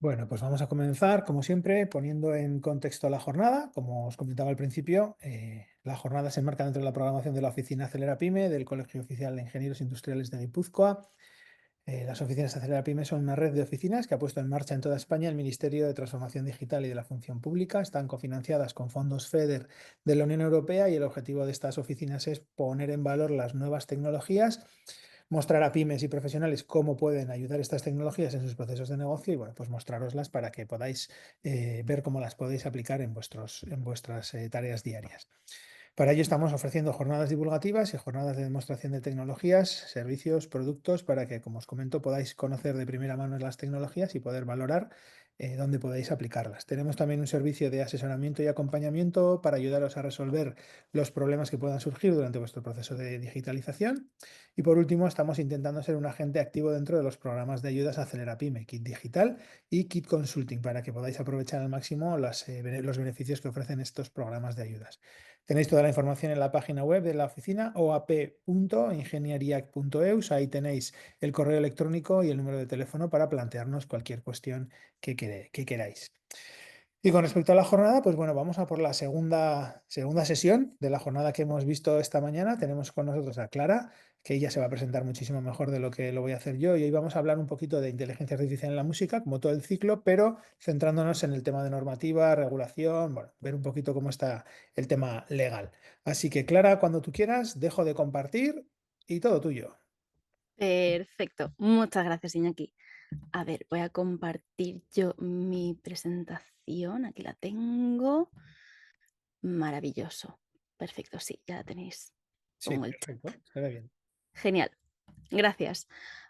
Bueno, pues vamos a comenzar, como siempre, poniendo en contexto la jornada. Como os comentaba al principio, la jornada se enmarca dentro de la programación de la oficina Acelera Pyme del Colegio Oficial de Ingenieros Industriales de Guipúzcoa. Las oficinas Acelera Pyme son una red de oficinas que ha puesto en marcha en toda España el Ministerio de Transformación Digital y de la Función Pública. Están cofinanciadas con fondos FEDER de la Unión Europea y el objetivo de estas oficinas es poner en valor las nuevas tecnologías, mostrar a pymes y profesionales cómo pueden ayudar estas tecnologías en sus procesos de negocio y bueno, pues mostraroslas para que podáis ver cómo las podéis aplicar en vuestras tareas diarias. Para ello estamos ofreciendo jornadas divulgativas y jornadas de demostración de tecnologías, servicios, productos, para que, como os comento, podáis conocer de primera mano las tecnologías y poder valorar dónde podéis aplicarlas. Tenemos también un servicio de asesoramiento y acompañamiento para ayudaros a resolver los problemas que puedan surgir durante vuestro proceso de digitalización. Y por último, estamos intentando ser un agente activo dentro de los programas de ayudas Acelera Pyme, Kit Digital y Kit Consulting, para que podáis aprovechar al máximo los beneficios que ofrecen estos programas de ayudas. Tenéis toda la información en la página web de la oficina oap.ingenieriac.eus. Ahí tenéis el correo electrónico y el número de teléfono para plantearnos cualquier cuestión que queráis. Y con respecto a la jornada, pues bueno, vamos a por la segunda sesión de la jornada que hemos visto esta mañana. Tenemos con nosotros a Clara, que ella se va a presentar muchísimo mejor de lo que lo voy a hacer yo. Y hoy vamos a hablar un poquito de inteligencia artificial en la música, como todo el ciclo, pero centrándonos en el tema de normativa, regulación, bueno, ver un poquito cómo está el tema legal. Así que Clara, cuando tú quieras, dejo de compartir y todo tuyo. Perfecto, muchas gracias, Iñaki. A ver, voy a compartir yo mi presentación. Aquí la tengo. Maravilloso. Perfecto, sí, ya la tenéis. Sí, Pongo el chat. perfecto, se ve bien. Genial, gracias.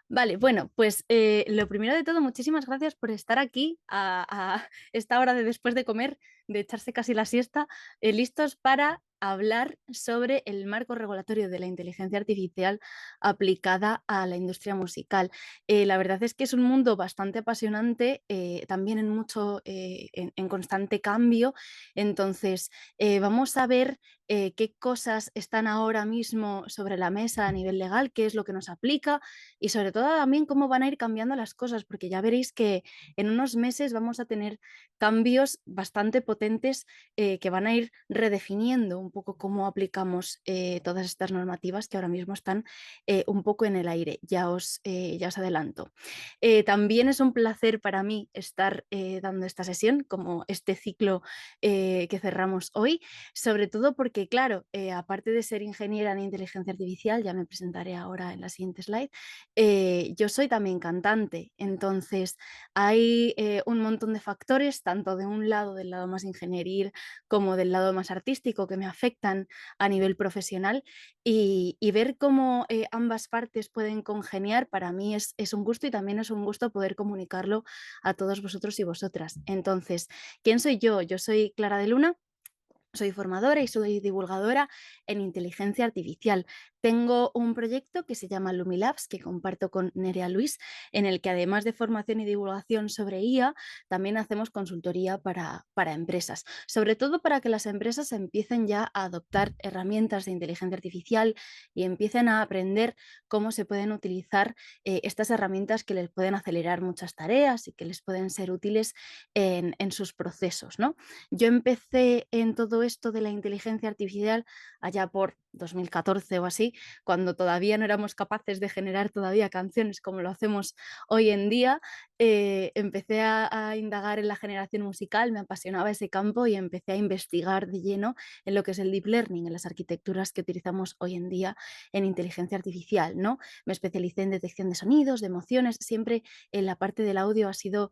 Vale, bueno, pues lo primero de todo, muchísimas gracias por estar aquí a esta hora de después de comer, de echarse casi la siesta, listos para hablar sobre el marco regulatorio de la inteligencia artificial aplicada a la industria musical. La verdad es que es un mundo bastante apasionante, también en constante cambio. Entonces, vamos a ver qué cosas están ahora mismo sobre la mesa a nivel legal, qué es lo que nos aplica y sobre todo también cómo van a ir cambiando las cosas, porque ya veréis que en unos meses vamos a tener cambios bastante potentes que van a ir redefiniendo un poco cómo aplicamos todas estas normativas que ahora mismo están un poco en el aire. Ya os adelanto. También es un placer para mí estar dando esta sesión, como este ciclo que cerramos hoy, sobre todo porque, claro, aparte de ser ingeniera en inteligencia artificial, ya me presentaré ahora en la siguiente slide, yo soy también cantante. Entonces, hay un montón de factores, tanto de un lado, del lado más ingenieril, como del lado más artístico, que me afectan a nivel profesional y ver cómo ambas partes pueden congeniar para mí es un gusto y también es un gusto poder comunicarlo a todos vosotros y vosotras. Entonces, ¿quién soy yo? Yo soy Clara de Luna. Soy formadora y soy divulgadora en inteligencia artificial. Tengo un proyecto que se llama Lumilabs, que comparto con Nerea Luis, en el que además de formación y divulgación sobre IA, también hacemos consultoría para empresas, sobre todo para que las empresas empiecen ya a adoptar herramientas de inteligencia artificial y empiecen a aprender cómo se pueden utilizar estas herramientas que les pueden acelerar muchas tareas y que les pueden ser útiles en sus procesos, ¿no? Yo empecé en todo esto de la inteligencia artificial allá por 2014 o así, cuando todavía no éramos capaces de generar todavía canciones como lo hacemos hoy en día. Empecé a indagar en la generación musical, me apasionaba ese campo y empecé a investigar de lleno en lo que es el deep learning, en las arquitecturas que utilizamos hoy en día en inteligencia artificial, ¿no? Me especialicé en detección de sonidos, de emociones, siempre en la parte del audio ha sido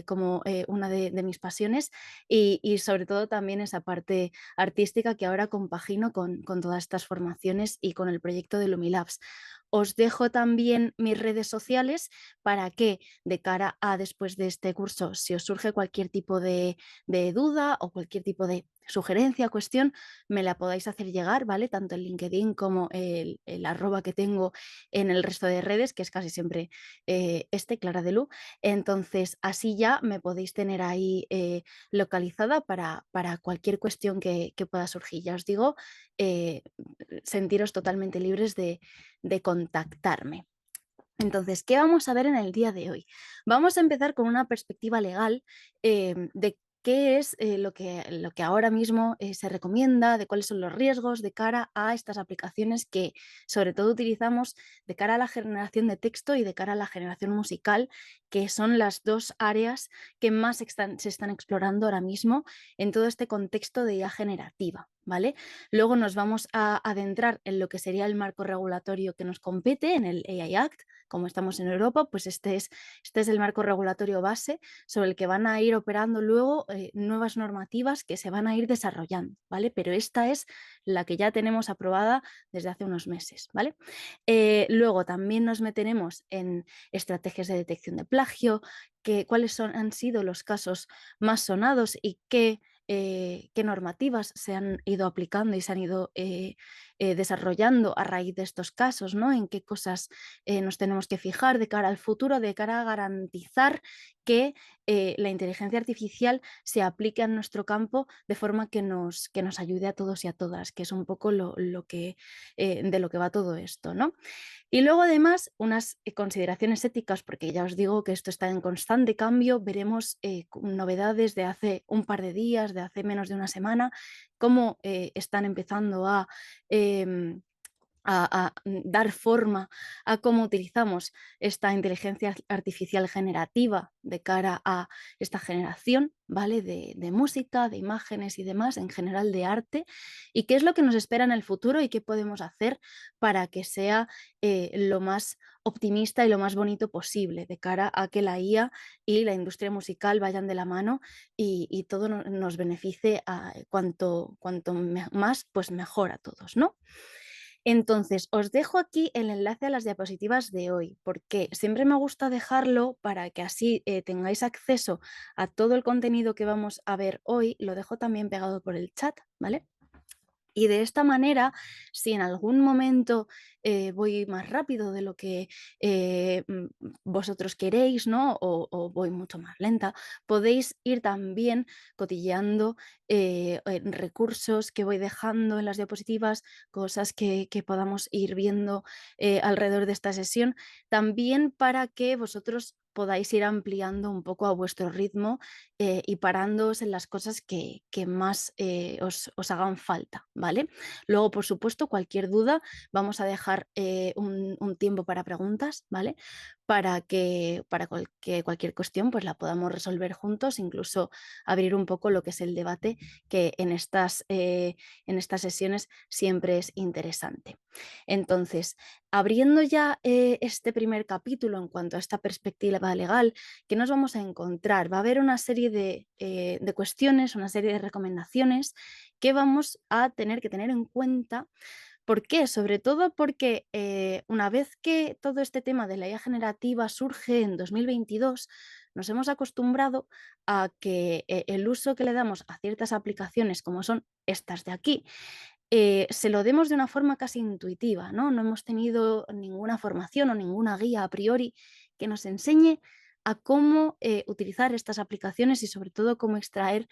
como una de mis pasiones y sobre todo también esa parte artística que ahora compagino con todas estas formaciones y con el proyecto de Lumilabs. Os dejo también mis redes sociales para que de cara a después de este curso, si os surge cualquier tipo de duda o cualquier tipo de sugerencia, cuestión, me la podáis hacer llegar, ¿vale? Tanto en LinkedIn como el arroba que tengo en el resto de redes, que es casi siempre Clara de Lu. Entonces, así ya me podéis tener ahí localizada para cualquier cuestión que pueda surgir. Ya os digo, sentiros totalmente libres de contactarme. Entonces, ¿qué vamos a ver en el día de hoy? Vamos a empezar con una perspectiva legal de qué es lo que ahora mismo se recomienda, de cuáles son los riesgos de cara a estas aplicaciones que sobre todo utilizamos de cara a la generación de texto y de cara a la generación musical, que son las dos áreas que más se están explorando ahora mismo en todo este contexto de IA generativa. ¿Vale? Luego nos vamos a adentrar en lo que sería el marco regulatorio que nos compete, en el AI Act. Como estamos en Europa, pues este es el marco regulatorio base sobre el que van a ir operando luego nuevas normativas que se van a ir desarrollando, ¿vale? Pero esta es la que ya tenemos aprobada desde hace unos meses, ¿vale? Luego también nos meteremos en estrategias de detección de plagio, cuáles han sido los casos más sonados y qué normativas se han ido aplicando y se han ido desarrollando a raíz de estos casos, ¿no? En qué cosas nos tenemos que fijar de cara al futuro, de cara a garantizar que la inteligencia artificial se aplique a nuestro campo de forma que nos ayude a todos y a todas, que es un poco de lo que va todo esto, ¿no? Y luego además unas consideraciones éticas, porque ya os digo que esto está en constante cambio, veremos novedades de hace un par de días, de hace menos de una semana, cómo están empezando em, a dar forma a cómo utilizamos esta inteligencia artificial generativa de cara a esta generación, ¿vale? De música, de imágenes y demás, en general de arte, y qué es lo que nos espera en el futuro y qué podemos hacer para que sea lo más optimista y lo más bonito posible de cara a que la IA y la industria musical vayan de la mano y todo nos beneficie más, pues mejor a todos, ¿no? Entonces, os dejo aquí el enlace a las diapositivas de hoy, porque siempre me gusta dejarlo para que así tengáis acceso a todo el contenido que vamos a ver hoy. Lo dejo también pegado por el chat, ¿vale? Y de esta manera, si en algún momento voy más rápido de lo que vosotros queréis, ¿no? O voy mucho más lenta, podéis ir también cotilleando recursos que voy dejando en las diapositivas, cosas que podamos ir viendo alrededor de esta sesión, también para que vosotros podáis ir ampliando un poco a vuestro ritmo y parándoos en las cosas que más os hagan falta, ¿vale? Luego, por supuesto, cualquier duda, vamos a dejar un tiempo para preguntas, ¿vale? Que cualquier cuestión pues la podamos resolver juntos, incluso abrir un poco lo que es el debate, que en estas sesiones siempre es interesante. Entonces, abriendo ya este primer capítulo en cuanto a esta perspectiva legal, ¿qué nos vamos a encontrar? Va a haber una serie de cuestiones, una serie de recomendaciones que vamos a tener que tener en cuenta. ¿Por qué? Sobre todo porque una vez que todo este tema de la IA generativa surge en 2022, nos hemos acostumbrado a que el uso que le damos a ciertas aplicaciones, como son estas de aquí, se lo demos de una forma casi intuitiva, ¿no? No hemos tenido ninguna formación o ninguna guía a priori que nos enseñe a cómo utilizar estas aplicaciones y sobre todo cómo extraer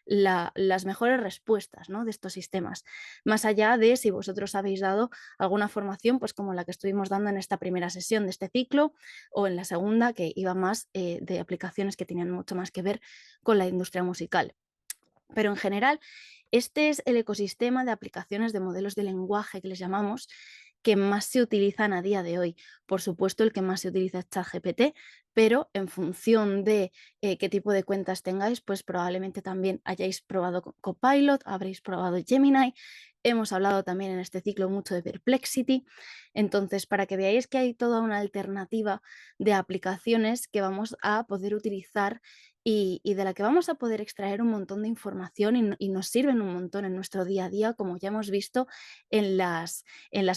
las mejores respuestas, ¿no? De estos sistemas. Más allá de si vosotros habéis dado alguna formación, pues como la que estuvimos dando en esta primera sesión de este ciclo o en la segunda, que iba más de aplicaciones que tenían mucho más que ver con la industria musical. Pero en general, este es el ecosistema de aplicaciones de modelos de lenguaje que les llamamos, que más se utilizan a día de hoy. Por supuesto, el que más se utiliza es ChatGPT, pero en función de qué tipo de cuentas tengáis, pues probablemente también hayáis probado Copilot, habréis probado Gemini. Hemos hablado también en este ciclo mucho de Perplexity. Entonces, para que veáis que hay toda una alternativa de aplicaciones que vamos a poder utilizar y de la que vamos a poder extraer un montón de información y nos sirven un montón en nuestro día a día, como ya hemos visto en las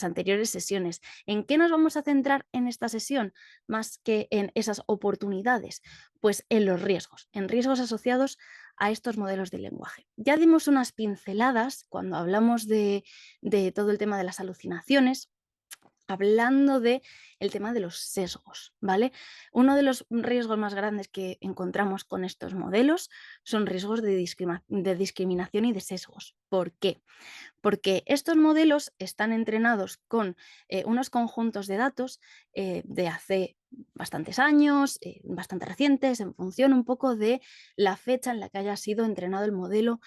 anteriores sesiones. ¿En qué nos vamos a centrar en esta sesión? Más que en esas oportunidades, pues en riesgos asociados a estos modelos de lenguaje. Ya dimos unas pinceladas cuando hablamos de todo el tema de las alucinaciones. hablando de el tema de los sesgos, ¿vale? Uno de los riesgos más grandes que encontramos con estos modelos son riesgos de discriminación y de sesgos. ¿Por qué? Porque estos modelos están entrenados con unos conjuntos de datos de hace bastantes años, bastante recientes, en función un poco de la fecha en la que haya sido entrenado el modelo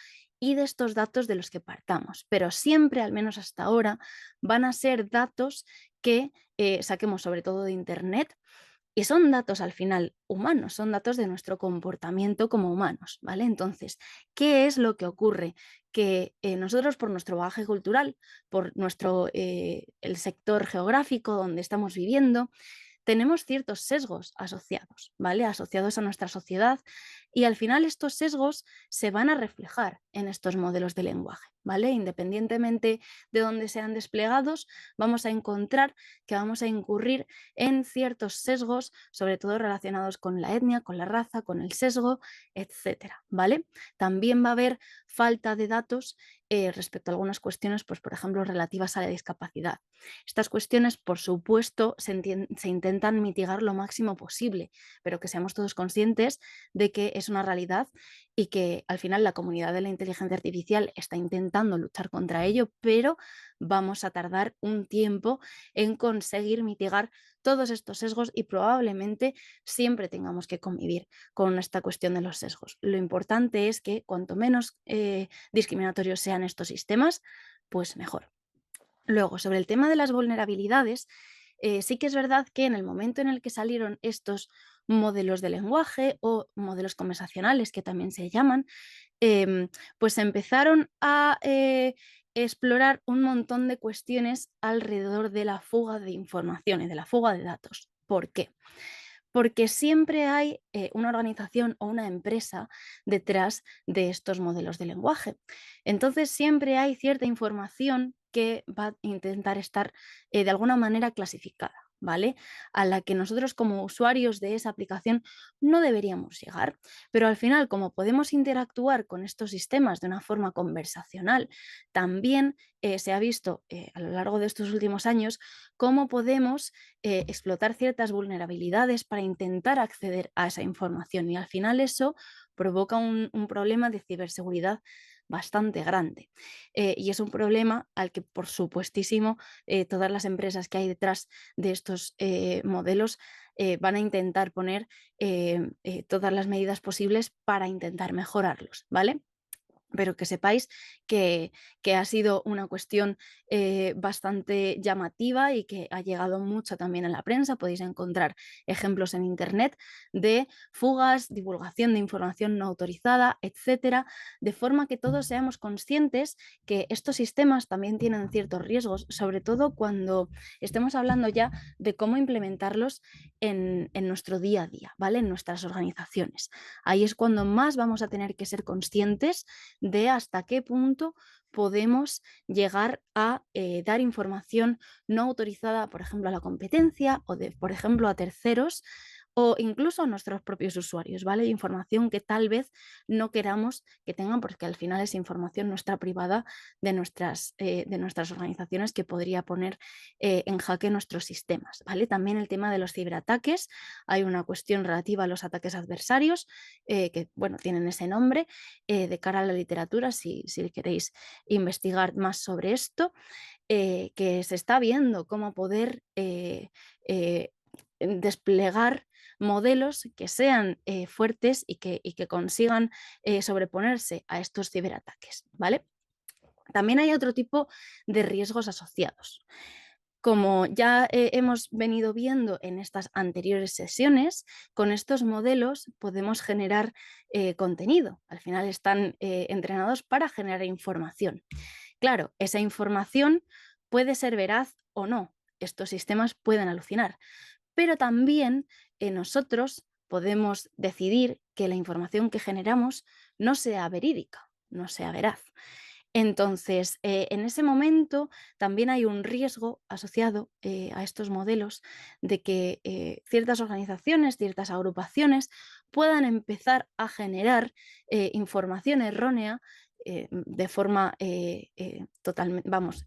y de estos datos de los que partamos. Pero siempre, al menos hasta ahora, van a ser datos que saquemos sobre todo de Internet y son datos al final humanos, son datos de nuestro comportamiento como humanos, ¿vale? Entonces, ¿qué es lo que ocurre? Que nosotros por nuestro bagaje cultural, por nuestro, el sector geográfico donde estamos viviendo, tenemos ciertos sesgos asociados, ¿vale? Asociados a nuestra sociedad y al final estos sesgos se van a reflejar en estos modelos de lenguaje, ¿vale? Independientemente de dónde sean desplegados, vamos a encontrar que vamos a incurrir en ciertos sesgos, sobre todo relacionados con la etnia, con la raza, con el sesgo, etcétera, ¿vale? También va a haber falta de datos respecto a algunas cuestiones, pues por ejemplo, relativas a la discapacidad. Estas cuestiones, por supuesto, se intentan mitigar lo máximo posible, pero que seamos todos conscientes de que es una realidad y que al final la comunidad de la inteligencia artificial está intentando luchar contra ello, pero vamos a tardar un tiempo en conseguir mitigar todos estos sesgos y probablemente siempre tengamos que convivir con esta cuestión de los sesgos. Lo importante es que cuanto menos discriminatorios sean estos sistemas, pues mejor. Luego, sobre el tema de las vulnerabilidades, sí que es verdad que en el momento en el que salieron estos modelos de lenguaje o modelos conversacionales, que también se llaman, pues empezaron a explorar un montón de cuestiones alrededor de la fuga de información y de la fuga de datos. ¿Por qué? Porque siempre hay una organización o una empresa detrás de estos modelos de lenguaje. Entonces siempre hay cierta información que va a intentar estar de alguna manera clasificada, ¿vale? A la que nosotros como usuarios de esa aplicación no deberíamos llegar. Pero al final, como podemos interactuar con estos sistemas de una forma conversacional, también se ha visto a lo largo de estos últimos años cómo podemos explotar ciertas vulnerabilidades para intentar acceder a esa información y al final eso provoca un problema de ciberseguridad bastante grande. Y es un problema al que, por supuestísimo, todas las empresas que hay detrás de estos modelos van a intentar poner todas las medidas posibles para intentar mejorarlos, ¿vale? Pero que sepáis que ha sido una cuestión bastante llamativa y que ha llegado mucho también en la prensa. Podéis encontrar ejemplos en Internet de fugas, divulgación de información no autorizada, etcétera, de forma que todos seamos conscientes que estos sistemas también tienen ciertos riesgos, sobre todo cuando estemos hablando ya de cómo implementarlos en nuestro día a día, ¿vale? En nuestras organizaciones. Ahí es cuando más vamos a tener que ser conscientes de hasta qué punto podemos llegar a dar información no autorizada, por ejemplo, a la competencia o, por ejemplo, a terceros o incluso a nuestros propios usuarios, ¿vale? Información que tal vez no queramos que tengan porque al final es información nuestra privada de nuestras organizaciones que podría poner en jaque nuestros sistemas, ¿vale? También el tema de los ciberataques, hay una cuestión relativa a los ataques adversarios que, bueno, tienen ese nombre de cara a la literatura, si queréis investigar más sobre esto, que se está viendo cómo poder desplegar modelos que sean fuertes y que consigan sobreponerse a estos ciberataques, ¿vale? También hay otro tipo de riesgos asociados. Como ya hemos venido viendo en estas anteriores sesiones, con estos modelos podemos generar contenido. Al final están entrenados para generar información. Claro, esa información puede ser veraz o no. Estos sistemas pueden alucinar, pero también nosotros podemos decidir que la información que generamos no sea verídica, no sea veraz. Entonces, en ese momento también hay un riesgo asociado a estos modelos de que ciertas organizaciones, ciertas agrupaciones puedan empezar a generar información errónea de forma totalmente, vamos,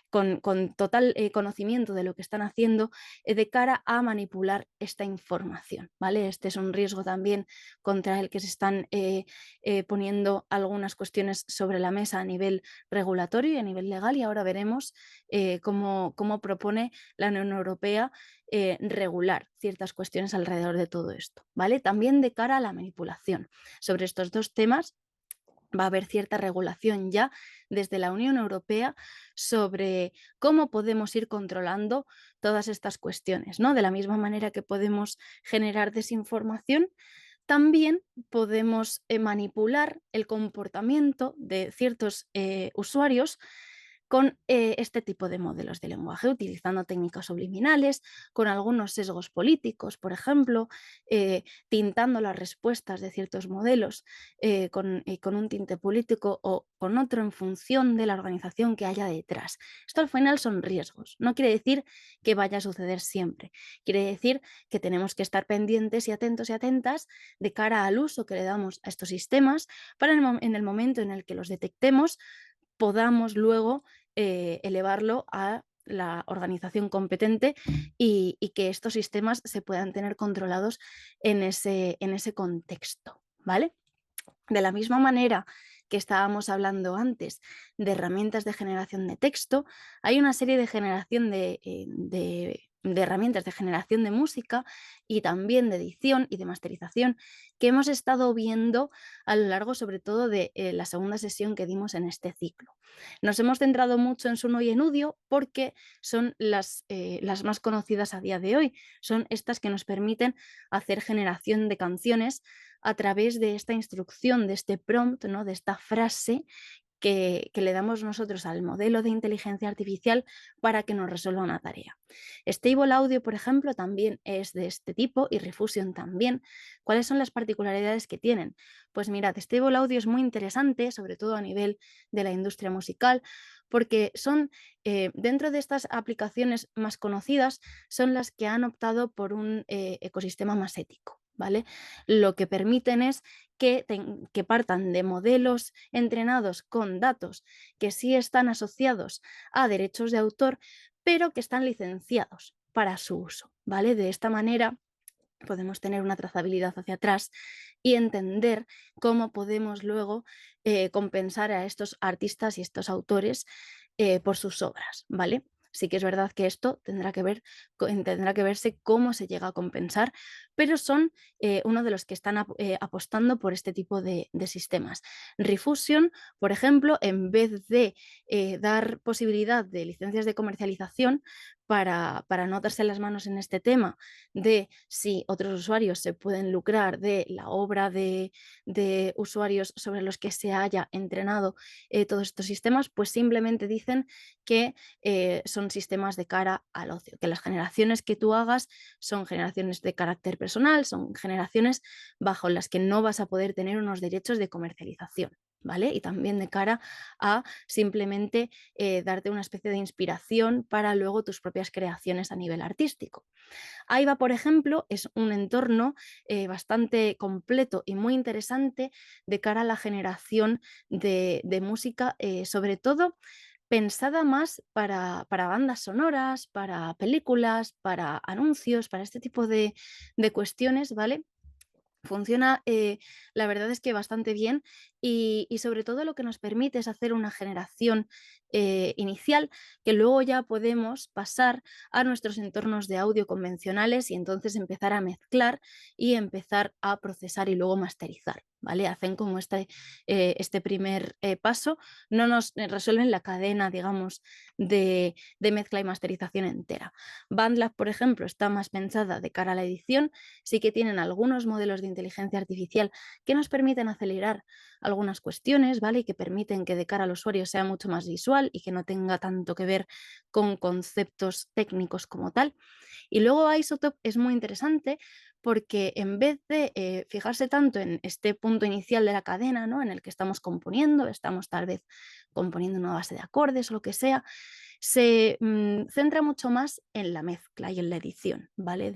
con total conocimiento de lo que están haciendo de cara a manipular esta información, ¿vale? Este es un riesgo también contra el que se están poniendo algunas cuestiones sobre la mesa a nivel regulatorio y a nivel legal, y ahora veremos cómo propone la Unión Europea regular ciertas cuestiones alrededor de todo esto, ¿vale? También de cara a la manipulación. Sobre estos dos temas va a haber cierta regulación ya desde la Unión Europea sobre cómo podemos ir controlando todas estas cuestiones, ¿no? De la misma manera que podemos generar desinformación, también podemos manipular el comportamiento de ciertos usuarios con este tipo de modelos de lenguaje, utilizando técnicas subliminales, con algunos sesgos políticos, por ejemplo, tintando las respuestas de ciertos modelos con un tinte político o con otro en función de la organización que haya detrás. Esto al final son riesgos. No quiere decir que vaya a suceder siempre. Quiere decir que tenemos que estar pendientes y atentos y atentas de cara al uso que le damos a estos sistemas para en el momento en el que los detectemos podamos luego elevarlo a la organización competente y que estos sistemas se puedan tener controlados en ese contexto, ¿vale? De la misma manera que estábamos hablando antes de herramientas de generación de texto, hay una serie de generación de herramientas de generación de música y también de edición y de masterización que hemos estado viendo a lo largo sobre todo de la segunda sesión que dimos en este ciclo. Nos hemos centrado mucho en Suno y en Udio porque son las más conocidas a día de hoy, son estas que nos permiten hacer generación de canciones a través de esta instrucción, de este prompt, ¿no? De esta frase que le damos nosotros al modelo de inteligencia artificial para que nos resuelva una tarea. Stable Audio, por ejemplo, también es de este tipo y Refusion también. ¿Cuáles son las particularidades que tienen? Pues mirad, Stable Audio es muy interesante, sobre todo a nivel de la industria musical, porque son, dentro de estas aplicaciones más conocidas, son las que han optado por un ecosistema más ético. ¿Vale? Lo que permiten es que partan de modelos entrenados con datos que sí están asociados a derechos de autor, pero que están licenciados para su uso, ¿vale? De esta manera podemos tener una trazabilidad hacia atrás y entender cómo podemos luego compensar a estos artistas y estos autores por sus obras, ¿vale? Sí que es verdad que esto tendrá que verse cómo se llega a compensar, pero son uno de los que están apostando por este tipo de sistemas. Refusion, por ejemplo, en vez de dar posibilidad de licencias de comercialización para no darse las manos en este tema de si otros usuarios se pueden lucrar de la obra de usuarios sobre los que se haya entrenado todos estos sistemas, pues simplemente dicen que son sistemas de cara al ocio, que las generaciones que tú hagas son generaciones de carácter personal, son generaciones bajo las que no vas a poder tener unos derechos de comercialización. ¿Vale? Y también de cara a simplemente darte una especie de inspiración para luego tus propias creaciones a nivel artístico. AIVA, por ejemplo, es un entorno bastante completo y muy interesante de cara a la generación de música, sobre todo pensada más para bandas sonoras, para películas, para anuncios, para este tipo de cuestiones, ¿vale? Funciona, la verdad es que bastante bien y sobre todo lo que nos permite es hacer una generación inicial que luego ya podemos pasar a nuestros entornos de audio convencionales y entonces empezar a mezclar y empezar a procesar y luego masterizar. ¿Vale? Hacen como este primer paso, no nos resuelven la cadena, digamos, de mezcla y masterización entera. BandLab, por ejemplo, está más pensada de cara a la edición, sí que tienen algunos modelos de inteligencia artificial que nos permiten acelerar algunas cuestiones, ¿vale? Y que permiten que de cara al usuario sea mucho más visual y que no tenga tanto que ver con conceptos técnicos como tal. Y luego Isotope es muy interesante porque en vez de fijarse tanto en este punto inicial de la cadena, ¿no? En el que estamos componiendo, estamos tal vez componiendo una base de acordes o lo que sea, se centra mucho más en la mezcla y en la edición, ¿vale?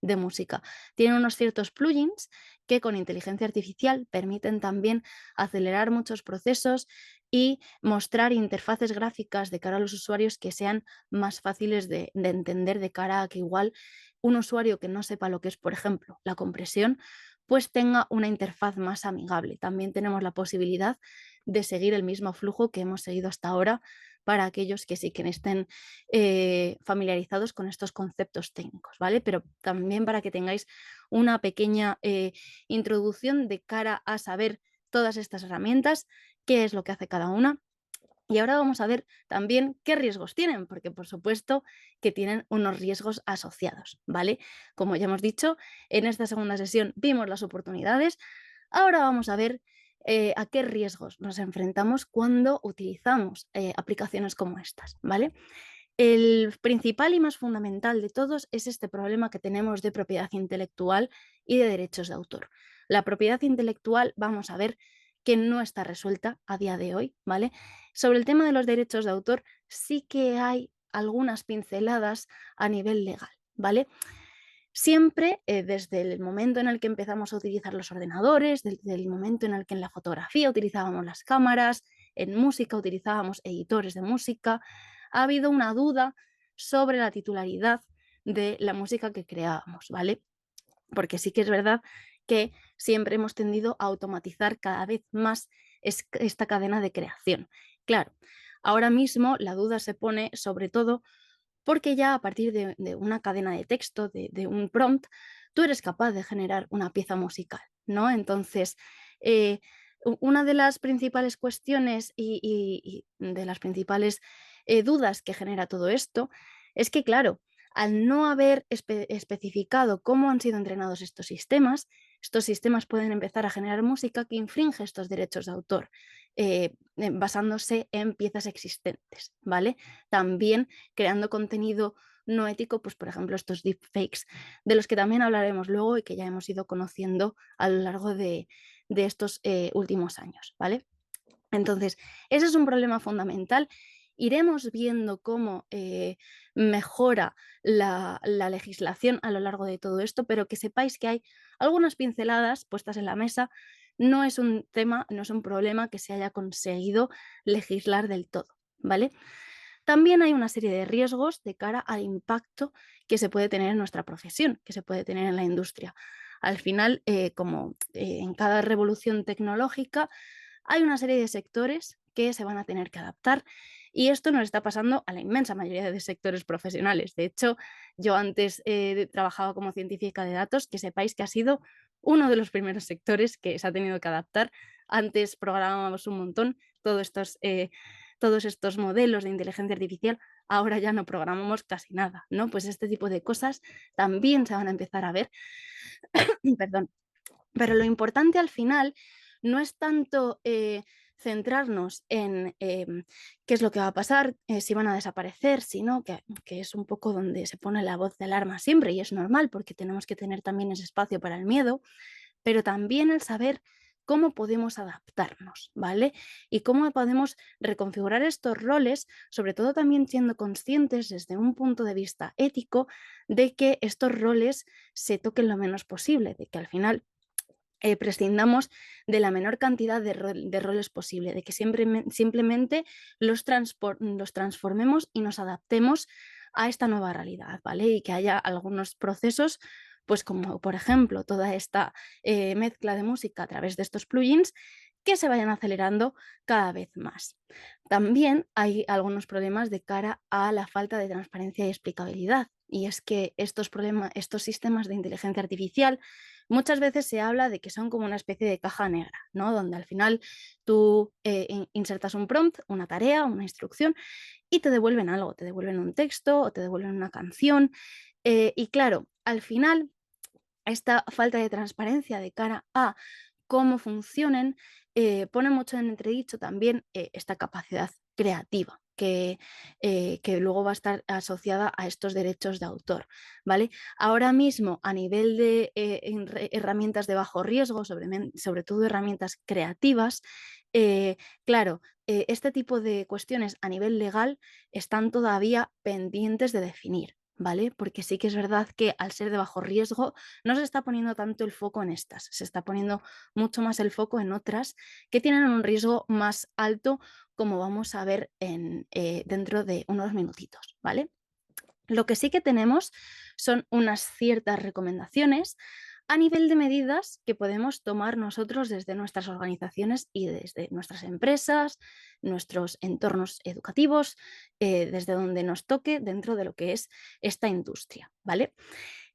De música. Tiene unos ciertos plugins que con inteligencia artificial permiten también acelerar muchos procesos y mostrar interfaces gráficas de cara a los usuarios que sean más fáciles de entender, de cara a que igual un usuario que no sepa lo que es, por ejemplo, la compresión, pues tenga una interfaz más amigable. También tenemos la posibilidad de seguir el mismo flujo que hemos seguido hasta ahora para aquellos que sí que estén familiarizados con estos conceptos técnicos, ¿vale? Pero también para que tengáis una pequeña introducción de cara a saber todas estas herramientas, qué es lo que hace cada una. Y ahora vamos a ver también qué riesgos tienen, porque por supuesto que tienen unos riesgos asociados, ¿vale? Como ya hemos dicho, en esta segunda sesión vimos las oportunidades, ahora vamos a ver a qué riesgos nos enfrentamos cuando utilizamos aplicaciones como estas, ¿vale? El principal y más fundamental de todos es este problema que tenemos de propiedad intelectual y de derechos de autor. La propiedad intelectual, vamos a ver que no está resuelta a día de hoy, ¿vale? Sobre el tema de los derechos de autor sí que hay algunas pinceladas a nivel legal, ¿vale? Siempre desde el momento en el que empezamos a utilizar los ordenadores, desde el momento en el que en la fotografía utilizábamos las cámaras, en música utilizábamos editores de música, ha habido una duda sobre la titularidad de la música que creábamos, ¿vale? Porque sí que es verdad que siempre hemos tendido a automatizar cada vez más esta cadena de creación. Claro, ahora mismo la duda se pone sobre todo porque ya a partir de una cadena de texto, de un prompt, tú eres capaz de generar una pieza musical, ¿no? Entonces, eh, una de las principales cuestiones y de las principales dudas que genera todo esto es que, claro, al no haber especificado cómo han sido entrenados estos sistemas pueden empezar a generar música que infringe estos derechos de autor, basándose en piezas existentes, ¿vale? También creando contenido no ético, pues por ejemplo estos deepfakes, de los que también hablaremos luego y que ya hemos ido conociendo a lo largo de estos últimos años, ¿vale? Entonces, ese es un problema fundamental. Iremos viendo cómo mejora la legislación a lo largo de todo esto, pero que sepáis que hay algunas pinceladas puestas en la mesa. No es un tema, no es un problema que se haya conseguido legislar del todo, ¿vale? También hay una serie de riesgos de cara al impacto que se puede tener en nuestra profesión, que se puede tener en la industria. Al final, como en cada revolución tecnológica, hay una serie de sectores que se van a tener que adaptar y esto nos está pasando a la inmensa mayoría de sectores profesionales. De hecho, yo antes trabajaba como científica de datos, que sepáis que ha sido uno de los primeros sectores que se ha tenido que adaptar. Antes programábamos un montón, todos estos modelos de inteligencia artificial, ahora ya no programamos casi nada, ¿no? Pues este tipo de cosas también se van a empezar a ver, perdón. Pero lo importante al final no es tanto centrarnos en qué es lo que va a pasar, si van a desaparecer, sino que es un poco donde se pone la voz de alarma siempre y es normal porque tenemos que tener también ese espacio para el miedo, pero también el saber cómo podemos adaptarnos, ¿vale? Y cómo podemos reconfigurar estos roles, sobre todo también siendo conscientes desde un punto de vista ético de que estos roles se toquen lo menos posible, de que al final prescindamos de la menor cantidad de roles posible, de que simplemente los transformemos y nos adaptemos a esta nueva realidad, ¿vale? Y que haya algunos procesos, pues como por ejemplo toda esta mezcla de música a través de estos plugins, que se vayan acelerando cada vez más. También hay algunos problemas de cara a la falta de transparencia y explicabilidad. Y es que estos sistemas de inteligencia artificial muchas veces se habla de que son como una especie de caja negra, ¿no? Donde al final tú insertas un prompt, una tarea, una instrucción y te devuelven algo, te devuelven un texto o te devuelven una canción. Y claro, al final esta falta de transparencia de cara a cómo funcionen pone mucho en entredicho también esta capacidad creativa, que luego va a estar asociada a estos derechos de autor, ¿vale? Ahora mismo, a nivel de herramientas de bajo riesgo, sobre todo herramientas creativas, claro, este tipo de cuestiones a nivel legal están todavía pendientes de definir, ¿vale? Porque sí que es verdad que al ser de bajo riesgo no se está poniendo tanto el foco en estas, se está poniendo mucho más el foco en otras que tienen un riesgo más alto, como vamos a ver dentro de unos minutitos, ¿vale? Lo que sí que tenemos son unas ciertas recomendaciones a nivel de medidas que podemos tomar nosotros desde nuestras organizaciones y desde nuestras empresas, nuestros entornos educativos, desde donde nos toque dentro de lo que es esta industria, ¿vale?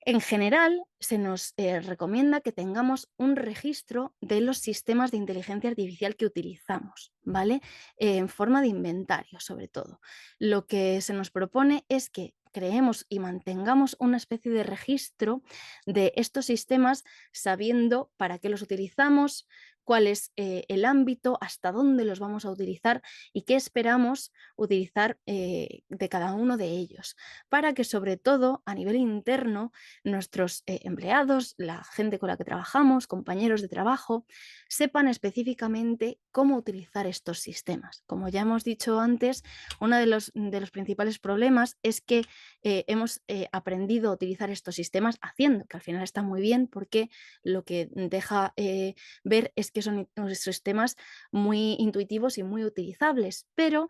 En general, se nos recomienda que tengamos un registro de los sistemas de inteligencia artificial que utilizamos, ¿vale? En forma de inventario, sobre todo. Lo que se nos propone es que creemos y mantengamos una especie de registro de estos sistemas, sabiendo para qué los utilizamos, cuál es el ámbito, hasta dónde los vamos a utilizar y qué esperamos utilizar de cada uno de ellos, para que sobre todo a nivel interno nuestros empleados, la gente con la que trabajamos, compañeros de trabajo, sepan específicamente cómo utilizar estos sistemas. Como ya hemos dicho antes, uno de los principales problemas es que hemos aprendido a utilizar estos sistemas haciendo, que al final está muy bien porque lo que deja ver es que son unos sistemas muy intuitivos y muy utilizables, pero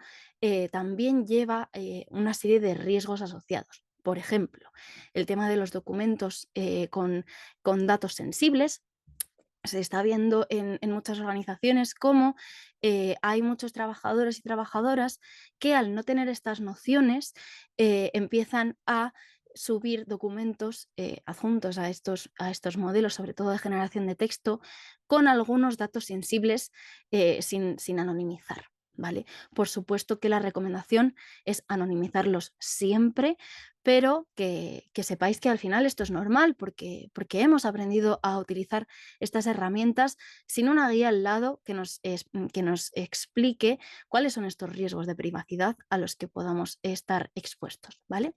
también lleva una serie de riesgos asociados. Por ejemplo, el tema de los documentos con datos sensibles. Se está viendo en muchas organizaciones cómo hay muchos trabajadores y trabajadoras que al no tener estas nociones empiezan a subir documentos adjuntos a estos modelos, sobre todo de generación de texto, con algunos datos sensibles sin anonimizar. ¿Vale? Por supuesto que la recomendación es anonimizarlos siempre, pero que sepáis que al final esto es normal porque hemos aprendido a utilizar estas herramientas sin una guía al lado que nos explique cuáles son estos riesgos de privacidad a los que podamos estar expuestos, ¿vale?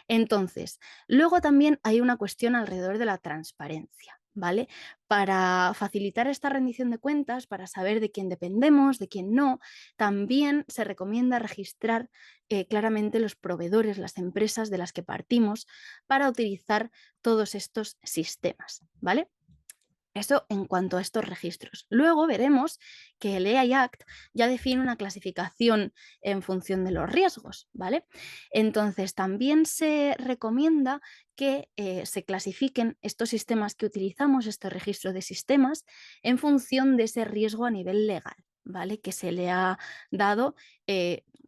Entonces, luego también hay una cuestión alrededor de la transparencia, ¿vale? Para facilitar esta rendición de cuentas, para saber de quién dependemos, de quién no, también se recomienda registrar claramente los proveedores, las empresas de las que partimos para utilizar todos estos sistemas, ¿vale? Eso en cuanto a estos registros. Luego veremos que el AI Act ya define una clasificación en función de los riesgos, ¿vale? Entonces, también se recomienda que se clasifiquen estos sistemas que utilizamos, este registro de sistemas, en función de ese riesgo a nivel legal, ¿vale? Que se le ha dado.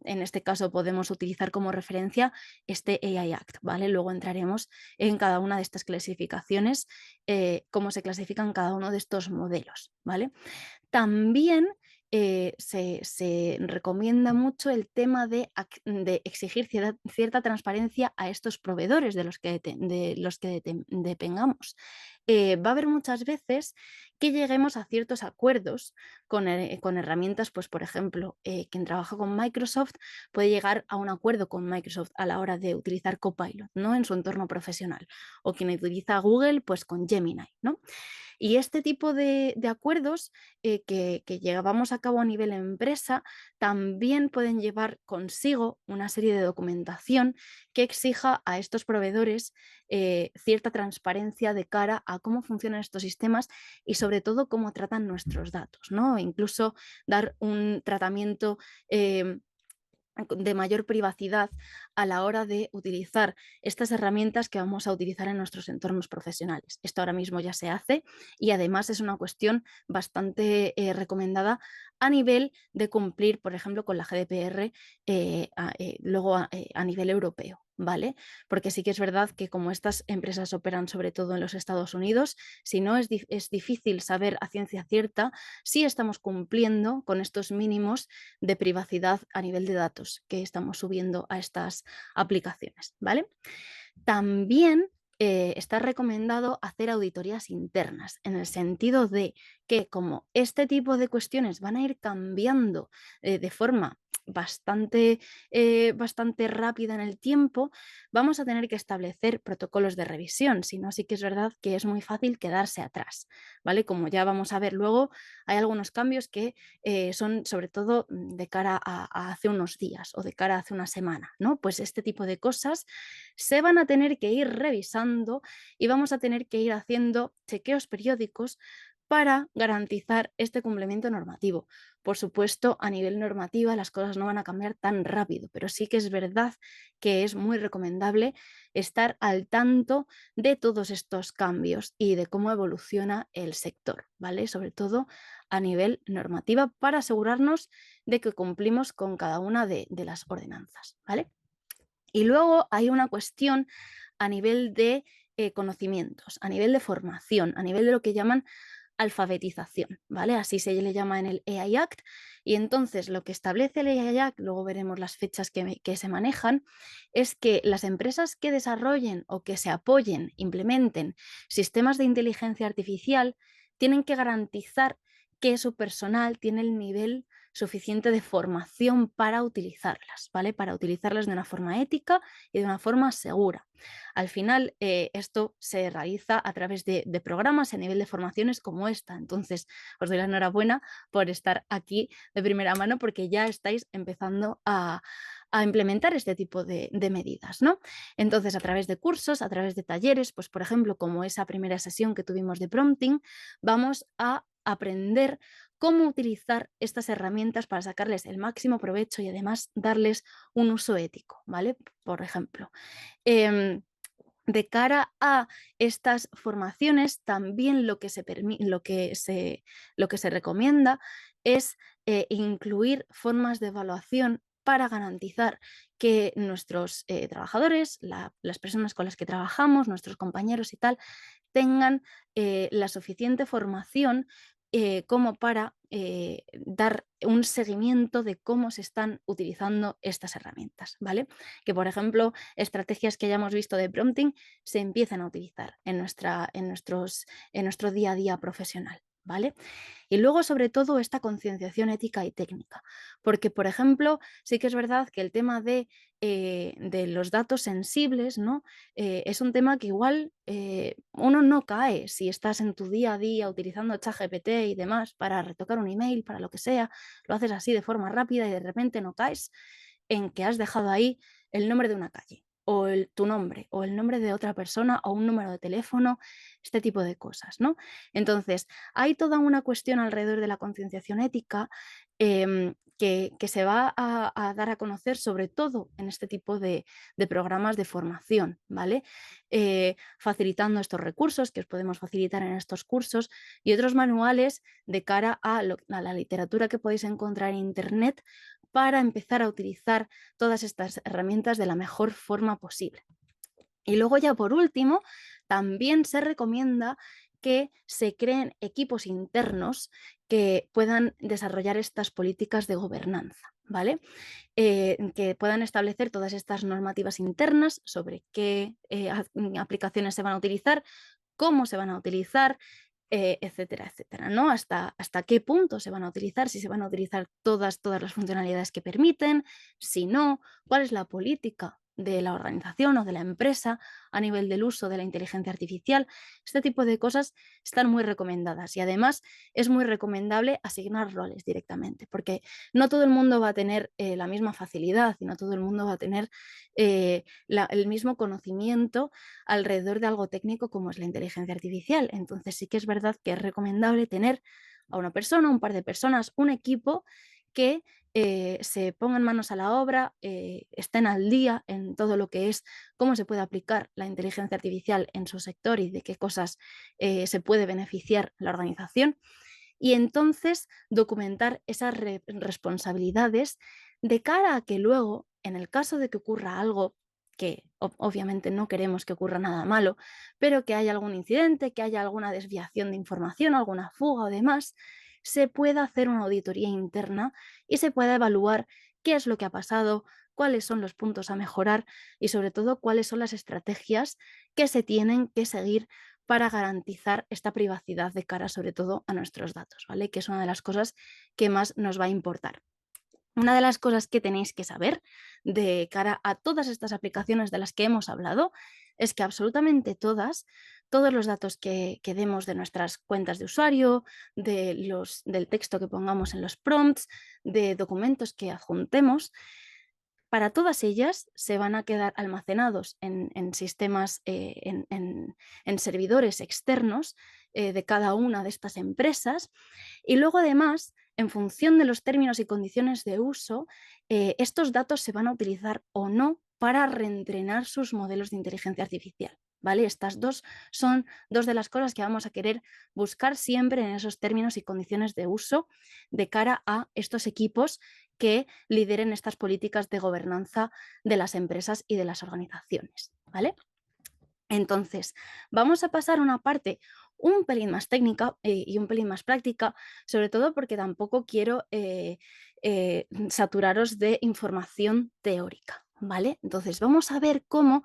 En este caso podemos utilizar como referencia este AI Act, ¿vale? Luego entraremos en cada una de estas clasificaciones, cómo se clasifican cada uno de estos modelos, ¿vale? También se recomienda mucho el tema de exigir cierta transparencia a estos proveedores de los que dependamos. Va a haber muchas veces que lleguemos a ciertos acuerdos con herramientas, pues por ejemplo, quien trabaja con Microsoft puede llegar a un acuerdo con Microsoft a la hora de utilizar Copilot, ¿no? En su entorno profesional, o quien utiliza Google, pues con Gemini, ¿no? Y este tipo de acuerdos que llevamos a cabo a nivel empresa también pueden llevar consigo una serie de documentación que exija a estos proveedores cierta transparencia de cara a cómo funcionan estos sistemas y sobre todo cómo tratan nuestros datos, ¿no? Incluso dar un tratamiento de mayor privacidad a la hora de utilizar estas herramientas que vamos a utilizar en nuestros entornos profesionales. Esto ahora mismo ya se hace y además es una cuestión bastante recomendada a nivel de cumplir, por ejemplo, con la GDPR, luego a nivel europeo. ¿Vale? Porque sí que es verdad que como estas empresas operan sobre todo en los Estados Unidos, si no es difícil saber a ciencia cierta si estamos cumpliendo con estos mínimos de privacidad a nivel de datos que estamos subiendo a estas aplicaciones, ¿vale? También está recomendado hacer auditorías internas, en el sentido de que como este tipo de cuestiones van a ir cambiando de forma bastante rápida en el tiempo, vamos a tener que establecer protocolos de revisión, si no, sí que es verdad que es muy fácil quedarse atrás, ¿vale? Como ya vamos a ver luego, hay algunos cambios que son sobre todo de cara a hace unos días o de cara a hace una semana, ¿no? Pues este tipo de cosas se van a tener que ir revisando y vamos a tener que ir haciendo chequeos periódicos para garantizar este cumplimiento normativo. Por supuesto, a nivel normativa las cosas no van a cambiar tan rápido, pero sí que es verdad que es muy recomendable estar al tanto de todos estos cambios y de cómo evoluciona el sector, ¿vale? Sobre todo a nivel normativa para asegurarnos de que cumplimos con cada una de las ordenanzas, ¿vale? Y luego hay una cuestión a nivel de conocimientos, a nivel de formación, a nivel de lo que llaman alfabetización, ¿vale? Así se le llama en el AI Act. Y entonces lo que establece el AI Act, luego veremos las fechas que se manejan, es que las empresas que desarrollen o que se apoyen, implementen sistemas de inteligencia artificial, tienen que garantizar que su personal tiene el nivel suficiente de formación para utilizarlas, ¿vale? Para utilizarlas de una forma ética y de una forma segura. Al final, esto se realiza a través de programas a nivel de formaciones como esta. Entonces, os doy la enhorabuena por estar aquí de primera mano porque ya estáis empezando a implementar este tipo de medidas, ¿no? Entonces, a través de cursos, a través de talleres, pues por ejemplo, como esa primera sesión que tuvimos de prompting, vamos a aprender cómo utilizar estas herramientas para sacarles el máximo provecho y además darles un uso ético, ¿vale? Por ejemplo. De cara a estas formaciones, también lo que se recomienda es incluir formas de evaluación para garantizar que nuestros trabajadores, las personas con las que trabajamos, nuestros compañeros y tal, tengan la suficiente formación como para dar un seguimiento de cómo se están utilizando estas herramientas, ¿vale? Que, por ejemplo, estrategias que hayamos visto de prompting se empiezan a utilizar en nuestro día a día profesional, ¿vale? Y luego, sobre todo, esta concienciación ética y técnica, porque, por ejemplo, sí que es verdad que el tema de los datos sensibles, ¿no? Es un tema que igual uno no cae si estás en tu día a día utilizando ChatGPT y demás para retocar un email, para lo que sea, lo haces así de forma rápida y de repente no caes en que has dejado ahí el nombre de una calle o tu nombre o el nombre de otra persona o un número de teléfono, este tipo de cosas, ¿no? Entonces, hay toda una cuestión alrededor de la concienciación ética que se va a dar a conocer sobre todo en este tipo de programas de formación, ¿vale? Facilitando estos recursos que os podemos facilitar en estos cursos y otros manuales de cara a la literatura que podéis encontrar en Internet para empezar a utilizar todas estas herramientas de la mejor forma posible. Y luego ya por último, también se recomienda que se creen equipos internos que puedan desarrollar estas políticas de gobernanza, ¿vale? Que puedan establecer todas estas normativas internas sobre qué aplicaciones se van a utilizar, cómo se van a utilizar, etcétera, etcétera, ¿no? Hasta qué punto se van a utilizar, si se van a utilizar todas las funcionalidades que permiten, si no, cuál es la política de la organización o de la empresa a nivel del uso de la inteligencia artificial. Este tipo de cosas están muy recomendadas y además es muy recomendable asignar roles directamente, porque no todo el mundo va a tener la misma facilidad y no todo el mundo va a tener el mismo conocimiento alrededor de algo técnico como es la inteligencia artificial. Entonces sí que es verdad que es recomendable tener a una persona, un par de personas, un equipo que se pongan manos a la obra, estén al día en todo lo que es cómo se puede aplicar la inteligencia artificial en su sector y de qué cosas se puede beneficiar la organización. Y entonces documentar esas responsabilidades de cara a que luego, en el caso de que ocurra algo que obviamente no queremos que ocurra nada malo, pero que haya algún incidente, que haya alguna desviación de información, alguna fuga o demás, se pueda hacer una auditoría interna y se pueda evaluar qué es lo que ha pasado, cuáles son los puntos a mejorar y sobre todo cuáles son las estrategias que se tienen que seguir para garantizar esta privacidad de cara sobre todo a nuestros datos, ¿vale? Que es una de las cosas que más nos va a importar. Una de las cosas que tenéis que saber de cara a todas estas aplicaciones de las que hemos hablado es que absolutamente todos los datos que demos de nuestras cuentas de usuario, del texto que pongamos en los prompts, de documentos que adjuntemos, para todas ellas se van a quedar almacenados en sistemas, en servidores externos de cada una de estas empresas. Y luego, además, en función de los términos y condiciones de uso, estos datos se van a utilizar o no para reentrenar sus modelos de inteligencia artificial. ¿Vale? Estas dos son dos de las cosas que vamos a querer buscar siempre en esos términos y condiciones de uso de cara a estos equipos que lideren estas políticas de gobernanza de las empresas y de las organizaciones. ¿Vale? Entonces, vamos a pasar a una parte un pelín más técnica y un pelín más práctica, sobre todo porque tampoco quiero saturaros de información teórica. ¿Vale? Entonces, vamos a ver cómo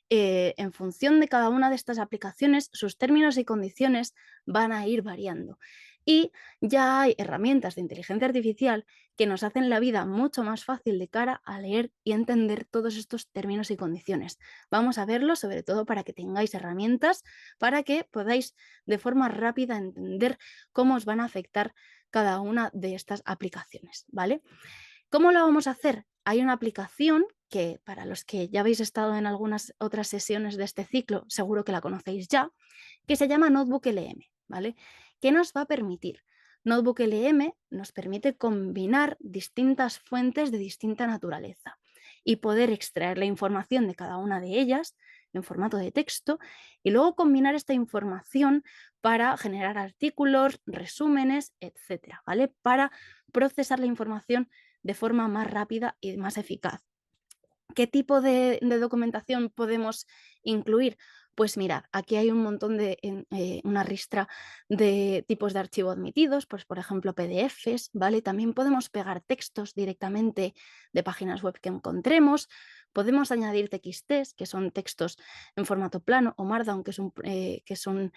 en función de cada una de estas aplicaciones, sus términos y condiciones van a ir variando. Y ya hay herramientas de inteligencia artificial que nos hacen la vida mucho más fácil de cara a leer y entender todos estos términos y condiciones. Vamos a verlo sobre todo para que tengáis herramientas, para que podáis de forma rápida entender cómo os van a afectar cada una de estas aplicaciones, ¿vale? ¿Cómo lo vamos a hacer? Hay una aplicación que para los que ya habéis estado en algunas otras sesiones de este ciclo, seguro que la conocéis ya, que se llama Notebook LM, ¿vale? ¿Qué nos va a permitir? Notebook LM nos permite combinar distintas fuentes de distinta naturaleza y poder extraer la información de cada una de ellas en formato de texto y luego combinar esta información para generar artículos, resúmenes, etcétera, ¿vale? Para procesar la información de forma más rápida y más eficaz. ¿Qué tipo de documentación podemos incluir? Pues mirad, aquí hay un montón una ristra de tipos de archivo admitidos, pues por ejemplo PDFs, ¿vale? También podemos pegar textos directamente de páginas web que encontremos, podemos añadir TXTs, que son textos en formato plano, o Markdown, que es un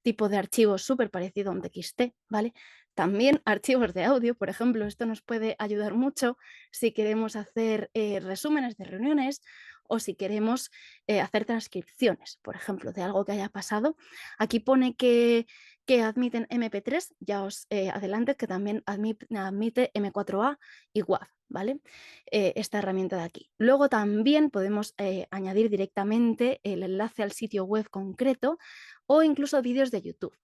tipo de archivo súper parecido a un TXT, ¿vale? También archivos de audio, por ejemplo, esto nos puede ayudar mucho si queremos hacer resúmenes de reuniones o si queremos hacer transcripciones, por ejemplo, de algo que haya pasado. Aquí pone que admiten MP3, ya os adelanto que también admite M4A y WAV, ¿vale? Esta herramienta de aquí. Luego también podemos añadir directamente el enlace al sitio web concreto o incluso vídeos de YouTube.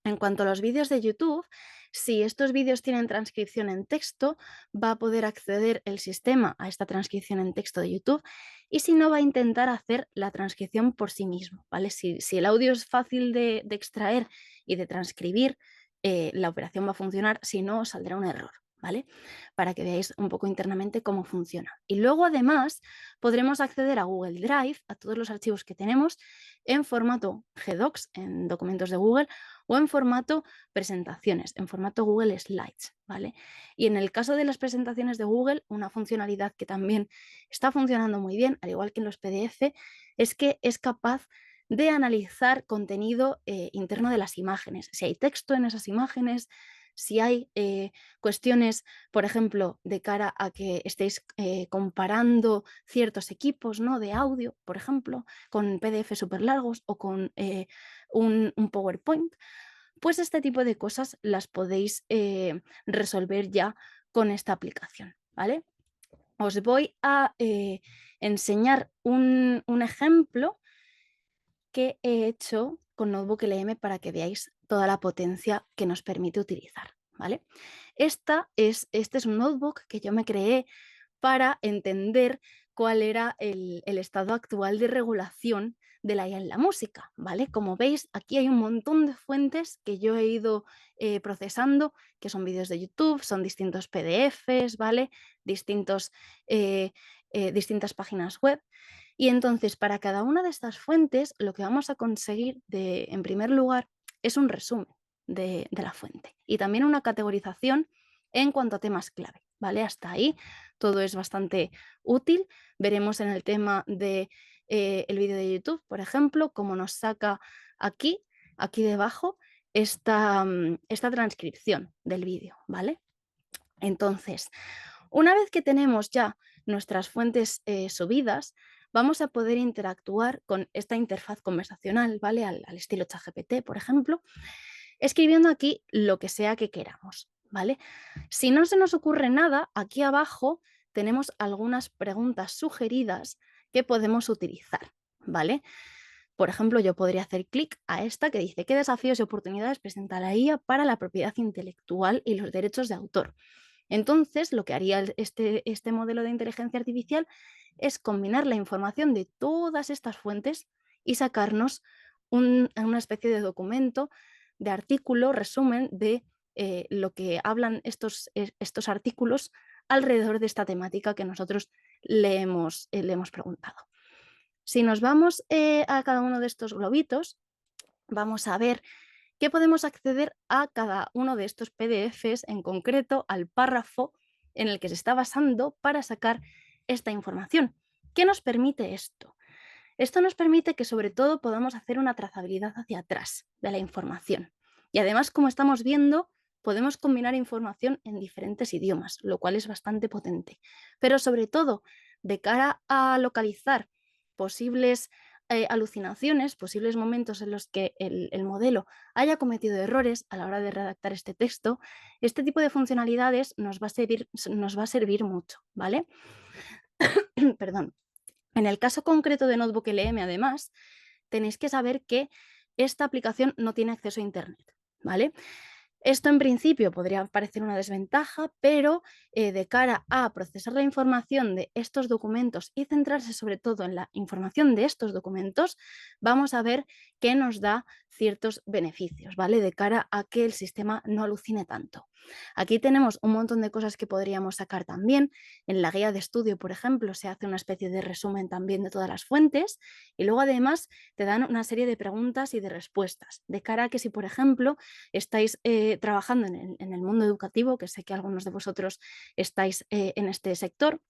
En cuanto a los vídeos de YouTube, si estos vídeos tienen transcripción en texto, va a poder acceder el sistema a esta transcripción en texto de YouTube y si no, va a intentar hacer la transcripción por sí mismo, ¿vale? Si el audio es fácil de extraer y de transcribir, la operación va a funcionar, si no, os saldrá un error, ¿vale? Para que veáis un poco internamente cómo funciona. Y luego, además, podremos acceder a Google Drive, a todos los archivos que tenemos en formato GDocs, en documentos de Google, o en formato presentaciones, en formato Google Slides, ¿vale? Y en el caso de las presentaciones de Google, una funcionalidad que también está funcionando muy bien, al igual que en los PDF, es que es capaz de analizar contenido interno de las imágenes. Si hay texto en esas imágenes, si hay cuestiones, por ejemplo, de cara a que estéis comparando ciertos equipos, ¿no? De audio, por ejemplo, con PDF súper largos o con un PowerPoint, pues este tipo de cosas las podéis resolver ya con esta aplicación, ¿vale? Os voy a enseñar un ejemplo que he hecho con Notebook LM para que veáis toda la potencia que nos permite utilizar, ¿vale? Este es un notebook que yo me creé para entender cuál era el estado actual de regulación de la IA en la música, ¿vale? Como veis, aquí hay un montón de fuentes que yo he ido procesando, que son vídeos de YouTube, son distintos PDFs, ¿vale? Distintas páginas web. Y entonces, para cada una de estas fuentes, lo que vamos a conseguir, en primer lugar, es un resumen de la fuente y también una categorización en cuanto a temas clave, ¿vale? Hasta ahí todo es bastante útil. Veremos en el tema de el vídeo de YouTube, por ejemplo, cómo nos saca aquí debajo, esta transcripción del vídeo, ¿vale? Entonces, una vez que tenemos ya nuestras fuentes subidas, vamos a poder interactuar con esta interfaz conversacional, ¿vale? Al estilo ChatGPT, por ejemplo, escribiendo aquí lo que sea que queramos, ¿vale? Si no se nos ocurre nada, aquí abajo tenemos algunas preguntas sugeridas que podemos utilizar, ¿vale? Por ejemplo, yo podría hacer clic a esta que dice: ¿qué desafíos y oportunidades presenta la IA para la propiedad intelectual y los derechos de autor? Entonces, lo que haría este modelo de inteligencia artificial es combinar la información de todas estas fuentes y sacarnos una especie de documento, de artículo, resumen de lo que hablan estos artículos alrededor de esta temática que nosotros le hemos preguntado. Si nos vamos a cada uno de estos globitos, vamos a ver que podemos acceder a cada uno de estos PDFs, en concreto al párrafo en el que se está basando para sacar esta información. ¿Qué nos permite esto? Esto nos permite que sobre todo podamos hacer una trazabilidad hacia atrás de la información. Y además, como estamos viendo, podemos combinar información en diferentes idiomas, lo cual es bastante potente. Pero sobre todo, de cara a localizar posibles alucinaciones, posibles momentos en los que el modelo haya cometido errores a la hora de redactar este texto, este tipo de funcionalidades nos va a servir mucho, ¿vale? Perdón. En el caso concreto de Notebook LM, además, tenéis que saber que esta aplicación no tiene acceso a Internet, ¿vale? Esto en principio podría parecer una desventaja, pero de cara a procesar la información de estos documentos y centrarse sobre todo en la información de estos documentos, vamos a ver que nos da ciertos beneficios, ¿vale? De cara a que el sistema no alucine tanto. Aquí tenemos un montón de cosas que podríamos sacar también. En la guía de estudio, por ejemplo, se hace una especie de resumen también de todas las fuentes y luego además te dan una serie de preguntas y de respuestas, de cara a que si, por ejemplo, estáis trabajando en el mundo educativo, que sé que algunos de vosotros estáis en este sector,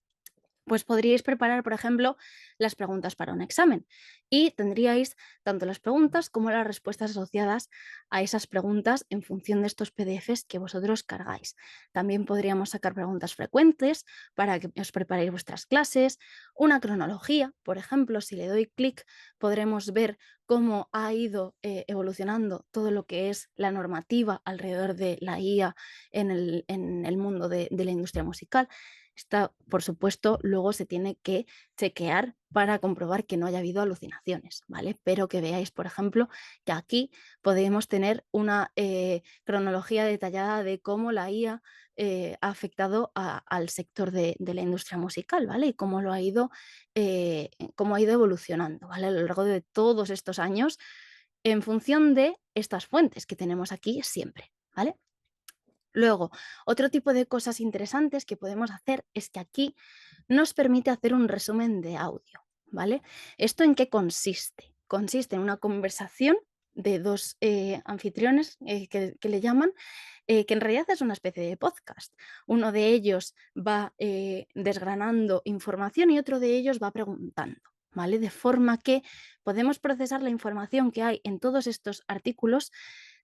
pues podríais preparar, por ejemplo, las preguntas para un examen y tendríais tanto las preguntas como las respuestas asociadas a esas preguntas en función de estos PDFs que vosotros cargáis. También podríamos sacar preguntas frecuentes para que os preparéis vuestras clases, una cronología, por ejemplo, si le doy clic podremos ver cómo ha ido evolucionando todo lo que es la normativa alrededor de la IA en el mundo de la industria musical. Esta, por supuesto, luego se tiene que chequear para comprobar que no haya habido alucinaciones, ¿vale? Pero que veáis, por ejemplo, que aquí podemos tener una cronología detallada de cómo la IA ha afectado al sector de la industria musical, ¿vale? Y cómo ha ido evolucionando, ¿vale? A lo largo de todos estos años en función de estas fuentes que tenemos aquí siempre, ¿vale? Luego, otro tipo de cosas interesantes que podemos hacer es que aquí nos permite hacer un resumen de audio, ¿vale? ¿Esto en qué consiste? Consiste en una conversación de dos anfitriones que le llaman, que en realidad es una especie de podcast. Uno de ellos va desgranando información y otro de ellos va preguntando, ¿vale? De forma que podemos procesar la información que hay en todos estos artículos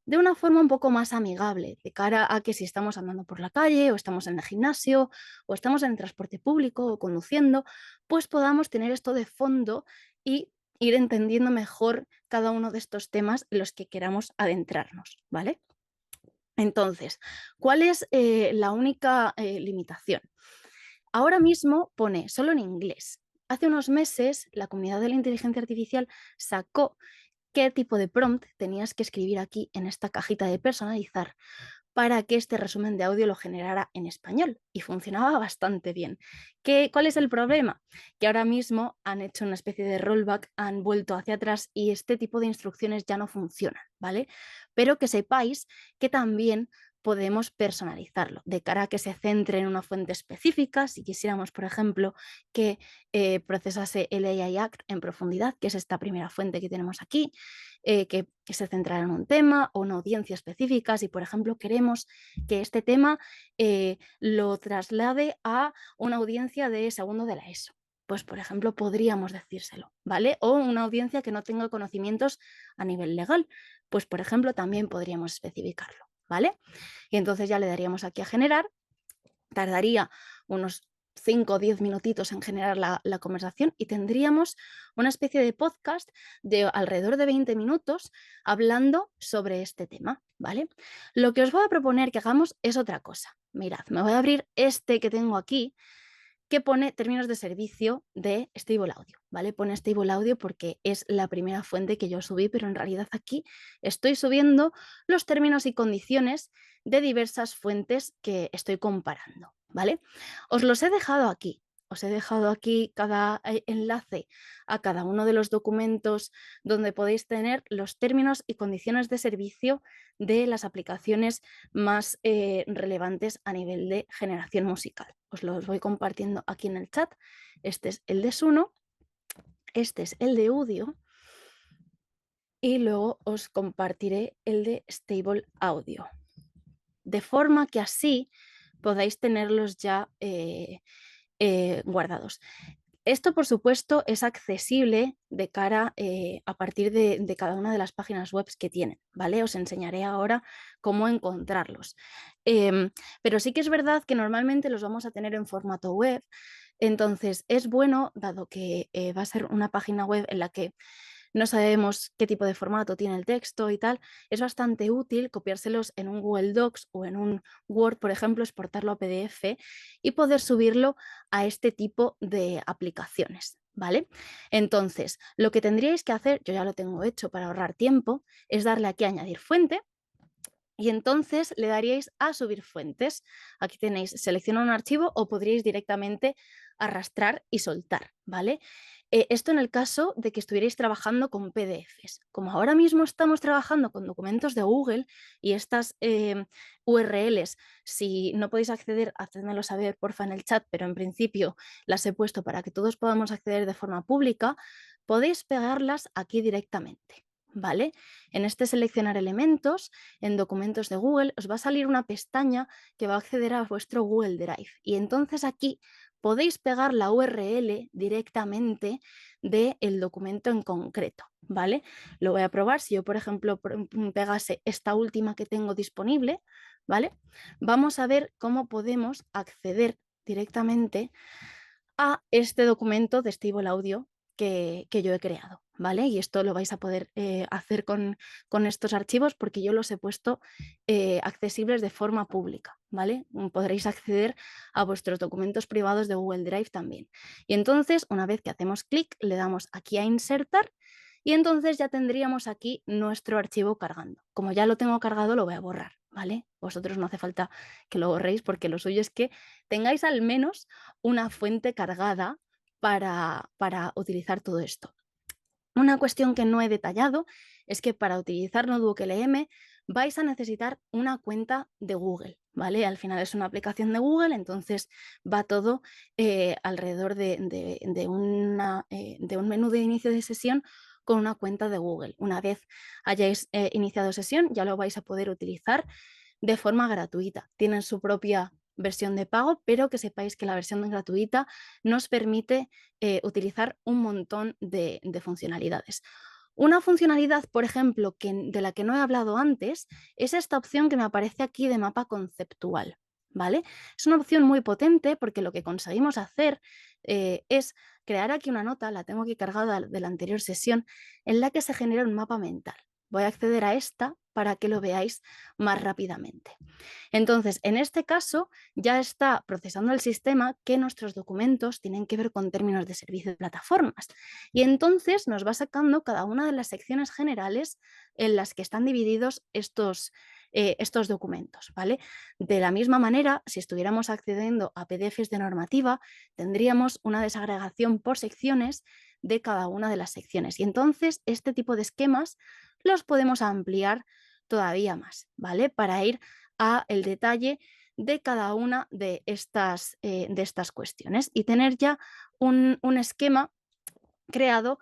de una forma un poco más amigable, de cara a que si estamos andando por la calle o estamos en el gimnasio o estamos en el transporte público o conduciendo, pues podamos tener esto de fondo y ir entendiendo mejor cada uno de estos temas en los que queramos adentrarnos, ¿vale? Entonces, ¿cuál es la única limitación? Ahora mismo pone solo en inglés. Hace unos meses la comunidad de la inteligencia artificial sacó qué tipo de prompt tenías que escribir aquí en esta cajita de personalizar para que este resumen de audio lo generara en español y funcionaba bastante bien. ¿Cuál es el problema? Que ahora mismo han hecho una especie de rollback, han vuelto hacia atrás y este tipo de instrucciones ya no funcionan, ¿vale? Pero que sepáis que también podemos personalizarlo de cara a que se centre en una fuente específica. Si quisiéramos, por ejemplo, que procesase el AI Act en profundidad, que es esta primera fuente que tenemos aquí, que se centrara en un tema o una audiencia específica. Si, por ejemplo, queremos que este tema lo traslade a una audiencia de segundo de la ESO, pues, por ejemplo, podríamos decírselo, ¿vale? O una audiencia que no tenga conocimientos a nivel legal, pues, por ejemplo, también podríamos especificarlo, ¿vale? Y entonces ya le daríamos aquí a generar tardaría unos 5 o 10 minutitos en generar la conversación y tendríamos una especie de podcast de alrededor de 20 minutos hablando sobre este tema, ¿vale? Lo que os voy a proponer que hagamos es otra cosa. Mirad, me voy a abrir este que tengo aquí, que pone términos de servicio de Stable Audio, ¿vale? Pone Stable Audio porque es la primera fuente que yo subí, pero en realidad aquí estoy subiendo los términos y condiciones de diversas fuentes que estoy comparando, ¿vale? Os los he dejado aquí. Os he dejado aquí cada enlace a cada uno de los documentos donde podéis tener los términos y condiciones de servicio de las aplicaciones más relevantes a nivel de generación musical. Os los voy compartiendo aquí en el chat. Este es el de Suno, este es el de Audio y luego os compartiré el de Stable Audio. De forma que así podáis tenerlos ya guardados. Esto, por supuesto, es accesible de cara a partir de cada una de las páginas web que tienen, ¿vale? Os enseñaré ahora cómo encontrarlos. Pero sí que es verdad que normalmente los vamos a tener en formato web, entonces es bueno, dado que va a ser una página web en la que no sabemos qué tipo de formato tiene el texto y tal, es bastante útil copiárselos en un Google Docs o en un Word, por ejemplo, exportarlo a PDF y poder subirlo a este tipo de aplicaciones, ¿vale? Entonces, lo que tendríais que hacer, yo ya lo tengo hecho para ahorrar tiempo, es darle aquí a añadir fuente. Y entonces le daríais a subir fuentes. Aquí tenéis, selecciona un archivo o podríais directamente arrastrar y soltar, ¿vale? Esto en el caso de que estuvierais trabajando con PDFs. Como ahora mismo estamos trabajando con documentos de Google y estas URLs, si no podéis acceder, hacedmelo saber porfa en el chat, pero en principio las he puesto para que todos podamos acceder de forma pública, podéis pegarlas aquí directamente, ¿vale? En este seleccionar elementos, en documentos de Google, os va a salir una pestaña que va a acceder a vuestro Google Drive y entonces aquí podéis pegar la URL directamente del documento en concreto, ¿vale? Lo voy a probar. Si yo, por ejemplo, pegase esta última que tengo disponible, ¿vale? Vamos a ver cómo podemos acceder directamente a este documento de Stable Audio que yo he creado, ¿vale? Y esto lo vais a poder hacer con estos archivos porque yo los he puesto accesibles de forma pública, ¿vale? Podréis acceder a vuestros documentos privados de Google Drive también. Y entonces, una vez que hacemos clic, le damos aquí a insertar y entonces ya tendríamos aquí nuestro archivo cargando. Como ya lo tengo cargado, lo voy a borrar, ¿vale? Vosotros no hace falta que lo borréis porque lo suyo es que tengáis al menos una fuente cargada para utilizar todo esto. Una cuestión que no he detallado es que para utilizar NodeBookLM vais a necesitar una cuenta de Google, ¿vale? Al final es una aplicación de Google, entonces va todo alrededor de un menú de inicio de sesión con una cuenta de Google. Una vez hayáis iniciado sesión, ya lo vais a poder utilizar de forma gratuita. Tienen su propia versión de pago, pero que sepáis que la versión gratuita nos permite utilizar un montón de funcionalidades. Una funcionalidad, por ejemplo, de la que no he hablado antes, es esta opción que me aparece aquí de mapa conceptual, ¿vale? Es una opción muy potente porque lo que conseguimos hacer es crear aquí una nota, la tengo aquí cargada de la anterior sesión, en la que se genera un mapa mental. Voy a acceder a esta para que lo veáis más rápidamente. Entonces, en este caso, ya está procesando el sistema que nuestros documentos tienen que ver con términos de servicio de plataformas. Y entonces nos va sacando cada una de las secciones generales en las que están divididos estos documentos, ¿vale? De la misma manera, si estuviéramos accediendo a PDFs de normativa, tendríamos una desagregación por secciones de cada una de las secciones. Y entonces, este tipo de esquemas los podemos ampliar todavía más, ¿vale? Para ir a el detalle de cada una de estas cuestiones y tener ya un esquema creado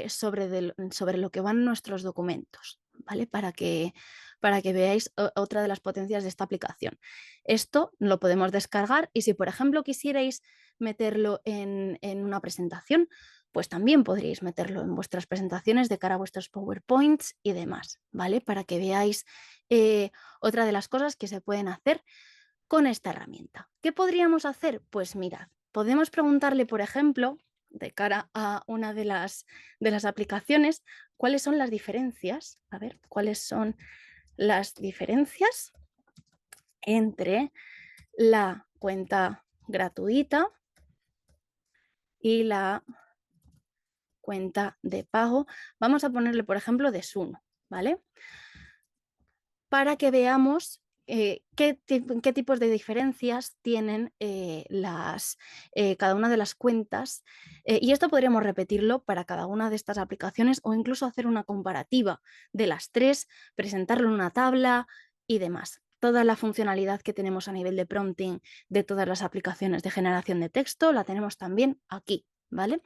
sobre lo que van nuestros documentos, ¿vale? Para que veáis otra de las potencias de esta aplicación. Esto lo podemos descargar y si, por ejemplo, quisierais meterlo en una presentación, pues también podríais meterlo en vuestras presentaciones de cara a vuestros PowerPoints y demás, ¿vale? Para que veáis otra de las cosas que se pueden hacer con esta herramienta. ¿Qué podríamos hacer? Pues mirad, podemos preguntarle, por ejemplo, de cara a una de las aplicaciones, cuáles son las diferencias, a ver, cuáles son las diferencias entre la cuenta gratuita y la cuenta de pago. Vamos a ponerle, por ejemplo, de Suno, ¿vale? Para que veamos qué tipos de diferencias tienen cada una de las cuentas. Y esto podríamos repetirlo para cada una de estas aplicaciones o incluso hacer una comparativa de las tres, presentarlo en una tabla y demás. Toda la funcionalidad que tenemos a nivel de prompting de todas las aplicaciones de generación de texto la tenemos también aquí, ¿vale?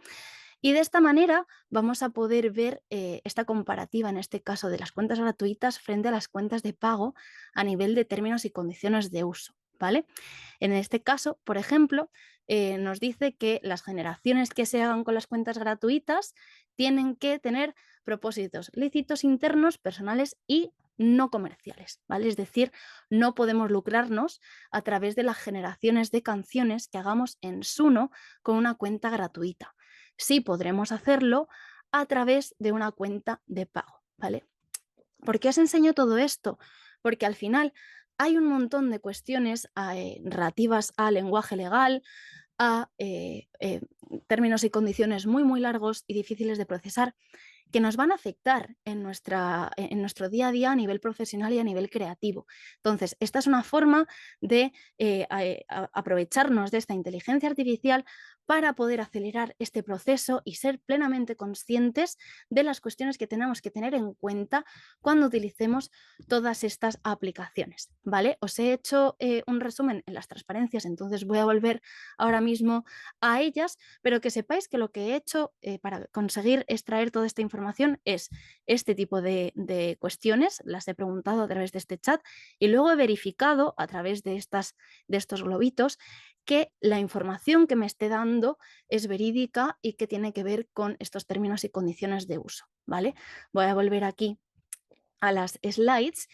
Y de esta manera vamos a poder ver esta comparativa, en este caso, de las cuentas gratuitas frente a las cuentas de pago a nivel de términos y condiciones de uso, ¿vale? En este caso, por ejemplo, nos dice que las generaciones que se hagan con las cuentas gratuitas tienen que tener propósitos lícitos internos, personales y no comerciales, ¿vale? Es decir, no podemos lucrarnos a través de las generaciones de canciones que hagamos en Suno con una cuenta gratuita. Sí podremos hacerlo a través de una cuenta de pago, ¿vale? ¿Por qué os enseño todo esto? Porque al final hay un montón de cuestiones relativas al lenguaje legal, a términos y condiciones muy, muy largos y difíciles de procesar que nos van a afectar en nuestro día a día a nivel profesional y a nivel creativo. Entonces, esta es una forma de aprovecharnos de esta inteligencia artificial para poder acelerar este proceso y ser plenamente conscientes de las cuestiones que tenemos que tener en cuenta cuando utilicemos todas estas aplicaciones, ¿vale? Os he hecho un resumen en las transparencias, entonces voy a volver ahora mismo a ellas, pero que sepáis que lo que he hecho para conseguir extraer toda esta información es este tipo de cuestiones, las he preguntado a través de este chat y luego he verificado a través de estos globitos que la información que me esté dando es verídica y que tiene que ver con estos términos y condiciones de uso, ¿vale? Voy a volver aquí a las slides.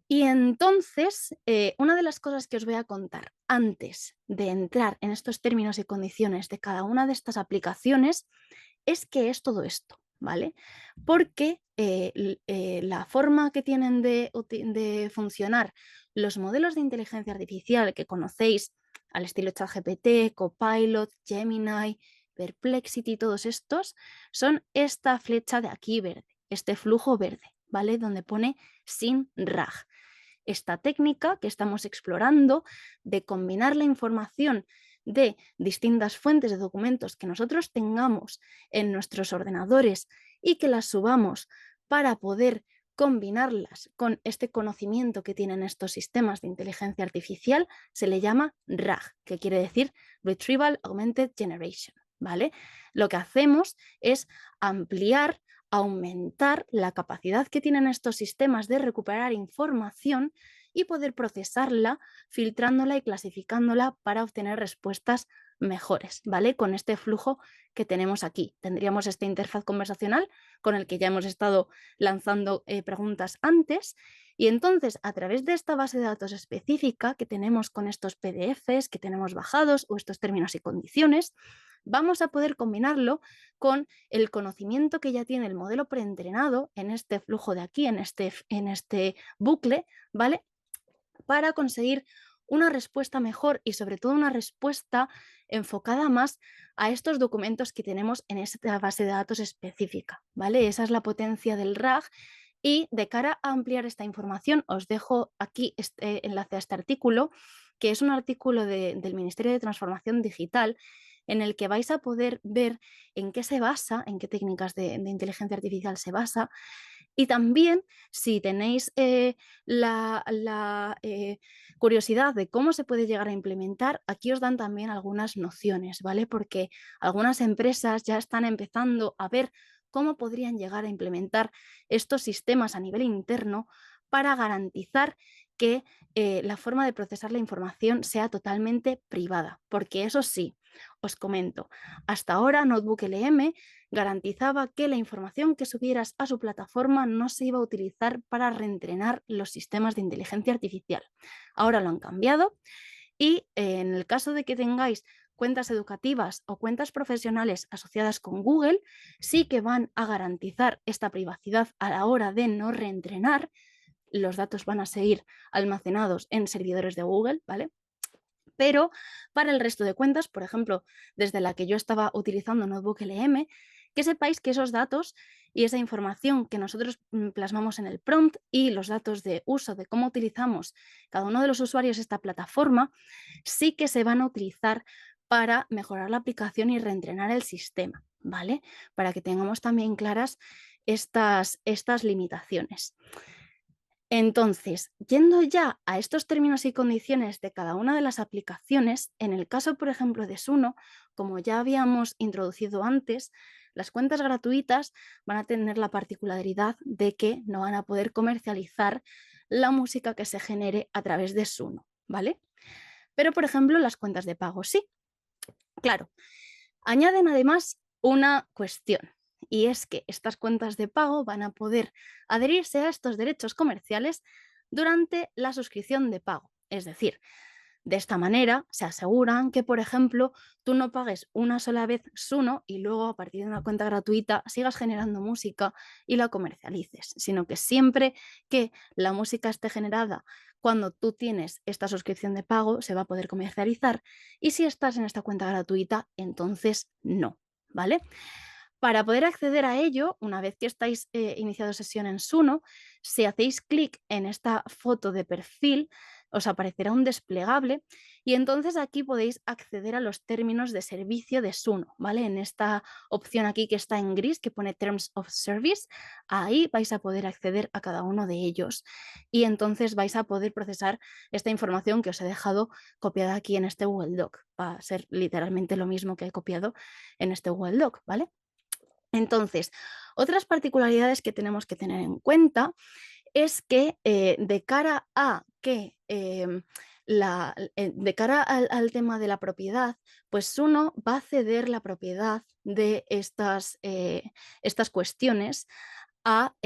Y entonces, una de las cosas que os voy a contar antes de entrar en estos términos y condiciones de cada una de estas aplicaciones es qué es todo esto, ¿vale? Porque la forma que tienen de funcionar los modelos de inteligencia artificial que conocéis al estilo ChatGPT, Copilot, Gemini, Perplexity, todos estos, son esta flecha de aquí verde, este flujo verde, ¿vale? Donde pone sin RAG. Esta técnica que estamos explorando de combinar la información de distintas fuentes de documentos que nosotros tengamos en nuestros ordenadores y que las subamos para poder combinarlas con este conocimiento que tienen estos sistemas de inteligencia artificial, se le llama RAG, que quiere decir Retrieval Augmented Generation, ¿vale? Lo que hacemos es ampliar, aumentar la capacidad que tienen estos sistemas de recuperar información y poder procesarla, filtrándola y clasificándola para obtener respuestas mejores, ¿vale? Con este flujo que tenemos aquí. Tendríamos esta interfaz conversacional con el que ya hemos estado lanzando preguntas antes y entonces a través de esta base de datos específica que tenemos con estos PDFs que tenemos bajados o estos términos y condiciones, vamos a poder combinarlo con el conocimiento que ya tiene el modelo preentrenado en este flujo de aquí, en este bucle, ¿vale? Para conseguir una respuesta mejor y sobre todo una respuesta enfocada más a estos documentos que tenemos en esta base de datos específica, ¿vale? Esa es la potencia del RAG y de cara a ampliar esta información os dejo aquí este enlace a este artículo, que es un artículo del Ministerio de Transformación Digital en el que vais a poder ver en qué se basa, en qué técnicas de inteligencia artificial se basa y también, si tenéis la curiosidad de cómo se puede llegar a implementar, aquí os dan también algunas nociones, ¿vale? Porque algunas empresas ya están empezando a ver cómo podrían llegar a implementar estos sistemas a nivel interno para garantizar que la forma de procesar la información sea totalmente privada, porque eso sí, os comento, hasta ahora Notebook LM garantizaba que la información que subieras a su plataforma no se iba a utilizar para reentrenar los sistemas de inteligencia artificial. Ahora lo han cambiado y en el caso de que tengáis cuentas educativas o cuentas profesionales asociadas con Google, sí que van a garantizar esta privacidad a la hora de no reentrenar. Los datos van a seguir almacenados en servidores de Google, ¿vale? Pero para el resto de cuentas, por ejemplo, desde la que yo estaba utilizando Notebook LM, que sepáis que esos datos y esa información que nosotros plasmamos en el prompt y los datos de uso de cómo utilizamos cada uno de los usuarios esta plataforma, sí que se van a utilizar para mejorar la aplicación y reentrenar el sistema, ¿vale? Para que tengamos también claras estas limitaciones. Entonces, yendo ya a estos términos y condiciones de cada una de las aplicaciones, en el caso, por ejemplo, de Suno, como ya habíamos introducido antes, las cuentas gratuitas van a tener la particularidad de que no van a poder comercializar la música que se genere a través de Suno, ¿vale? Pero, por ejemplo, las cuentas de pago sí. Claro, añaden además una cuestión, y es que estas cuentas de pago van a poder adherirse a estos derechos comerciales durante la suscripción de pago. Es decir, de esta manera se aseguran que, por ejemplo, tú no pagues una sola vez Suno y luego a partir de una cuenta gratuita sigas generando música y la comercialices, sino que siempre que la música esté generada cuando tú tienes esta suscripción de pago se va a poder comercializar y si estás en esta cuenta gratuita, entonces no, ¿vale? Para poder acceder a ello, una vez que estáis iniciado sesión en Suno, si hacéis clic en esta foto de perfil, os aparecerá un desplegable y entonces aquí podéis acceder a los términos de servicio de Suno, ¿vale? En esta opción aquí que está en gris, que pone Terms of Service, ahí vais a poder acceder a cada uno de ellos y entonces vais a poder procesar esta información que os he dejado copiada aquí en este Google Doc. Va a ser literalmente lo mismo que he copiado en este Google Doc, ¿vale? Entonces, otras particularidades que tenemos que tener en cuenta es que de cara a que de cara al tema de la propiedad, pues uno va a ceder la propiedad de estas cuestiones a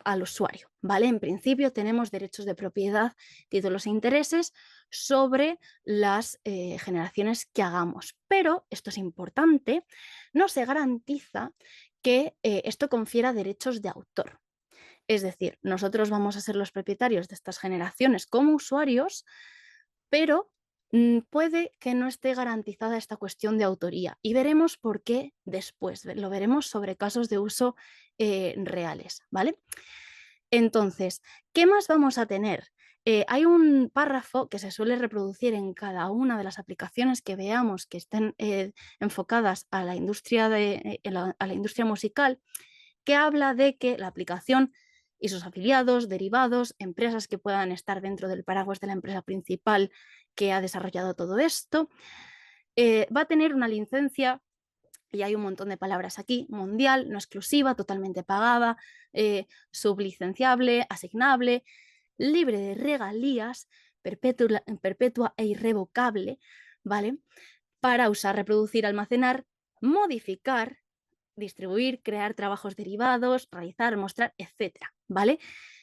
al usuario, ¿vale? En principio tenemos derechos de propiedad, títulos e intereses sobre las generaciones que hagamos, pero esto es importante, no se garantiza que esto confiera derechos de autor. Es decir, nosotros vamos a ser los propietarios de estas generaciones como usuarios, pero puede que no esté garantizada esta cuestión de autoría y veremos por qué después, lo veremos sobre casos de uso reales, ¿vale? Entonces, ¿qué más vamos a tener? Hay un párrafo que se suele reproducir en cada una de las aplicaciones que veamos que estén enfocadas a la industria, a la industria musical, que habla de que la aplicación y sus afiliados, derivados, empresas que puedan estar dentro del paraguas de la empresa principal que ha desarrollado todo esto, va a tener una licencia, y hay un montón de palabras aquí, mundial, no exclusiva, totalmente pagada, sublicenciable, asignable, libre de regalías, perpetua e irrevocable, ¿vale? Para usar, reproducir, almacenar, modificar, distribuir, crear trabajos derivados, realizar, mostrar, etcétera, ¿vale?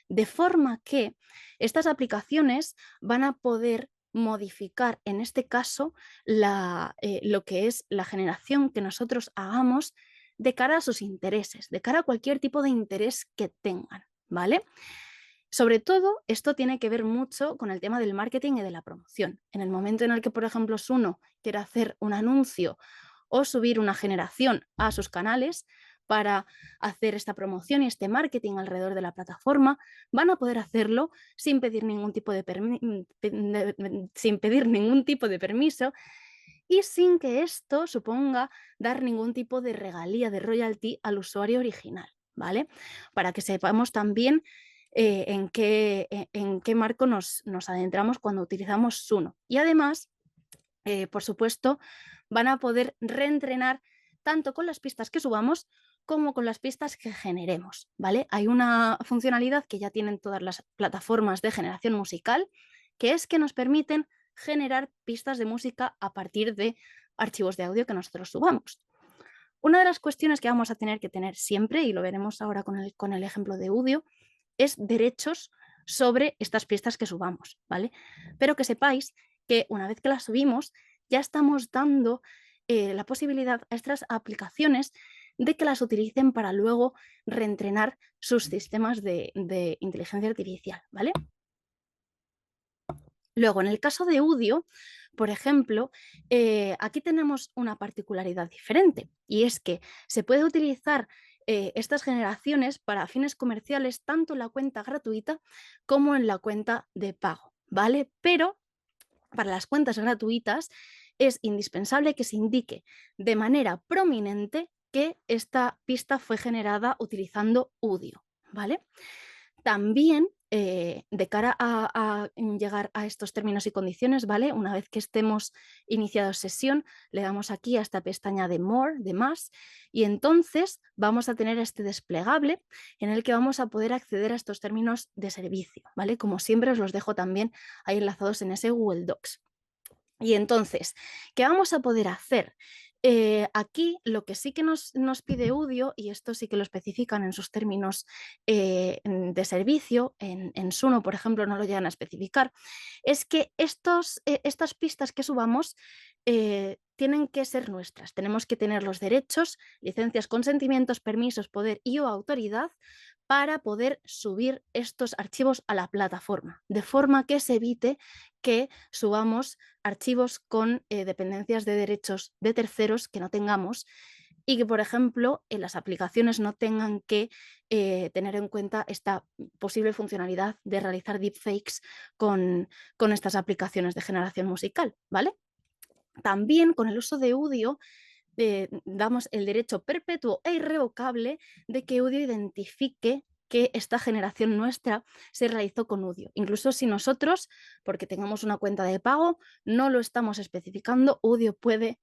De forma que estas aplicaciones van a poder modificar, en este caso, lo que es la generación que nosotros hagamos de cara a sus intereses, de cara a cualquier tipo de interés que tengan, ¿vale? Sobre todo, esto tiene que ver mucho con el tema del marketing y de la promoción. En el momento en el que, por ejemplo, Suno quiere hacer un anuncio o subir una generación a sus canales para hacer esta promoción y este marketing alrededor de la plataforma, van a poder hacerlo sin pedir ningún tipo de, sin pedir ningún tipo de permiso y sin que esto suponga dar ningún tipo de regalía, de royalty al usuario original, ¿vale? Para que sepamos también en qué marco nos adentramos cuando utilizamos Suno. Y además, por supuesto, van a poder reentrenar tanto con las pistas que subamos como con las pistas que generemos, ¿vale? Hay una funcionalidad que ya tienen todas las plataformas de generación musical, que es que nos permiten generar pistas de música a partir de archivos de audio que nosotros subamos. Una de las cuestiones que vamos a tener que tener siempre, y lo veremos ahora con el ejemplo de Udio, es derechos sobre estas pistas que subamos, ¿vale? Pero que sepáis que una vez que las subimos, ya estamos dando la posibilidad a estas aplicaciones de que las utilicen para luego reentrenar sus sistemas de inteligencia artificial, ¿vale? Luego, en el caso de Udio, por ejemplo, aquí tenemos una particularidad diferente y es que se puede utilizar estas generaciones para fines comerciales tanto en la cuenta gratuita como en la cuenta de pago, ¿vale? Pero para las cuentas gratuitas es indispensable que se indique de manera prominente que esta pista fue generada utilizando Udio, ¿vale? También, de cara a llegar a estos términos y condiciones, ¿vale? Una vez que estemos iniciado sesión, le damos aquí a esta pestaña de More, de más, y entonces vamos a tener este desplegable en el que vamos a poder acceder a estos términos de servicio, ¿vale? Como siempre os los dejo también ahí enlazados en ese Google Docs. Y entonces, ¿qué vamos a poder hacer? Aquí lo que sí que nos pide Udio, y esto sí que lo especifican en sus términos de servicio, en Suno, por ejemplo, no lo llegan a especificar, es que estas pistas que subamos tienen que ser nuestras. Tenemos que tener los derechos, licencias, consentimientos, permisos, poder y o autoridad para poder subir estos archivos a la plataforma, de forma que se evite que subamos archivos con dependencias de derechos de terceros que no tengamos y que, por ejemplo, en las aplicaciones no tengan que tener en cuenta esta posible funcionalidad de realizar deepfakes con estas aplicaciones de generación musical, ¿vale? También con el uso de Udio damos el derecho perpetuo e irrevocable de que Udio identifique que esta generación nuestra se realizó con Udio. Incluso si nosotros, porque tengamos una cuenta de pago, no lo estamos especificando, Udio puede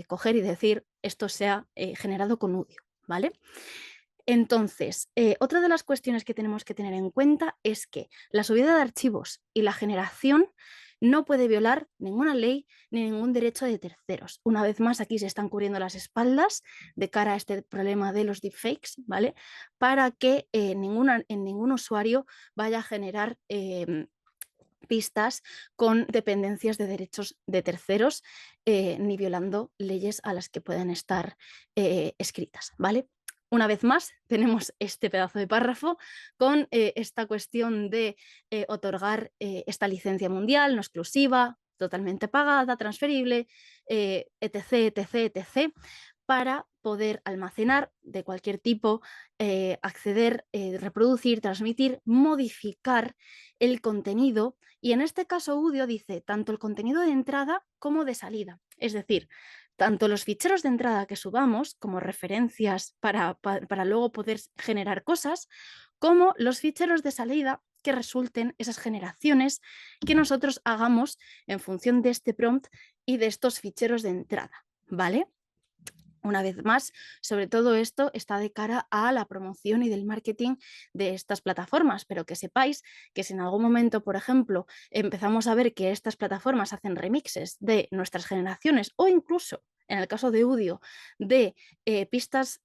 coger y decir esto se ha generado con Udio, ¿vale? Entonces, otra de las cuestiones que tenemos que tener en cuenta es que la subida de archivos y la generación no puede violar ninguna ley ni ningún derecho de terceros. Una vez más, aquí se están cubriendo las espaldas de cara a este problema de los deepfakes, ¿vale? Para que ningún usuario vaya a generar pistas con dependencias de derechos de terceros ni violando leyes a las que pueden estar escritas, ¿vale? Una vez más, tenemos este pedazo de párrafo con esta cuestión de otorgar esta licencia mundial, no exclusiva, totalmente pagada, transferible, etc., etc., etc., para poder almacenar de cualquier tipo, acceder, reproducir, transmitir, modificar el contenido. Y en este caso, Udio dice tanto el contenido de entrada como de salida. Es decir, tanto los ficheros de entrada que subamos como referencias para luego poder generar cosas, como los ficheros de salida que resulten esas generaciones que nosotros hagamos en función de este prompt y de estos ficheros de entrada, ¿vale? Una vez más, sobre todo esto está de cara a la promoción y del marketing de estas plataformas, pero que sepáis que si en algún momento, por ejemplo, empezamos a ver que estas plataformas hacen remixes de nuestras generaciones o incluso, en el caso de Udio, de pistas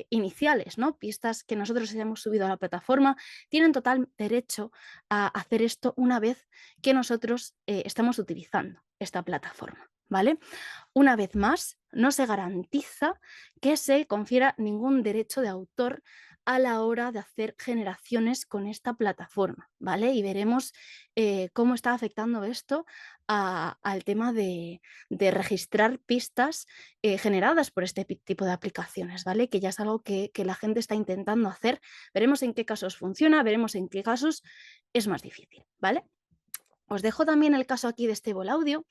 iniciales, ¿no? Pistas que nosotros hayamos subido a la plataforma, tienen total derecho a hacer esto una vez que nosotros estamos utilizando esta plataforma, ¿vale? Una vez más, no se garantiza que se confiera ningún derecho de autor a la hora de hacer generaciones con esta plataforma, ¿vale? Y veremos cómo está afectando esto al tema de registrar pistas generadas por este tipo de aplicaciones, ¿vale? Que ya es algo que la gente está intentando hacer. Veremos en qué casos funciona, veremos en qué casos es más difícil, ¿vale? Os dejo también el caso aquí de Stable Audio,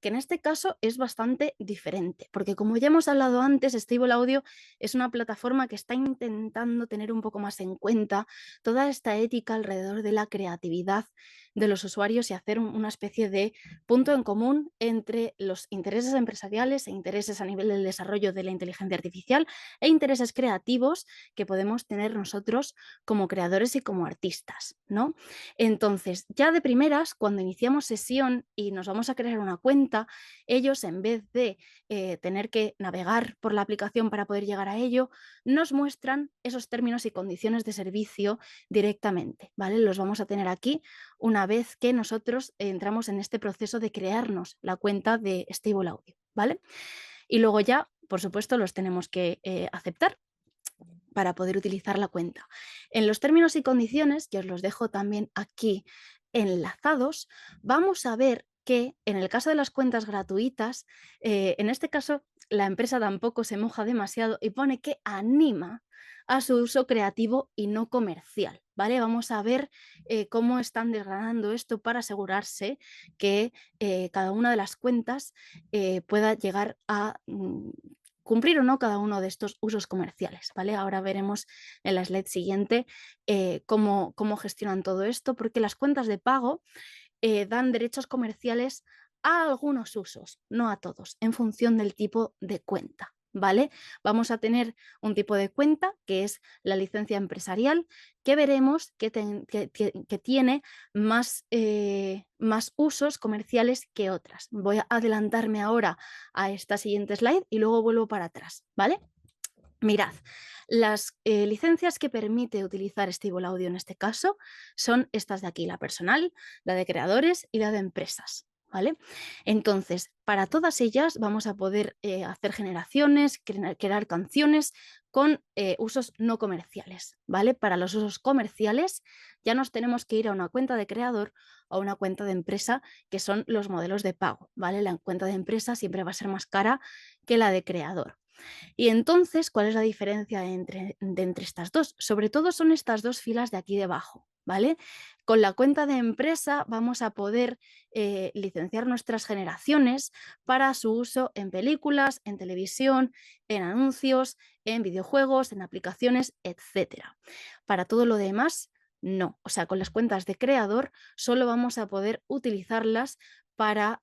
que en este caso es bastante diferente, porque como ya hemos hablado antes, Stable Audio es una plataforma que está intentando tener un poco más en cuenta toda esta ética alrededor de la creatividad de los usuarios y hacer una especie de punto en común entre los intereses empresariales e intereses a nivel del desarrollo de la inteligencia artificial e intereses creativos que podemos tener nosotros como creadores y como artistas, ¿no? Entonces, ya de primeras, cuando iniciamos sesión y nos vamos a crear una cuenta, ellos en vez de tener que navegar por la aplicación para poder llegar a ello, nos muestran esos términos y condiciones de servicio directamente, ¿vale? Los vamos a tener aquí una vez que nosotros entramos en este proceso de crearnos la cuenta de Stable Audio, ¿vale? Y luego ya, por supuesto, los tenemos que aceptar para poder utilizar la cuenta. En los términos y condiciones, que os los dejo también aquí enlazados, vamos a ver que en el caso de las cuentas gratuitas, en este caso la empresa tampoco se moja demasiado y pone que anima a su uso creativo y no comercial, ¿vale? Vamos a ver cómo están desgranando esto para asegurarse que cada una de las cuentas pueda llegar a cumplir o no cada uno de estos usos comerciales, ¿vale? Ahora veremos en la slide siguiente cómo gestionan todo esto, porque las cuentas de pago dan derechos comerciales a algunos usos, no a todos, en función del tipo de cuenta, ¿vale? Vamos a tener un tipo de cuenta que es la licencia empresarial, que veremos que tiene más usos comerciales que otras. Voy a adelantarme ahora a esta siguiente slide y luego vuelvo para atrás, ¿vale? Mirad, las licencias que permite utilizar Stable Audio en este caso son estas de aquí, la personal, la de creadores y la de empresas, ¿vale? Entonces, para todas ellas vamos a poder hacer generaciones, crear canciones con usos no comerciales, ¿vale? Para los usos comerciales ya nos tenemos que ir a una cuenta de creador o a una cuenta de empresa, que son los modelos de pago, ¿vale? La cuenta de empresa siempre va a ser más cara que la de creador. Y entonces, ¿cuál es la diferencia entre estas dos? Sobre todo son estas dos filas de aquí debajo, ¿vale? Con la cuenta de empresa vamos a poder licenciar nuestras generaciones para su uso en películas, en televisión, en anuncios, en videojuegos, en aplicaciones, etcétera. Para todo lo demás, no. O sea, con las cuentas de creador solo vamos a poder utilizarlas para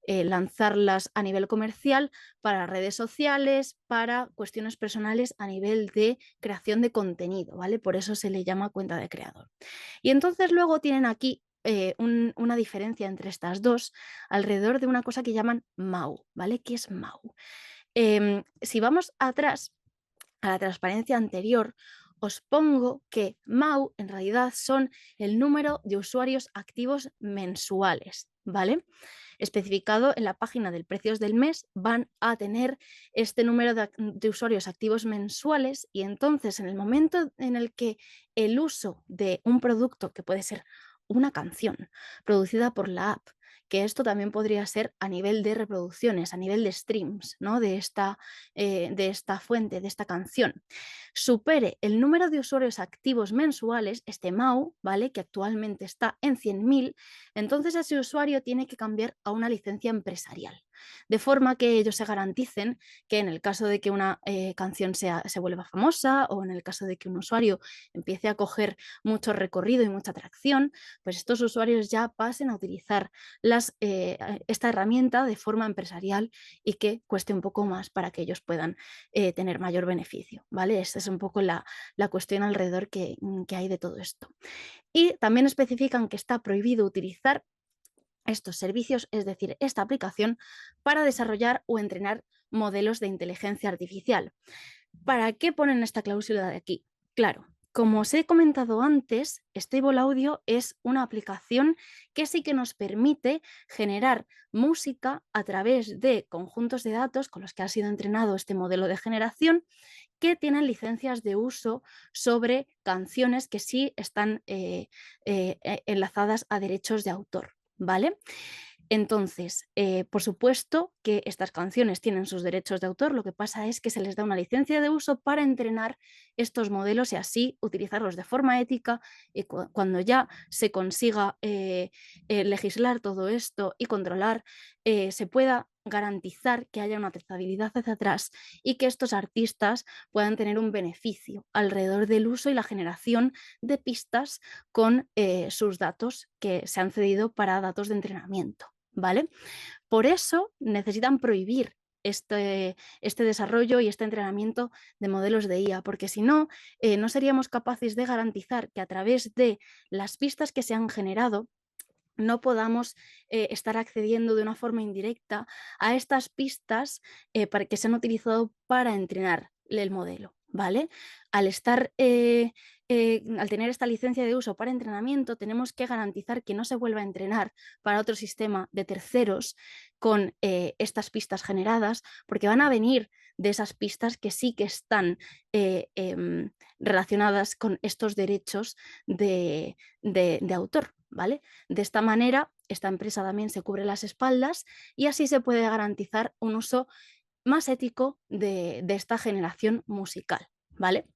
lanzarlas a nivel comercial, para redes sociales, para cuestiones personales a nivel de creación de contenido, ¿vale? Por eso se le llama cuenta de creador. Y entonces luego tienen aquí una diferencia entre estas dos alrededor de una cosa que llaman MAU, ¿vale? ¿Qué es MAU? Si vamos atrás a la transparencia anterior, os pongo que MAU en realidad son el número de usuarios activos mensuales, ¿vale? Especificado en la página del precios del mes, van a tener este número de usuarios activos mensuales y entonces en el momento en el que el uso de un producto, que puede ser una canción producida por la app, que esto también podría ser a nivel de reproducciones, a nivel de streams, ¿no? De esta fuente, de esta canción, supere el número de usuarios activos mensuales, este MAU, ¿vale? Que actualmente está en 100.000, entonces ese usuario tiene que cambiar a una licencia empresarial, de forma que ellos se garanticen que en el caso de que una canción se vuelva famosa o en el caso de que un usuario empiece a coger mucho recorrido y mucha atracción, pues estos usuarios ya pasen a utilizar esta herramienta de forma empresarial y que cueste un poco más para que ellos puedan tener mayor beneficio, ¿vale? Esta es un poco la cuestión alrededor que hay de todo esto. Y también especifican que está prohibido utilizar estos servicios, es decir, esta aplicación, para desarrollar o entrenar modelos de inteligencia artificial. ¿Para qué ponen esta cláusula de aquí? Claro, como os he comentado antes, Stable Audio es una aplicación que sí que nos permite generar música a través de conjuntos de datos con los que ha sido entrenado este modelo de generación, que tienen licencias de uso sobre canciones que sí están enlazadas a derechos de autor, ¿vale? Entonces, por supuesto que estas canciones tienen sus derechos de autor, lo que pasa es que se les da una licencia de uso para entrenar estos modelos y así utilizarlos de forma ética y cuando ya se consiga legislar todo esto y controlar, se pueda garantizar que haya una trazabilidad hacia atrás y que estos artistas puedan tener un beneficio alrededor del uso y la generación de pistas con sus datos que se han cedido para datos de entrenamiento, ¿vale? Por eso necesitan prohibir este desarrollo y este entrenamiento de modelos de IA, porque si no, no seríamos capaces de garantizar que a través de las pistas que se han generado, no podamos estar accediendo de una forma indirecta a estas pistas para que se han utilizado para entrenar el modelo, ¿vale? Al estar, al tener esta licencia de uso para entrenamiento, tenemos que garantizar que no se vuelva a entrenar para otro sistema de terceros con estas pistas generadas, porque van a venir de esas pistas que sí que están relacionadas con estos derechos de autor, ¿vale? De esta manera, esta empresa también se cubre las espaldas y así se puede garantizar un uso más ético de esta generación musical, ¿vale?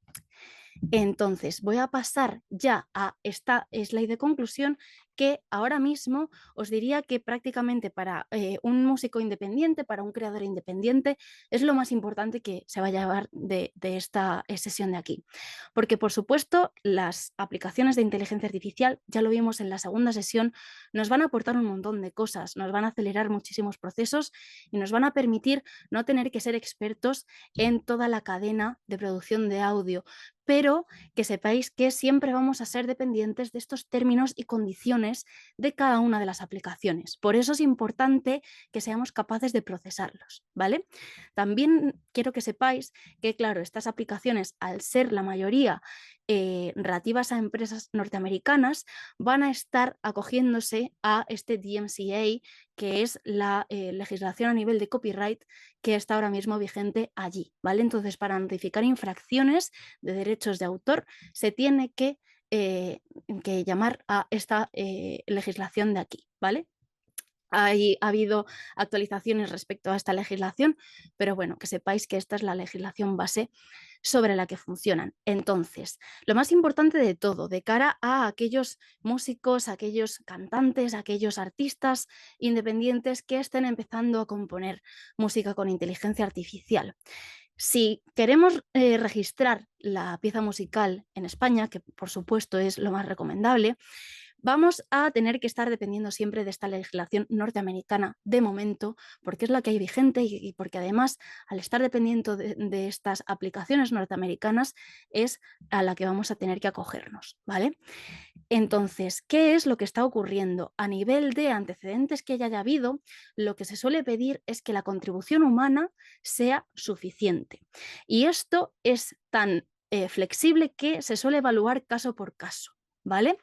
Entonces, voy a pasar ya a esta slide de conclusión que ahora mismo os diría que prácticamente para un músico independiente, para un creador independiente, es lo más importante que se va a llevar de esta sesión de aquí. Porque, por supuesto, las aplicaciones de inteligencia artificial, ya lo vimos en la segunda sesión, nos van a aportar un montón de cosas, nos van a acelerar muchísimos procesos y nos van a permitir no tener que ser expertos en toda la cadena de producción de audio, pero que sepáis que siempre vamos a ser dependientes de estos términos y condiciones de cada una de las aplicaciones. Por eso es importante que seamos capaces de procesarlos, ¿vale? También quiero que sepáis que, claro, estas aplicaciones, al ser la mayoría relativas a empresas norteamericanas, van a estar acogiéndose a este DMCA, que es la legislación a nivel de copyright que está ahora mismo vigente allí, ¿vale? Entonces, para notificar infracciones de derechos de autor, se tiene que llamar a esta legislación de aquí, ¿vale? Ha habido actualizaciones respecto a esta legislación, pero bueno, que sepáis que esta es la legislación base sobre la que funcionan. Entonces, lo más importante de todo, de cara a aquellos músicos, aquellos cantantes, aquellos artistas independientes que estén empezando a componer música con inteligencia artificial. Si queremos registrar la pieza musical en España, que por supuesto es lo más recomendable, vamos a tener que estar dependiendo siempre de esta legislación norteamericana de momento, porque es la que hay vigente y porque además, al estar dependiendo de estas aplicaciones norteamericanas, es a la que vamos a tener que acogernos, ¿vale? Entonces, ¿qué es lo que está ocurriendo? A nivel de antecedentes que ya haya habido, lo que se suele pedir es que la contribución humana sea suficiente. Y esto es tan flexible que se suele evaluar caso por caso, ¿vale?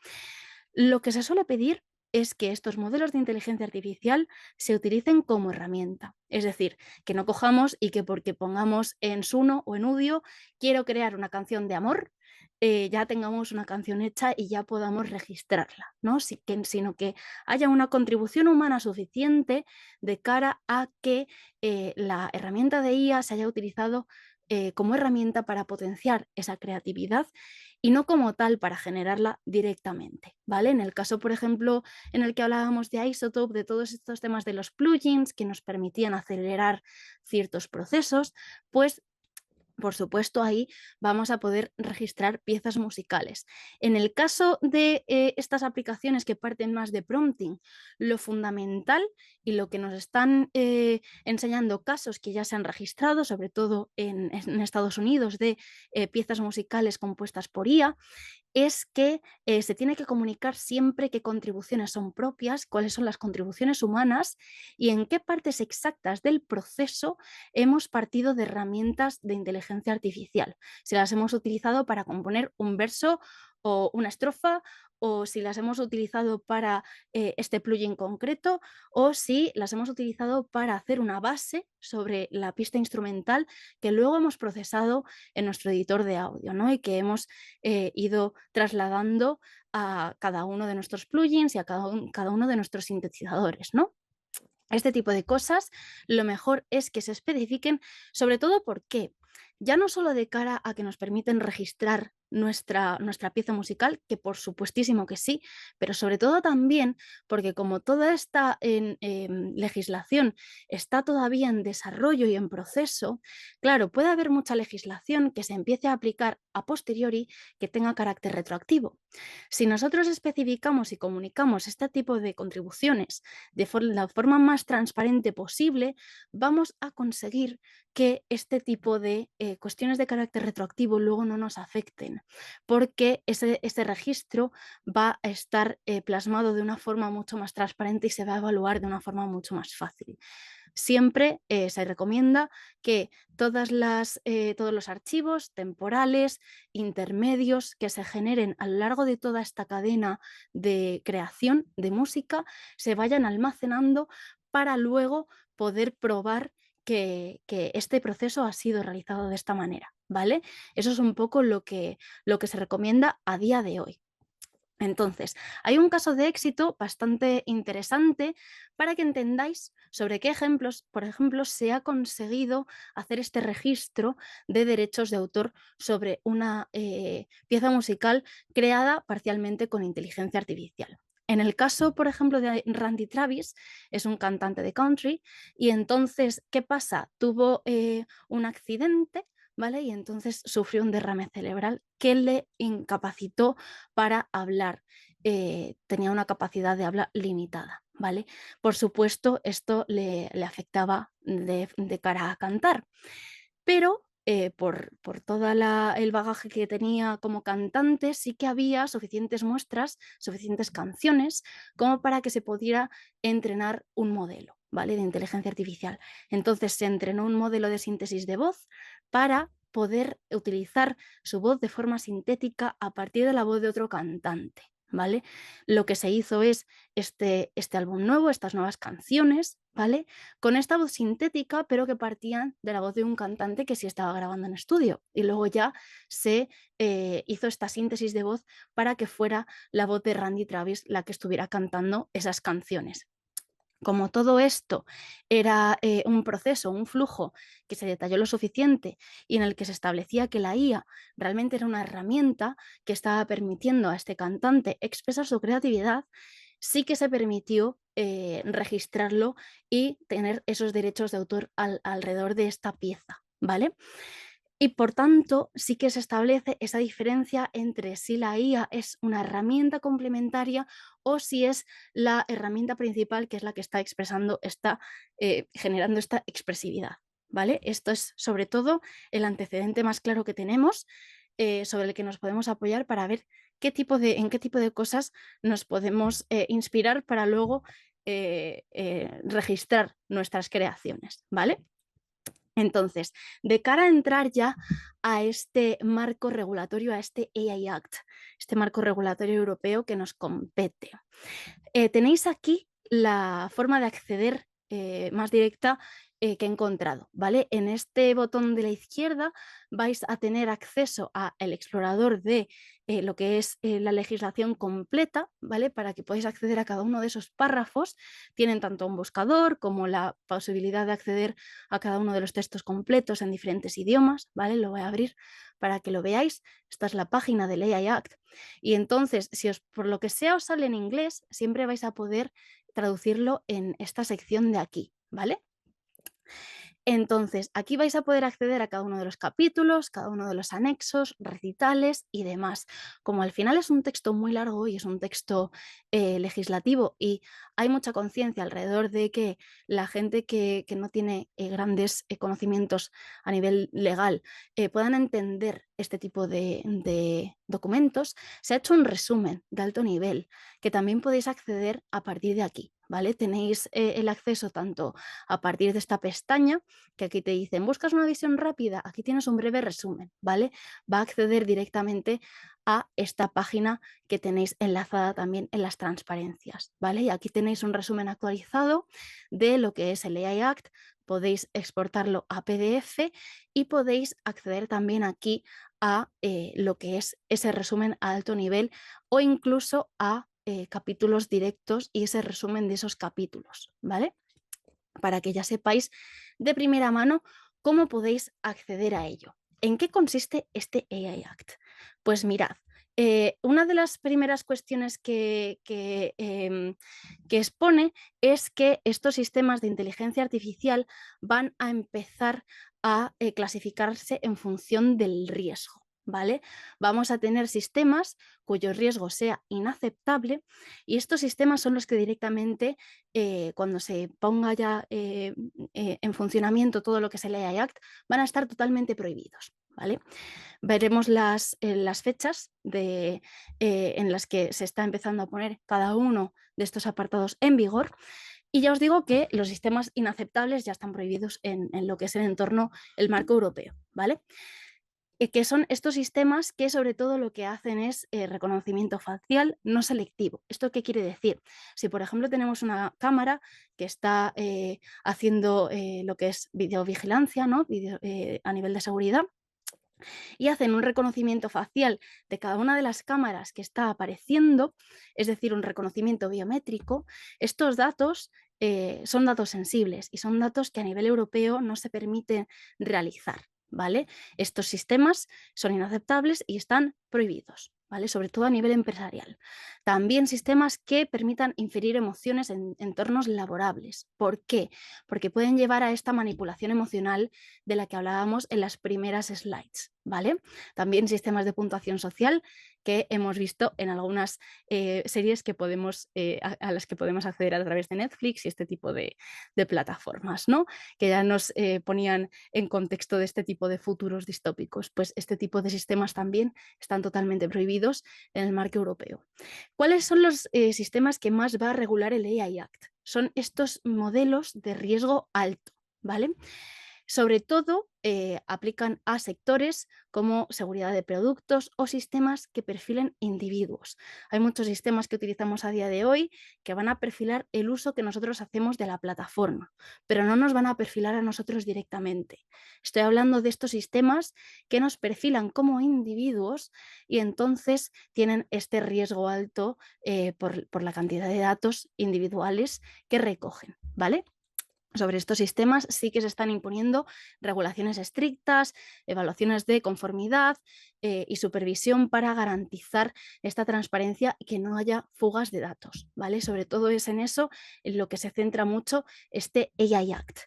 Lo que se suele pedir es que estos modelos de inteligencia artificial se utilicen como herramienta. Es decir, que no cojamos y que porque pongamos en Suno o en Udio, quiero crear una canción de amor, ya tengamos una canción hecha y ya podamos registrarla, ¿no? Sino que haya una contribución humana suficiente de cara a que la herramienta de IA se haya utilizado como herramienta para potenciar esa creatividad y no como tal para generarla directamente, ¿vale? En el caso, por ejemplo, en el que hablábamos de Isotope, de todos estos temas de los plugins que nos permitían acelerar ciertos procesos, pues por supuesto, ahí vamos a poder registrar piezas musicales. En el caso de estas aplicaciones que parten más de prompting, lo fundamental y lo que nos están enseñando casos que ya se han registrado, sobre todo en Estados Unidos, de piezas musicales compuestas por IA, es que se tiene que comunicar siempre qué contribuciones son propias, cuáles son las contribuciones humanas y en qué partes exactas del proceso hemos partido de herramientas de inteligencia artificial. Si las hemos utilizado para componer un verso o una estrofa, o si las hemos utilizado para este plugin concreto, o si las hemos utilizado para hacer una base sobre la pista instrumental que luego hemos procesado en nuestro editor de audio, ¿no? Y que hemos ido trasladando a cada uno de nuestros plugins y a cada uno de nuestros sintetizadores, ¿no? Este tipo de cosas, lo mejor es que se especifiquen, sobre todo, ¿por qué? ya no solo de cara a que nos permiten registrar nuestra pieza musical, que por supuestísimo que sí, pero sobre todo también porque como toda esta legislación está todavía en desarrollo y en proceso, claro, puede haber mucha legislación que se empiece a aplicar a posteriori que tenga carácter retroactivo. Si nosotros especificamos y comunicamos este tipo de contribuciones de la forma más transparente posible, vamos a conseguir que este tipo de cuestiones de carácter retroactivo luego no nos afecten, porque ese registro va a estar plasmado de una forma mucho más transparente y se va a evaluar de una forma mucho más fácil. Siempre se recomienda que todos los archivos temporales, intermedios que se generen a lo largo de toda esta cadena de creación de música se vayan almacenando para luego poder probar que este proceso ha sido realizado de esta manera, ¿vale? Eso es un poco lo que se recomienda a día de hoy. Entonces, hay un caso de éxito bastante interesante para que entendáis sobre qué ejemplos, por ejemplo, se ha conseguido hacer este registro de derechos de autor sobre una pieza musical creada parcialmente con inteligencia artificial. En el caso, por ejemplo, de Randy Travis, es un cantante de country y entonces, ¿qué pasa? Tuvo un accidente, ¿vale? Y entonces sufrió un derrame cerebral que le incapacitó para hablar. Tenía una capacidad de habla limitada, ¿vale? Por supuesto, esto le afectaba de cara a cantar, pero por todo el bagaje que tenía como cantante, sí que había suficientes muestras, suficientes canciones, como para que se pudiera entrenar un modelo, ¿vale? De inteligencia artificial. Entonces se entrenó un modelo de síntesis de voz para poder utilizar su voz de forma sintética a partir de la voz de otro cantante, ¿vale? Lo que se hizo es este álbum nuevo, estas nuevas canciones, ¿vale? Con esta voz sintética, pero que partían de la voz de un cantante que sí estaba grabando en estudio. Y luego ya se hizo esta síntesis de voz para que fuera la voz de Randy Travis la que estuviera cantando esas canciones. Como todo esto era un proceso, un flujo que se detalló lo suficiente y en el que se establecía que la IA realmente era una herramienta que estaba permitiendo a este cantante expresar su creatividad, sí que se permitió registrarlo y tener esos derechos de autor alrededor de esta pieza, ¿vale? Y por tanto, sí que se establece esa diferencia entre si la IA es una herramienta complementaria o si es la herramienta principal, que es la que está expresando, está generando esta expresividad, ¿vale? Esto es sobre todo el antecedente más claro que tenemos sobre el que nos podemos apoyar para ver en qué tipo de cosas nos podemos inspirar para luego registrar nuestras creaciones, ¿vale? Entonces, de cara a entrar ya a este marco regulatorio, a este AI Act, este marco regulatorio europeo que nos compete, tenéis aquí la forma de acceder más directa que he encontrado, ¿vale? En este botón de la izquierda vais a tener acceso al explorador de lo que es la legislación completa, ¿vale? Para que podáis acceder a cada uno de esos párrafos. Tienen tanto un buscador como la posibilidad de acceder a cada uno de los textos completos en diferentes idiomas, ¿vale? Lo voy a abrir para que lo veáis. Esta es la página del AI Act. Y entonces, si os por lo que sea os sale en inglés, siempre vais a poder traducirlo en esta sección de aquí, ¿vale? Entonces, aquí vais a poder acceder a cada uno de los capítulos, cada uno de los anexos, recitales y demás. Como al final es un texto muy largo y es un texto legislativo y hay mucha conciencia alrededor de que la gente que no tiene grandes conocimientos a nivel legal puedan entender este tipo de documentos, se ha hecho un resumen de alto nivel que también podéis acceder a partir de aquí, ¿vale? Tenéis el acceso tanto a partir de esta pestaña que aquí te dicen, buscas una visión rápida, aquí tienes un breve resumen, ¿vale? Va a acceder directamente a esta página que tenéis enlazada también en las transparencias, ¿vale? Y aquí tenéis un resumen actualizado de lo que es el AI Act, podéis exportarlo a PDF y podéis acceder también aquí a lo que es ese resumen a alto nivel o incluso a capítulos directos y ese resumen de esos capítulos, ¿vale? Para que ya sepáis de primera mano cómo podéis acceder a ello. ¿En qué consiste este AI Act? Pues mirad, una de las primeras cuestiones que expone es que estos sistemas de inteligencia artificial van a empezar a clasificarse en función del riesgo. ¿Vale? Vamos a tener sistemas cuyo riesgo sea inaceptable y estos sistemas son los que directamente, cuando se ponga ya en funcionamiento todo lo que es el AI Act, van a estar totalmente prohibidos. ¿Vale? Veremos las fechas en las que se está empezando a poner cada uno de estos apartados en vigor. Y ya os digo que los sistemas inaceptables ya están prohibidos en lo que es el entorno, el marco europeo, ¿vale? Que son estos sistemas que sobre todo lo que hacen es reconocimiento facial no selectivo. ¿Esto qué quiere decir? Si por ejemplo tenemos una cámara que está haciendo lo que es videovigilancia, ¿no? A nivel de seguridad, y hacen un reconocimiento facial de cada una de las cámaras que está apareciendo, es decir, un reconocimiento biométrico, estos datos son datos sensibles y son datos que a nivel europeo no se permite realizar. ¿Vale? Estos sistemas son inaceptables y están prohibidos, ¿vale? Sobre todo a nivel empresarial. También sistemas que permitan inferir emociones en entornos laborables. ¿Por qué? Porque pueden llevar a esta manipulación emocional de la que hablábamos en las primeras slides, ¿vale? También sistemas de puntuación social que hemos visto en algunas series que a las que podemos acceder a través de Netflix y este tipo de plataformas, ¿no? Que ya nos ponían en contexto de este tipo de futuros distópicos. Pues este tipo de sistemas también están totalmente prohibidos en el marco europeo. ¿Cuáles son los sistemas que más va a regular el AI Act? Son estos modelos de riesgo alto, ¿vale? Sobre todo aplican a sectores como seguridad de productos o sistemas que perfilen individuos. Hay muchos sistemas que utilizamos a día de hoy que van a perfilar el uso que nosotros hacemos de la plataforma, pero no nos van a perfilar a nosotros directamente. Estoy hablando de estos sistemas que nos perfilan como individuos y entonces tienen este riesgo alto por la cantidad de datos individuales que recogen, ¿vale? Sobre estos sistemas sí que se están imponiendo regulaciones estrictas, evaluaciones de conformidad y supervisión para garantizar esta transparencia y que no haya fugas de datos, ¿vale? Sobre todo es en eso en lo que se centra mucho este AI Act.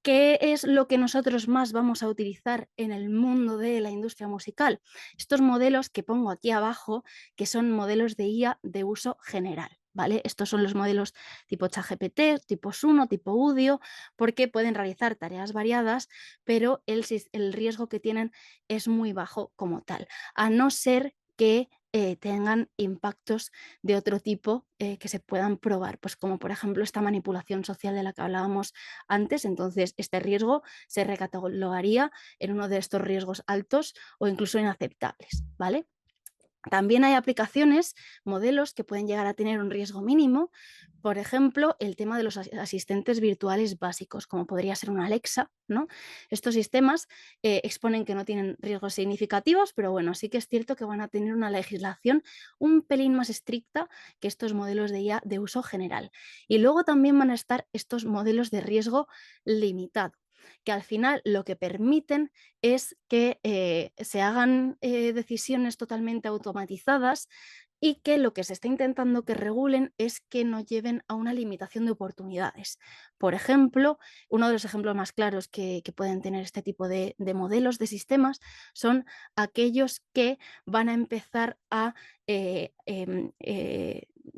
¿Qué es lo que nosotros más vamos a utilizar en el mundo de la industria musical? Estos modelos que pongo aquí abajo, que son modelos de IA de uso general. ¿Vale? Estos son los modelos tipo ChatGPT, tipo Suno, tipo Udio, porque pueden realizar tareas variadas, pero el riesgo que tienen es muy bajo como tal, a no ser que tengan impactos de otro tipo que se puedan probar, pues como por ejemplo esta manipulación social de la que hablábamos antes. Entonces este riesgo se recatalogaría en uno de estos riesgos altos o incluso inaceptables, ¿vale? También hay aplicaciones, modelos que pueden llegar a tener un riesgo mínimo, por ejemplo, el tema de los asistentes virtuales básicos, como podría ser una Alexa, ¿no? Estos sistemas exponen que no tienen riesgos significativos, pero bueno, sí que es cierto que van a tener una legislación un pelín más estricta que estos modelos de IA de uso general. Y luego también van a estar estos modelos de riesgo limitado, que al final lo que permiten es que se hagan decisiones totalmente automatizadas y que lo que se está intentando que regulen es que no lleven a una limitación de oportunidades. Por ejemplo, uno de los ejemplos más claros que pueden tener este tipo de modelos de sistemas son aquellos que van a empezar a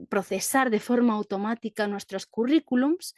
procesar de forma automática nuestros currículums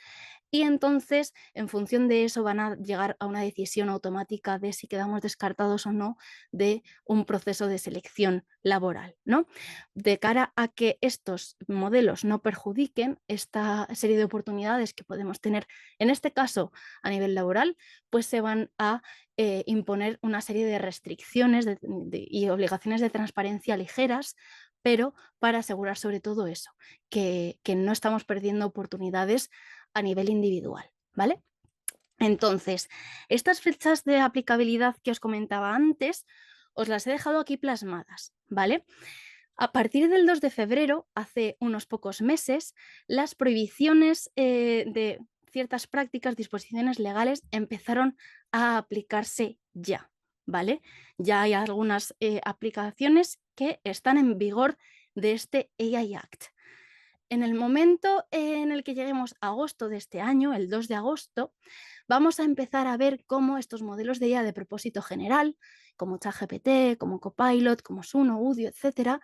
y entonces en función de eso van a llegar a una decisión automática de si quedamos descartados o no de un proceso de selección laboral, ¿no? De cara a que estos modelos no perjudiquen esta serie de oportunidades que podemos tener, en este caso a nivel laboral, pues se van a imponer una serie de restricciones y obligaciones de transparencia ligeras, pero para asegurar sobre todo eso, que no estamos perdiendo oportunidades a nivel individual, ¿vale? Entonces, estas fechas de aplicabilidad que os comentaba antes, os las he dejado aquí plasmadas, ¿vale? A partir del 2 de febrero, hace unos pocos meses, las prohibiciones de ciertas prácticas, disposiciones legales empezaron a aplicarse ya, ¿vale? Ya hay algunas aplicaciones que están en vigor de este AI Act. En el momento en el que lleguemos a agosto de este año, el 2 de agosto, vamos a empezar a ver cómo estos modelos de IA de propósito general, como ChatGPT, como Copilot, como Suno, Udio, etcétera,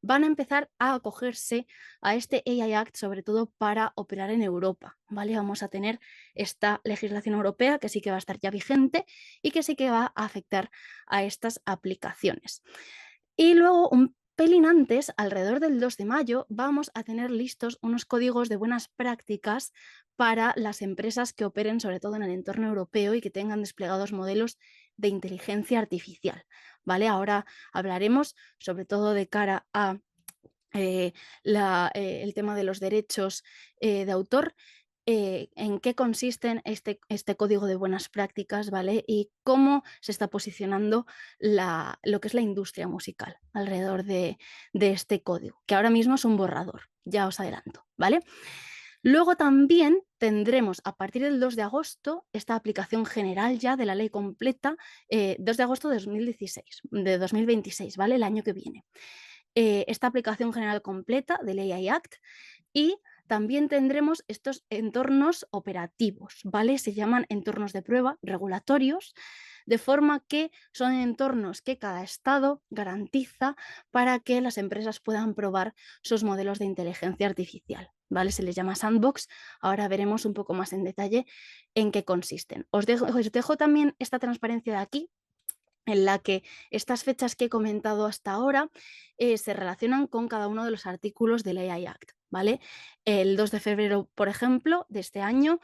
van a empezar a acogerse a este AI Act, sobre todo para operar en Europa, ¿vale? Vamos a tener esta legislación europea que sí que va a estar ya vigente y que sí que va a afectar a estas aplicaciones. Y luego, un pelín antes, alrededor del 2 de mayo, vamos a tener listos unos códigos de buenas prácticas para las empresas que operen sobre todo en el entorno europeo y que tengan desplegados modelos de inteligencia artificial, ¿vale? Ahora hablaremos sobre todo de cara a el tema de los derechos de autor, en qué consisten este código de buenas prácticas, ¿vale? Y cómo se está posicionando lo que es la industria musical alrededor de este código, que ahora mismo es un borrador, ya os adelanto, ¿vale? Luego también tendremos a partir del 2 de agosto esta aplicación general ya de la ley completa, 2 de agosto de 2016, de 2026, ¿vale? El año que viene. Esta aplicación general completa del AI Act y también tendremos estos entornos operativos, ¿vale? Se llaman entornos de prueba regulatorios, de forma que son entornos que cada estado garantiza para que las empresas puedan probar sus modelos de inteligencia artificial, ¿vale? Se les llama sandbox. Ahora veremos un poco más en detalle en qué consisten. Os dejo también esta transparencia de aquí, en la que estas fechas que he comentado hasta ahora se relacionan con cada uno de los artículos del AI Act, ¿vale? El 2 de febrero, por ejemplo, de este año,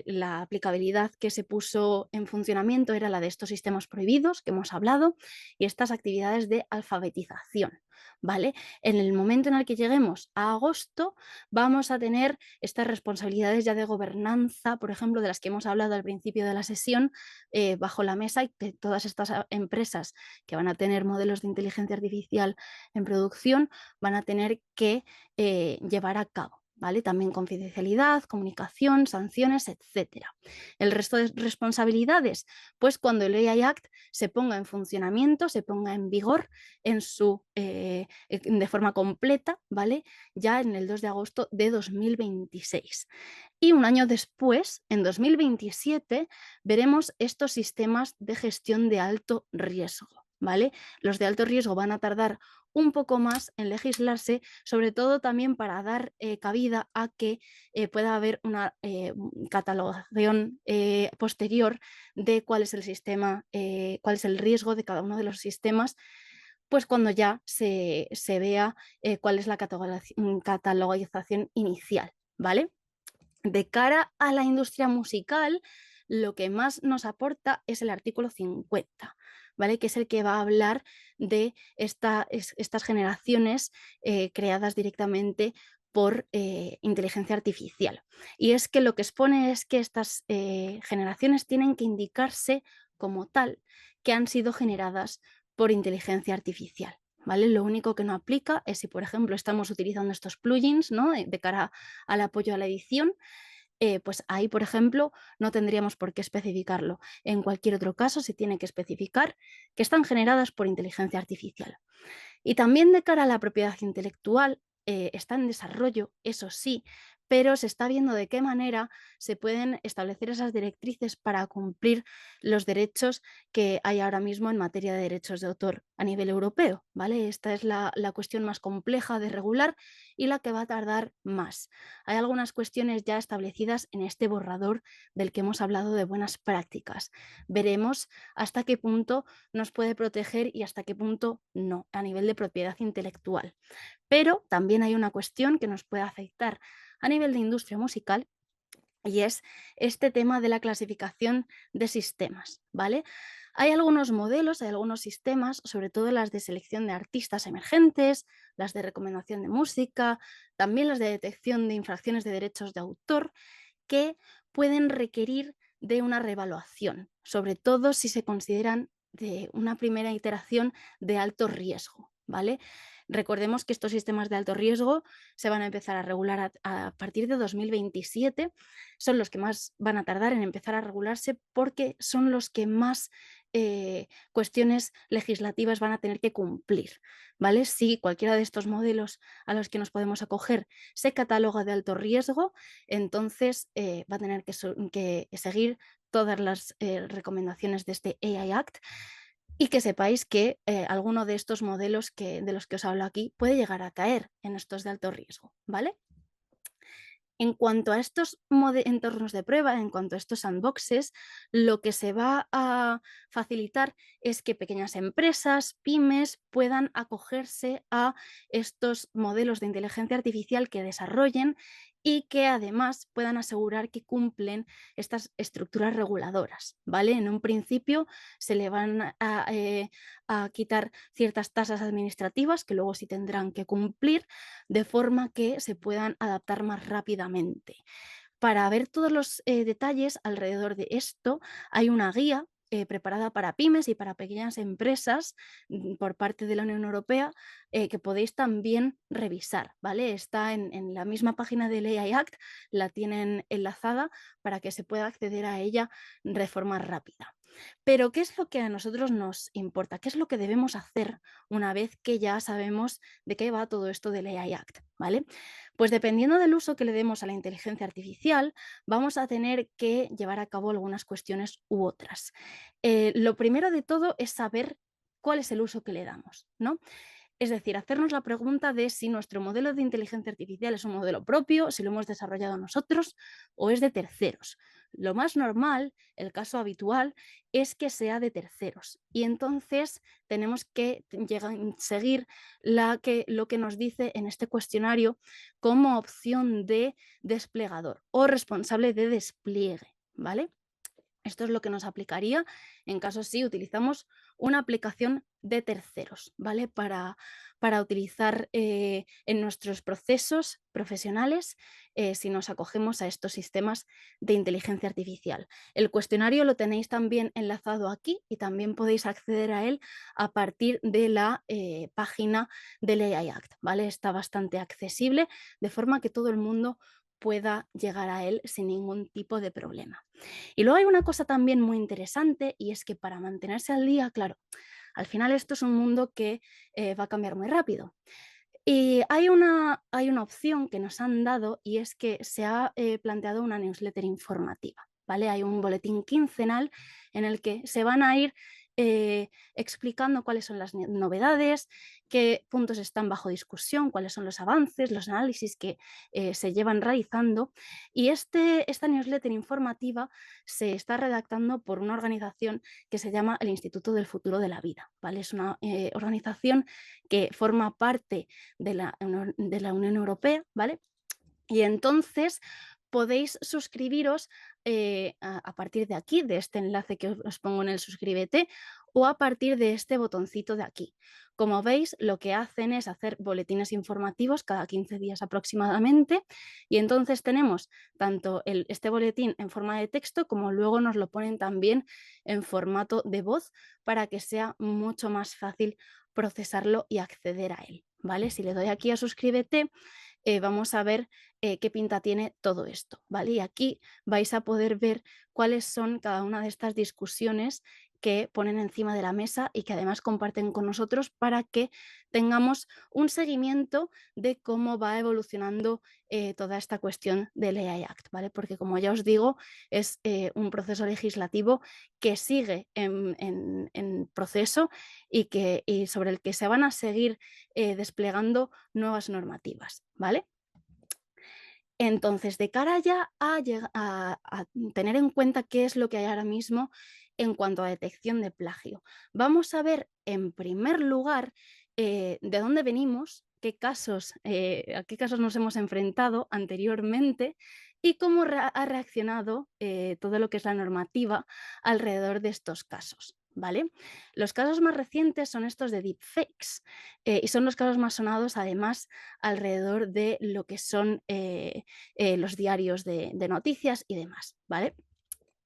la aplicabilidad que se puso en funcionamiento era la de estos sistemas prohibidos que hemos hablado y estas actividades de alfabetización, ¿vale? En el momento en el que lleguemos a agosto, vamos a tener estas responsabilidades ya de gobernanza, por ejemplo, de las que hemos hablado al principio de la sesión, bajo la mesa, y que todas estas empresas que van a tener modelos de inteligencia artificial en producción van a tener que llevar a cabo. ¿Vale? También confidencialidad, comunicación, sanciones, etcétera. El resto de responsabilidades, pues cuando el AI Act se ponga en funcionamiento, se ponga en vigor de forma completa, ¿vale? Ya en el 2 de agosto de 2026. Y un año después, en 2027, veremos estos sistemas de gestión de alto riesgo, ¿vale? Los de alto riesgo van a tardar un poco más en legislarse, sobre todo también para dar cabida a que pueda haber una catalogación posterior de cuál es el sistema, cuál es el riesgo de cada uno de los sistemas, pues cuando ya se vea cuál es la catalogización inicial, ¿vale? De cara a la industria musical, lo que más nos aporta es el artículo 50, ¿vale? Que es el que va a hablar de estas generaciones creadas directamente por inteligencia artificial. Y es que lo que expone es que estas generaciones tienen que indicarse como tal que han sido generadas por inteligencia artificial. ¿Vale? Lo único que no aplica es si, por ejemplo, estamos utilizando estos plugins, ¿no? De cara al apoyo a la edición, pues ahí, por ejemplo, no tendríamos por qué especificarlo. En cualquier otro caso, se tiene que especificar que están generadas por inteligencia artificial. Y también de cara a la propiedad intelectual, está en desarrollo, eso sí, pero se está viendo de qué manera se pueden establecer esas directrices para cumplir los derechos que hay ahora mismo en materia de derechos de autor a nivel europeo, ¿vale? Esta es la cuestión más compleja de regular y la que va a tardar más. Hay algunas cuestiones ya establecidas en este borrador del que hemos hablado de buenas prácticas. Veremos hasta qué punto nos puede proteger y hasta qué punto no, a nivel de propiedad intelectual. Pero también hay una cuestión que nos puede afectar a nivel de industria musical y es este tema de la clasificación de sistemas, ¿vale? Hay algunos modelos, hay algunos sistemas, sobre todo las de selección de artistas emergentes, las de recomendación de música, también las de detección de infracciones de derechos de autor, que pueden requerir de una reevaluación, sobre todo si se consideran de una primera iteración de alto riesgo, ¿vale? Recordemos que estos sistemas de alto riesgo se van a empezar a regular a partir de 2027, son los que más van a tardar en empezar a regularse porque son los que más cuestiones legislativas van a tener que cumplir, ¿vale? Si cualquiera de estos modelos a los que nos podemos acoger se cataloga de alto riesgo, entonces va a tener que seguir todas las recomendaciones de este AI Act y que sepáis que alguno de estos modelos de los que os hablo aquí puede llegar a caer en estos de alto riesgo, ¿vale? En cuanto a estos entornos de prueba, en cuanto a estos sandboxes, lo que se va a facilitar es que pequeñas empresas, pymes, puedan acogerse a estos modelos de inteligencia artificial que desarrollen y que además puedan asegurar que cumplen estas estructuras reguladoras, ¿vale? En un principio se le van a quitar ciertas tasas administrativas que luego sí tendrán que cumplir, de forma que se puedan adaptar más rápidamente. Para ver todos los detalles alrededor de esto, hay una guía preparada para pymes y para pequeñas empresas por parte de la Unión Europea que podéis también revisar, ¿vale? Está en la misma página del AI Act, la tienen enlazada para que se pueda acceder a ella de forma rápida. Pero, ¿qué es lo que a nosotros nos importa? ¿Qué es lo que debemos hacer una vez que ya sabemos de qué va todo esto del AI Act? ¿Vale? Pues dependiendo del uso que le demos a la inteligencia artificial, vamos a tener que llevar a cabo algunas cuestiones u otras. Lo primero de todo es saber cuál es el uso que le damos, ¿no? Es decir, hacernos la pregunta de si nuestro modelo de inteligencia artificial es un modelo propio, si lo hemos desarrollado nosotros o es de terceros. Lo más normal, el caso habitual, es que sea de terceros. Y entonces tenemos que seguir lo que nos dice en este cuestionario como opción de desplegador o responsable de despliegue, ¿vale? Esto es lo que nos aplicaría en caso si utilizamos una aplicación de terceros, ¿vale? Para utilizar en nuestros procesos profesionales si nos acogemos a estos sistemas de inteligencia artificial. El cuestionario lo tenéis también enlazado aquí y también podéis acceder a él a partir de la página del AI Act, ¿vale? Está bastante accesible de forma que todo el mundo pueda llegar a él sin ningún tipo de problema. Y luego hay una cosa también muy interesante y es que para mantenerse al día, claro, al final esto es un mundo que va a cambiar muy rápido. Y hay una opción que nos han dado y es que se ha planteado una newsletter informativa, ¿vale? Hay un boletín quincenal en el que se van a ir explicando cuáles son las novedades, qué puntos están bajo discusión, cuáles son los avances, los análisis que se llevan realizando. Y esta newsletter informativa se está redactando por una organización que se llama el Instituto del Futuro de la Vida, ¿vale? Es una organización que forma parte de la Unión Europea, ¿vale? Y entonces podéis suscribiros a partir de aquí, de este enlace que os pongo en el suscríbete, o a partir de este botoncito de aquí. Como veis, lo que hacen es hacer boletines informativos cada 15 días aproximadamente y entonces tenemos tanto este boletín en forma de texto como luego nos lo ponen también en formato de voz para que sea mucho más fácil procesarlo y acceder a él, ¿vale? Si le doy aquí a suscríbete, vamos a ver qué pinta tiene todo esto, ¿vale? Y aquí vais a poder ver cuáles son cada una de estas discusiones que ponen encima de la mesa y que además comparten con nosotros para que tengamos un seguimiento de cómo va evolucionando toda esta cuestión del AI Act, ¿vale? Porque como ya os digo, es un proceso legislativo que sigue en proceso y sobre el que se van a seguir desplegando nuevas normativas, ¿vale? Entonces, de cara ya a tener en cuenta qué es lo que hay ahora mismo en cuanto a detección de plagio, vamos a ver en primer lugar de dónde venimos, a qué casos nos hemos enfrentado anteriormente y cómo ha reaccionado todo lo que es la normativa alrededor de estos casos. ¿Vale? Los casos más recientes son estos de deepfakes y son los casos más sonados además alrededor de lo que son los diarios de noticias y demás, ¿vale?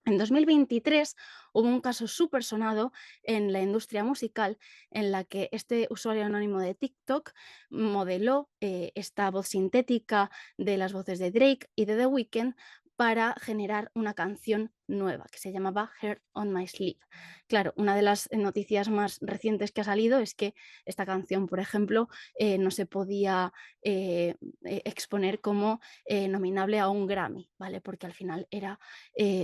En 2023 hubo un caso súper sonado en la industria musical en la que este usuario anónimo de TikTok modeló esta voz sintética de las voces de Drake y de The Weeknd para generar una canción nueva que se llamaba Heart on My Sleeve. Claro, una de las noticias más recientes que ha salido es que esta canción, por ejemplo, no se podía exponer como nominable a un Grammy, ¿vale? Porque al final era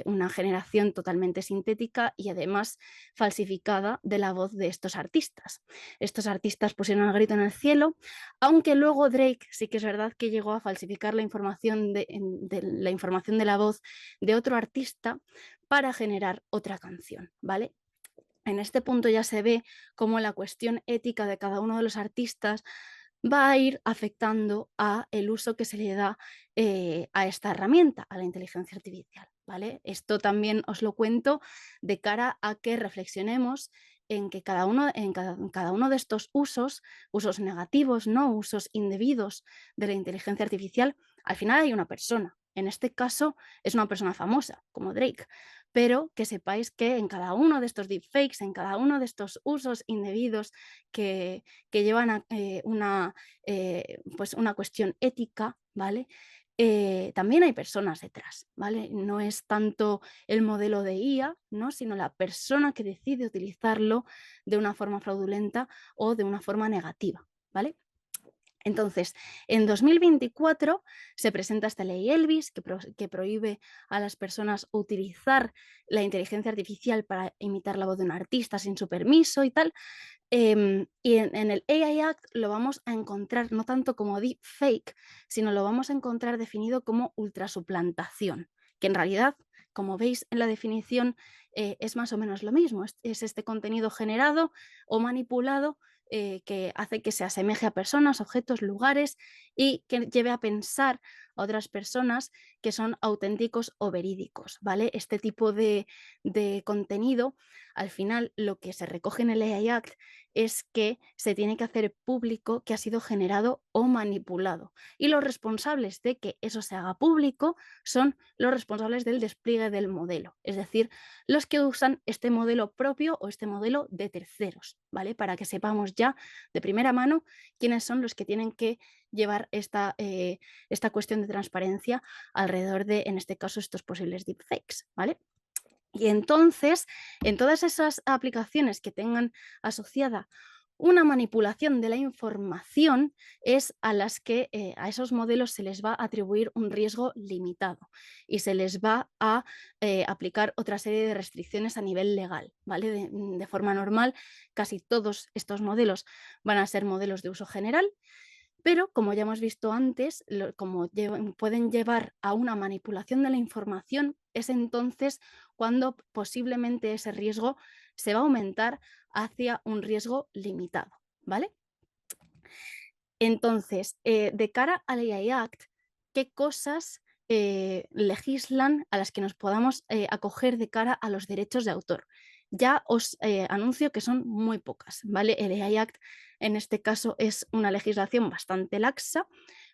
una generación totalmente sintética y además falsificada de la voz de estos artistas. Estos artistas pusieron el grito en el cielo, aunque luego Drake sí que es verdad que llegó a falsificar la información la información de la voz de otro artista para generar otra canción, ¿vale? En este punto ya se ve cómo la cuestión ética de cada uno de los artistas va a ir afectando a el uso que se le da a esta herramienta, a la inteligencia artificial, ¿vale? Esto también os lo cuento de cara a que reflexionemos en que cada uno de estos usos, usos negativos, ¿no? Usos indebidos de la inteligencia artificial, al final hay una persona. En este caso es una persona famosa, como Drake, pero que sepáis que en cada uno de estos deepfakes, en cada uno de estos usos indebidos que llevan a pues una cuestión ética, ¿vale? También hay personas detrás, ¿vale? No es tanto el modelo de IA, ¿no? Sino la persona que decide utilizarlo de una forma fraudulenta o de una forma negativa, ¿vale? Entonces, en 2024 se presenta esta ley Elvis que prohíbe a las personas utilizar la inteligencia artificial para imitar la voz de un artista sin su permiso y tal. Y en el AI Act lo vamos a encontrar no tanto como deepfake, sino lo vamos a encontrar definido como ultrasuplantación, que en realidad, como veis en la definición, es más o menos lo mismo. Es este contenido generado o manipulado que hace que se asemeje a personas, objetos, lugares y que lleve a pensar a otras personas que son auténticos o verídicos, ¿vale? Este tipo de contenido, al final, lo que se recoge en el AI Act es que se tiene que hacer público que ha sido generado o manipulado. Y los responsables de que eso se haga público son los responsables del despliegue del modelo, es decir, los que usan este modelo propio o este modelo de terceros, ¿vale? Para que sepamos ya de primera mano quiénes son los que tienen que llevar esta cuestión de transparencia alrededor de, en este caso, estos posibles deepfakes, ¿vale? Y entonces, en todas esas aplicaciones que tengan asociada una manipulación de la información, es a las que a esos modelos se les va a atribuir un riesgo limitado y se les va a aplicar otra serie de restricciones a nivel legal, ¿vale? De forma normal, casi todos estos modelos van a ser modelos de uso general, pero, como ya hemos visto antes, como pueden llevar a una manipulación de la información, es entonces cuando posiblemente ese riesgo se va a aumentar hacia un riesgo limitado, ¿vale? Entonces, de cara al AI Act, ¿qué cosas legislan a las que nos podamos acoger de cara a los derechos de autor? Ya os anuncio que son muy pocas, ¿vale? El AI Act en este caso es una legislación bastante laxa,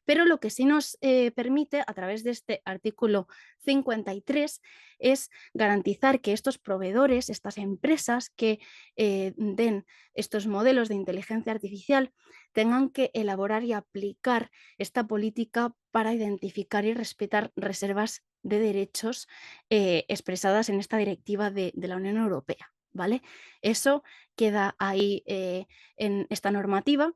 pero lo que sí nos permite a través de este artículo 53 es garantizar que estos proveedores, estas empresas que den estos modelos de inteligencia artificial, tengan que elaborar y aplicar esta política para identificar y respetar reservas de derechos expresadas en esta directiva de la Unión Europea, ¿vale? Eso queda ahí en esta normativa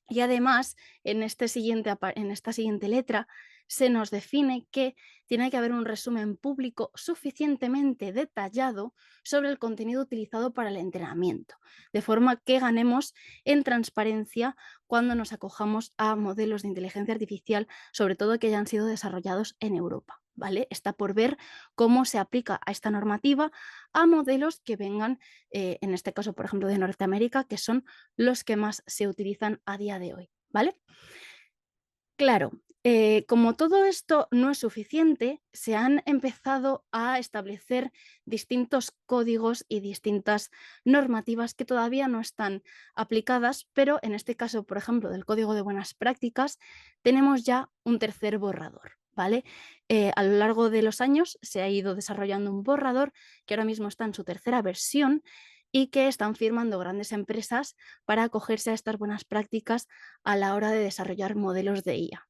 y además, en esta siguiente letra se nos define que tiene que haber un resumen público suficientemente detallado sobre el contenido utilizado para el entrenamiento, de forma que ganemos en transparencia cuando nos acojamos a modelos de inteligencia artificial, sobre todo que hayan sido desarrollados en Europa. ¿Vale? Está por ver cómo se aplica a esta normativa a modelos que vengan, en este caso, por ejemplo, de Norteamérica, que son los que más se utilizan a día de hoy, ¿vale? Claro, como todo esto no es suficiente, se han empezado a establecer distintos códigos y distintas normativas que todavía no están aplicadas, pero en este caso, por ejemplo, del Código de Buenas Prácticas, tenemos ya un tercer borrador, ¿vale? A lo largo de los años se ha ido desarrollando un borrador que ahora mismo está en su tercera versión y que están firmando grandes empresas para acogerse a estas buenas prácticas a la hora de desarrollar modelos de IA.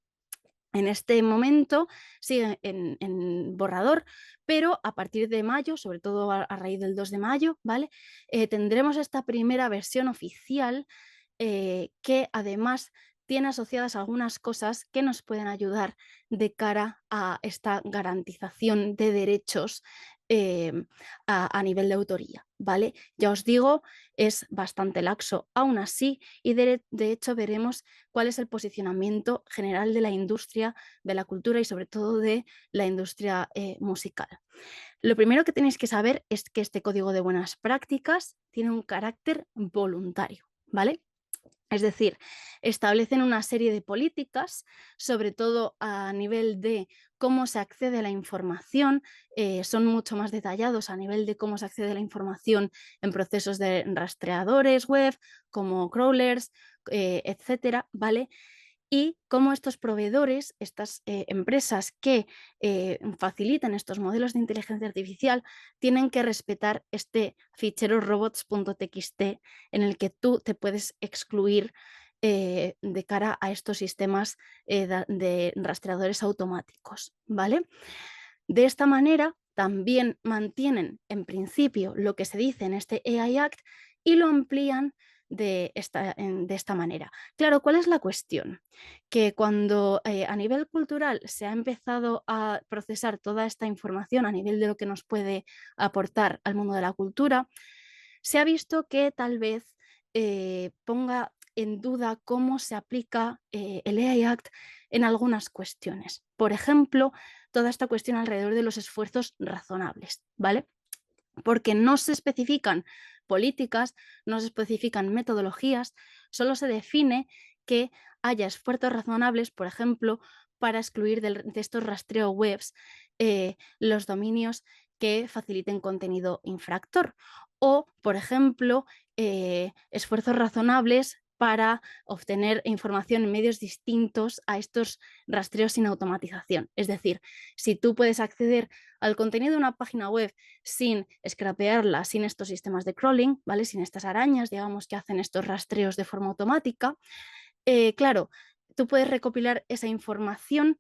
En este momento sigue en borrador, pero a partir de mayo, sobre todo a raíz del 2 de mayo, ¿vale? Tendremos esta primera versión oficial que además tiene asociadas algunas cosas que nos pueden ayudar de cara a esta garantización de derechos a nivel de autoría, ¿vale? Ya os digo, es bastante laxo aún así y de hecho veremos cuál es el posicionamiento general de la industria de la cultura y sobre todo de la industria musical. Lo primero que tenéis que saber es que este código de buenas prácticas tiene un carácter voluntario, ¿vale? Es decir, establecen una serie de políticas, sobre todo a nivel de cómo se accede a la información, son mucho más detallados a nivel de cómo se accede a la información en procesos de rastreadores web, como crawlers, etcétera, ¿vale? Y cómo estos proveedores, estas empresas que facilitan estos modelos de inteligencia artificial, tienen que respetar este fichero robots.txt en el que tú te puedes excluir de cara a estos sistemas de rastreadores automáticos, ¿vale? De esta manera, también mantienen en principio lo que se dice en este AI Act y lo amplían de esta manera. Claro, ¿cuál es la cuestión? Que cuando a nivel cultural se ha empezado a procesar toda esta información a nivel de lo que nos puede aportar al mundo de la cultura, se ha visto que tal vez ponga en duda cómo se aplica el AI Act en algunas cuestiones. Por ejemplo, toda esta cuestión alrededor de los esfuerzos razonables, ¿vale? Porque no se especifican políticas, no se especifican metodologías, solo se define que haya esfuerzos razonables, por ejemplo, para excluir de estos rastreo webs los dominios que faciliten contenido infractor o, por ejemplo, esfuerzos razonables para obtener información en medios distintos a estos rastreos sin automatización. Es decir, si tú puedes acceder al contenido de una página web sin scrapearla, sin estos sistemas de crawling, ¿vale? Sin estas arañas, digamos, que hacen estos rastreos de forma automática, claro, tú puedes recopilar esa información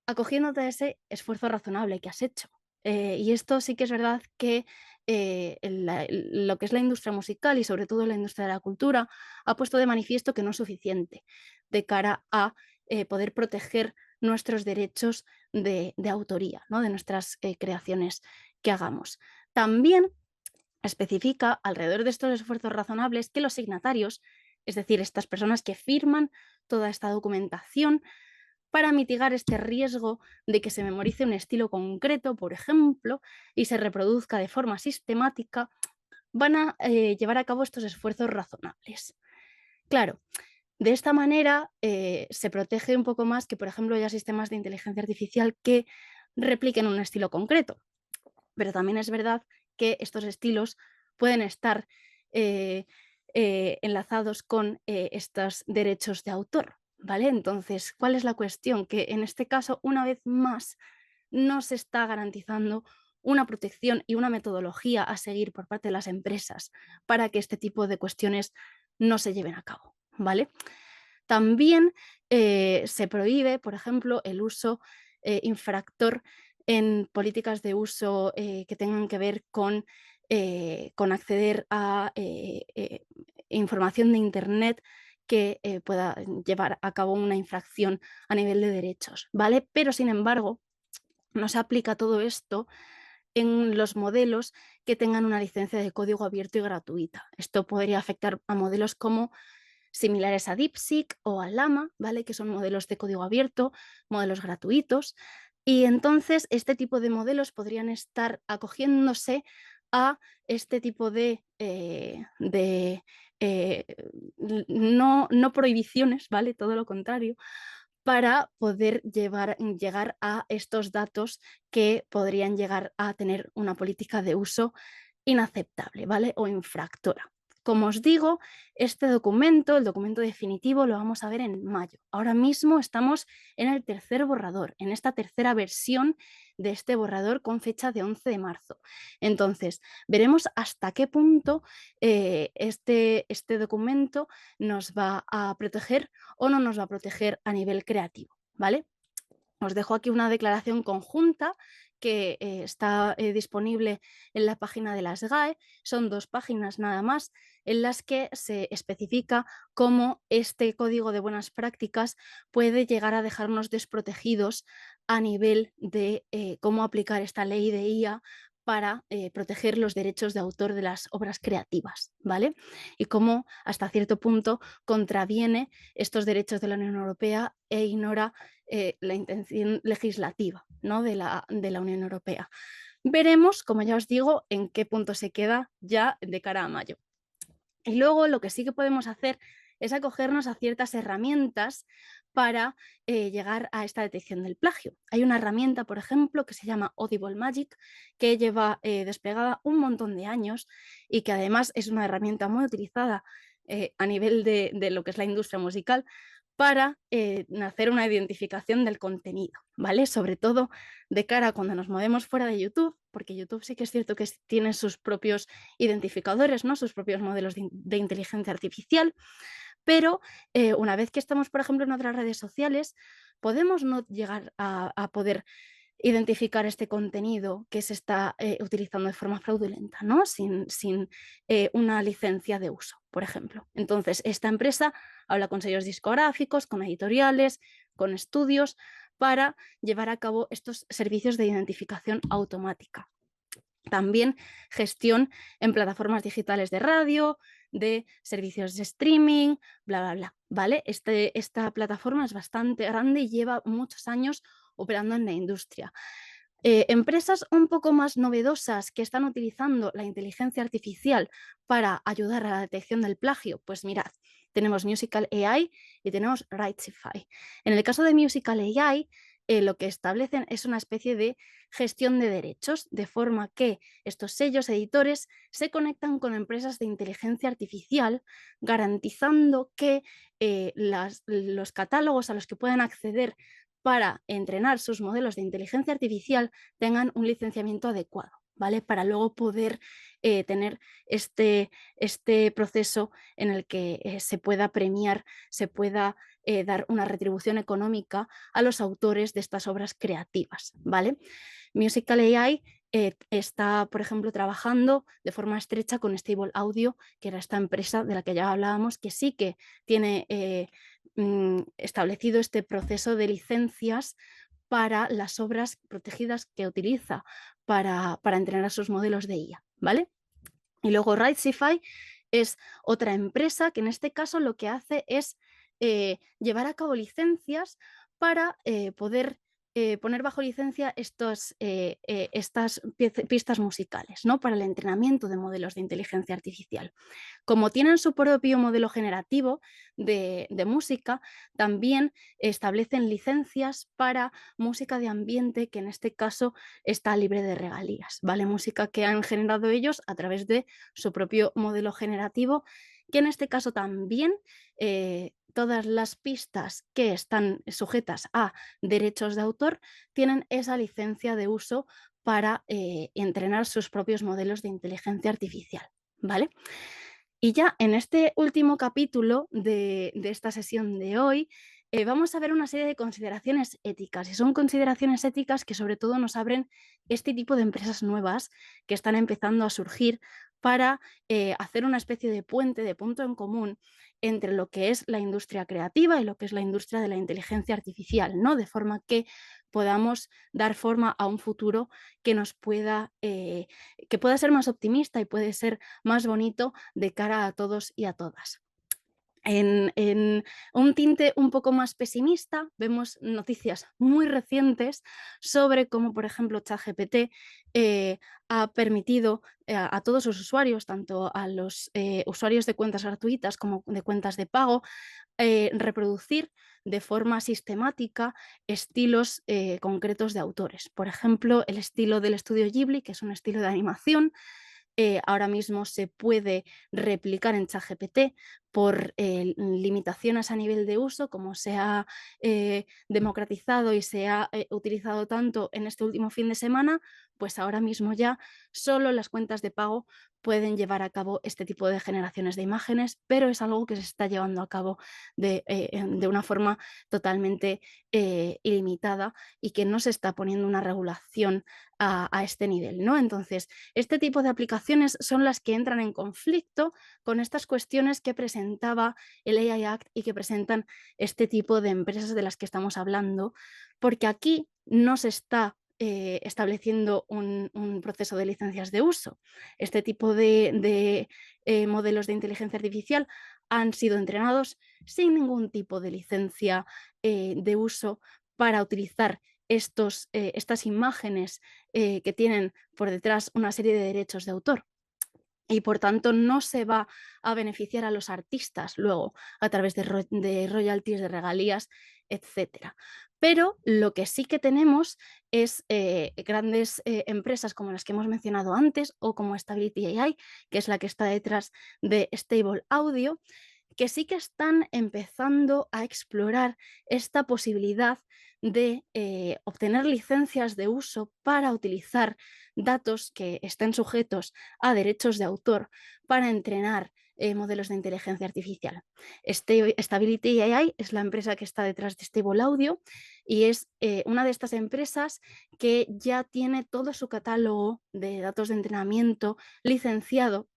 acogiéndote a ese esfuerzo razonable que has hecho. Y esto sí que es verdad que lo que es la industria musical y sobre todo la industria de la cultura ha puesto de manifiesto que no es suficiente de cara a poder proteger nuestros derechos de autoría, ¿no? De nuestras creaciones que hagamos. También especifica alrededor de estos esfuerzos razonables que los signatarios, es decir, estas personas que firman toda esta documentación, para mitigar este riesgo de que se memorice un estilo concreto, por ejemplo, y se reproduzca de forma sistemática, van a llevar a cabo estos esfuerzos razonables. Claro, de esta manera se protege un poco más que, por ejemplo, haya sistemas de inteligencia artificial que repliquen un estilo concreto. Pero también es verdad que estos estilos pueden estar enlazados con estos derechos de autor, ¿vale? Entonces, ¿cuál es la cuestión? Que en este caso, una vez más, no se está garantizando una protección y una metodología a seguir por parte de las empresas para que este tipo de cuestiones no se lleven a cabo, ¿vale? También se prohíbe, por ejemplo, el uso infractor en políticas de uso que tengan que ver con acceder a información de Internet que pueda llevar a cabo una infracción a nivel de derechos, ¿vale? Pero, sin embargo, no se aplica todo esto en los modelos que tengan una licencia de código abierto y gratuita. Esto podría afectar a modelos como similares a DeepSeek o a Llama, ¿vale? Que son modelos de código abierto, modelos gratuitos. Y entonces este tipo de modelos podrían estar acogiéndose a este tipo eh, no prohibiciones, ¿vale? Todo lo contrario, para poder llegar a estos datos que podrían llegar a tener una política de uso inaceptable, ¿vale? O infractora. Como os digo, este documento, el documento definitivo, lo vamos a ver en mayo. Ahora mismo estamos en el tercer borrador, en esta tercera versión de este borrador con fecha de 11 de marzo. Entonces, veremos hasta qué punto este documento nos va a proteger o no nos va a proteger a nivel creativo, ¿vale? Os dejo aquí una declaración conjunta que está disponible en la página de las GAE. Son 2 páginas nada más en las que se especifica cómo este código de buenas prácticas puede llegar a dejarnos desprotegidos a nivel de cómo aplicar esta ley de IA para proteger los derechos de autor de las obras creativas, ¿vale? Y cómo hasta cierto punto contraviene estos derechos de la Unión Europea e ignora la intención legislativa, ¿no?, de la Unión Europea. Veremos, como ya os digo, en qué punto se queda ya de cara a mayo. Y luego lo que sí que podemos hacer es acogernos a ciertas herramientas para llegar a esta detección del plagio. Hay una herramienta, por ejemplo, que se llama Audible Magic, que lleva desplegada un montón de años y que además es una herramienta muy utilizada a nivel de lo que es la industria musical para hacer una identificación del contenido, ¿vale? Sobre todo de cara a cuando nos movemos fuera de YouTube, porque YouTube sí que es cierto que tiene sus propios identificadores, ¿no?, sus propios modelos de inteligencia artificial, pero una vez que estamos, por ejemplo, en otras redes sociales, podemos no llegar a poder identificar este contenido que se está utilizando de forma fraudulenta, ¿no?, sin una licencia de uso, por ejemplo. Entonces, esta empresa habla con sellos discográficos, con editoriales, con estudios, para llevar a cabo estos servicios de identificación automática. También gestión en plataformas digitales de radio, de servicios de streaming, bla, bla, bla, ¿vale? Esta plataforma es bastante grande y lleva muchos años operando en la industria. Empresas un poco más novedosas que están utilizando la inteligencia artificial para ayudar a la detección del plagio, pues mirad, tenemos Musical AI y tenemos Rightsify. En el caso de Musical AI, lo que establecen es una especie de gestión de derechos, de forma que estos sellos editores se conectan con empresas de inteligencia artificial, garantizando que los catálogos a los que puedan acceder para entrenar sus modelos de inteligencia artificial tengan un licenciamiento adecuado, ¿vale? Para luego poder tener este proceso en el que se pueda premiar, se pueda dar una retribución económica a los autores de estas obras creativas, ¿vale? Musical AI está, por ejemplo, trabajando de forma estrecha con Stable Audio, que era esta empresa de la que ya hablábamos, que sí que tiene establecido este proceso de licencias para las obras protegidas que utiliza para entrenar sus modelos de IA, ¿vale? Y luego Rightsify es otra empresa que en este caso lo que hace es llevar a cabo licencias para poder poner bajo licencia estas pistas musicales, ¿no?, para el entrenamiento de modelos de inteligencia artificial. Como tienen su propio modelo generativo de música, también establecen licencias para música de ambiente, que en este caso está libre de regalías, ¿vale? Música que han generado ellos a través de su propio modelo generativo, que en este caso también todas las pistas que están sujetas a derechos de autor tienen esa licencia de uso para entrenar sus propios modelos de inteligencia artificial, ¿vale? Y ya en este último capítulo de esta sesión de hoy, vamos a ver una serie de consideraciones éticas. Y son consideraciones éticas que sobre todo nos abren este tipo de empresas nuevas que están empezando a surgir para hacer una especie de puente, de punto en común entre lo que es la industria creativa y lo que es la industria de la inteligencia artificial, ¿no? De forma que podamos dar forma a un futuro que nos pueda, que pueda ser más optimista y puede ser más bonito de cara a todos y a todas. En un tinte un poco más pesimista, vemos noticias muy recientes sobre cómo, por ejemplo, ChatGPT ha permitido a todos los usuarios, tanto a los usuarios de cuentas gratuitas como de cuentas de pago, reproducir de forma sistemática estilos concretos de autores. Por ejemplo, el estilo del estudio Ghibli, que es un estilo de animación ahora mismo se puede replicar en ChatGPT por limitaciones a nivel de uso, como se ha democratizado y se ha utilizado tanto en este último fin de semana, pues ahora mismo ya solo las cuentas de pago pueden llevar a cabo este tipo de generaciones de imágenes, pero es algo que se está llevando a cabo de una forma totalmente ilimitada y que no se está poniendo una regulación a este nivel, ¿no? Entonces, este tipo de aplicaciones son las que entran en conflicto con estas cuestiones que presentaba el AI Act y que presentan este tipo de empresas de las que estamos hablando, porque aquí no se está estableciendo un proceso de licencias de uso. Este tipo de modelos de inteligencia artificial han sido entrenados sin ningún tipo de licencia de uso para utilizar estas imágenes que tienen por detrás una serie de derechos de autor. Y por tanto no se va a beneficiar a los artistas luego a través de royalties, de regalías, etcétera. Pero lo que sí que tenemos es grandes empresas como las que hemos mencionado antes o como Stability AI, que es la que está detrás de Stable Audio, que sí que están empezando a explorar esta posibilidad de obtener licencias de uso para utilizar datos que estén sujetos a derechos de autor para entrenar modelos de inteligencia artificial. Stability AI es la empresa que está detrás de Stable Audio y es una de estas empresas que ya tiene todo su catálogo de datos de entrenamiento licenciado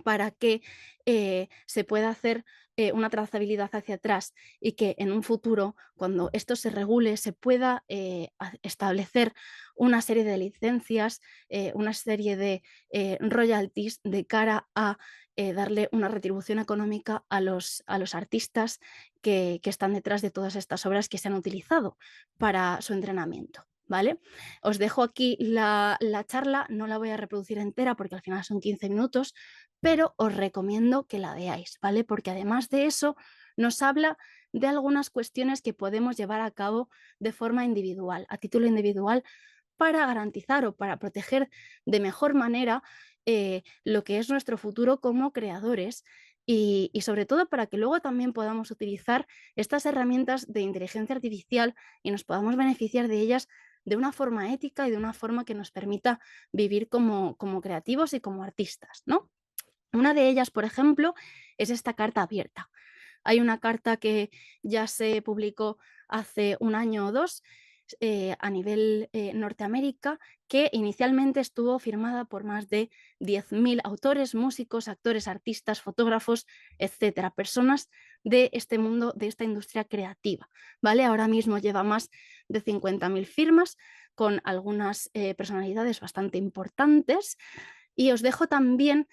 para que se pueda hacer una trazabilidad hacia atrás y que en un futuro, cuando esto se regule, se pueda establecer una serie de licencias, una serie de royalties de cara a darle una retribución económica a los artistas que están detrás de todas estas obras que se han utilizado para su entrenamiento. ¿Vale? Os dejo aquí la charla, no la voy a reproducir entera porque al final son 15 minutos, pero os recomiendo que la veáis, ¿vale? Porque además de eso nos habla de algunas cuestiones que podemos llevar a cabo de forma individual, a título individual, para garantizar o para proteger de mejor manera lo que es nuestro futuro como creadores y sobre todo para que luego también podamos utilizar estas herramientas de inteligencia artificial y nos podamos beneficiar de ellas de una forma ética y de una forma que nos permita vivir como creativos y como artistas, ¿no? Una de ellas, por ejemplo, es esta carta abierta. Hay una carta que ya se publicó hace un año o dos a nivel Norteamérica, que inicialmente estuvo firmada por más de 10.000 autores, músicos, actores, artistas, fotógrafos, etcétera, personas de este mundo, de esta industria creativa. ¿Vale? Ahora mismo lleva más de 50.000 firmas con algunas personalidades bastante importantes. Y os dejo también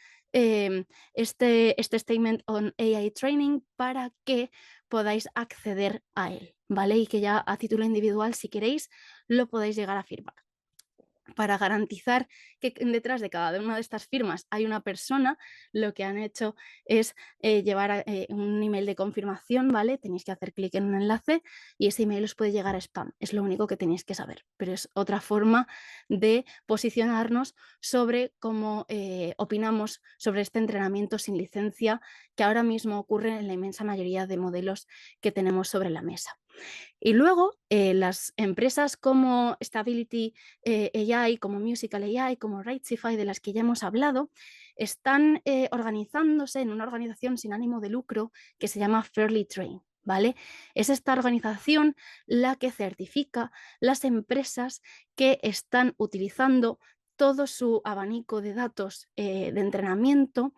este Statement on AI Training para que podáis acceder a él, ¿vale? Y que ya a título individual, si queréis, lo podáis llegar a firmar para garantizar que detrás de cada una de estas firmas hay una persona, lo que han hecho es llevar un email de confirmación, ¿vale? Tenéis que hacer clic en un enlace y ese email os puede llegar a spam. Es lo único que tenéis que saber, pero es otra forma de posicionarnos sobre cómo opinamos sobre este entrenamiento sin licencia que ahora mismo ocurre en la inmensa mayoría de modelos que tenemos sobre la mesa. Y luego las empresas como Stability AI, como Musical AI, como Rightsify, de las que ya hemos hablado, están organizándose en una organización sin ánimo de lucro que se llama Fairly Train. ¿Vale? Es esta organización la que certifica las empresas que están utilizando todo su abanico de datos de entrenamiento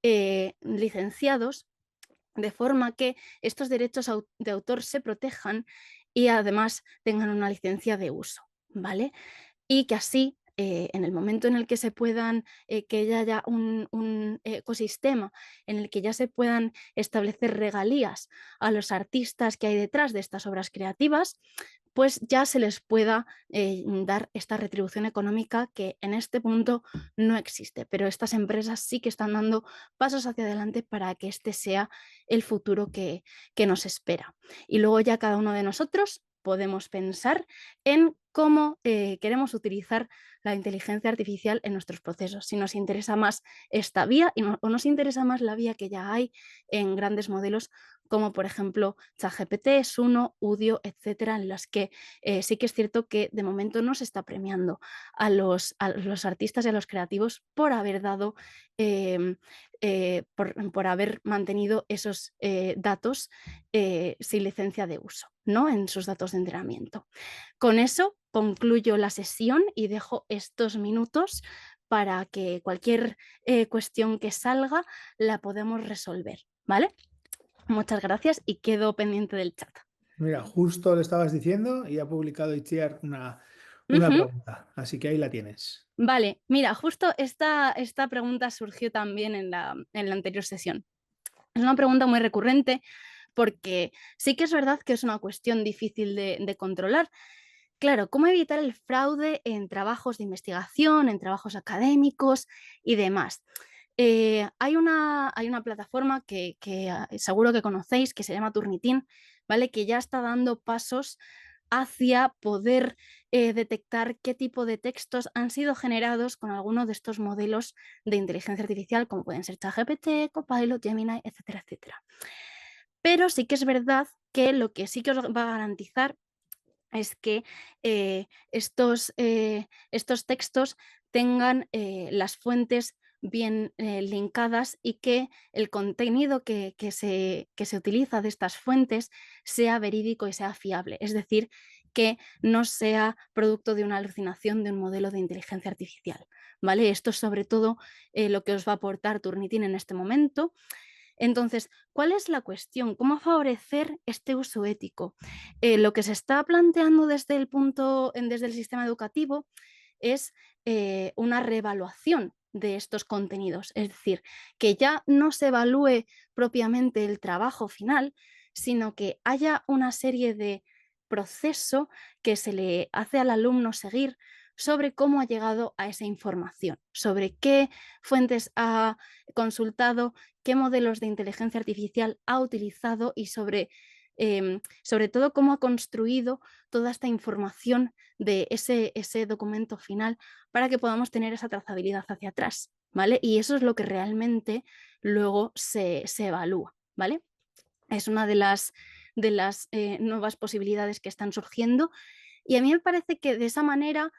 licenciados de forma que estos derechos de autor se protejan y además tengan una licencia de uso, ¿vale? Y que así, en el momento en el que se puedan, que ya haya un ecosistema en el que ya se puedan establecer regalías a los artistas que hay detrás de estas obras creativas, pues ya se les pueda dar esta retribución económica que en este punto no existe. Pero estas empresas sí que están dando pasos hacia adelante para que este sea el futuro que nos espera. Y luego ya cada uno de nosotros podemos pensar en cómo queremos utilizar la inteligencia artificial en nuestros procesos. Si nos interesa más esta vía o nos interesa más la vía que ya hay en grandes modelos como por ejemplo ChatGPT, Suno, Udio, etcétera, en las que sí que es cierto que de momento no se está premiando a los artistas y a los creativos por haber dado, por haber mantenido esos datos sin licencia de uso, ¿no? En sus datos de entrenamiento. Con eso concluyo la sesión y dejo estos minutos para que cualquier cuestión que salga la podemos resolver, ¿vale? Muchas gracias y quedo pendiente del chat. Mira, justo lo estabas diciendo y ha publicado Itziar una pregunta, así que ahí la tienes. Vale, mira, justo esta pregunta surgió también en la anterior sesión. Es una pregunta muy recurrente porque sí que es verdad que es una cuestión difícil de controlar. Claro, ¿cómo evitar el fraude en trabajos de investigación, en trabajos académicos y demás? Hay una plataforma que seguro que conocéis, que se llama Turnitin, ¿vale? Que ya está dando pasos hacia poder detectar qué tipo de textos han sido generados con alguno de estos modelos de inteligencia artificial, como pueden ser ChatGPT, Copilot, Gemini, etcétera, etcétera. Pero sí que es verdad que lo que sí que os va a garantizar es que estos textos tengan las fuentes bien linkadas y que el contenido que se utiliza de estas fuentes sea verídico y sea fiable. Es decir, que no sea producto de una alucinación de un modelo de inteligencia artificial. ¿Vale? Esto es sobre todo lo que os va a aportar Turnitin en este momento. Entonces, ¿cuál es la cuestión? ¿Cómo favorecer este uso ético? Lo que se está planteando desde el sistema educativo es una reevaluación de estos contenidos, es decir, que ya no se evalúe propiamente el trabajo final, sino que haya una serie de proceso que se le hace al alumno seguir sobre cómo ha llegado a esa información, sobre qué fuentes ha consultado, qué modelos de inteligencia artificial ha utilizado y sobre todo cómo ha construido toda esta información de ese documento final para que podamos tener esa trazabilidad hacia atrás, ¿vale? Y eso es lo que realmente luego se evalúa, ¿vale? Es una de las nuevas posibilidades que están surgiendo y a mí me parece que de esa manera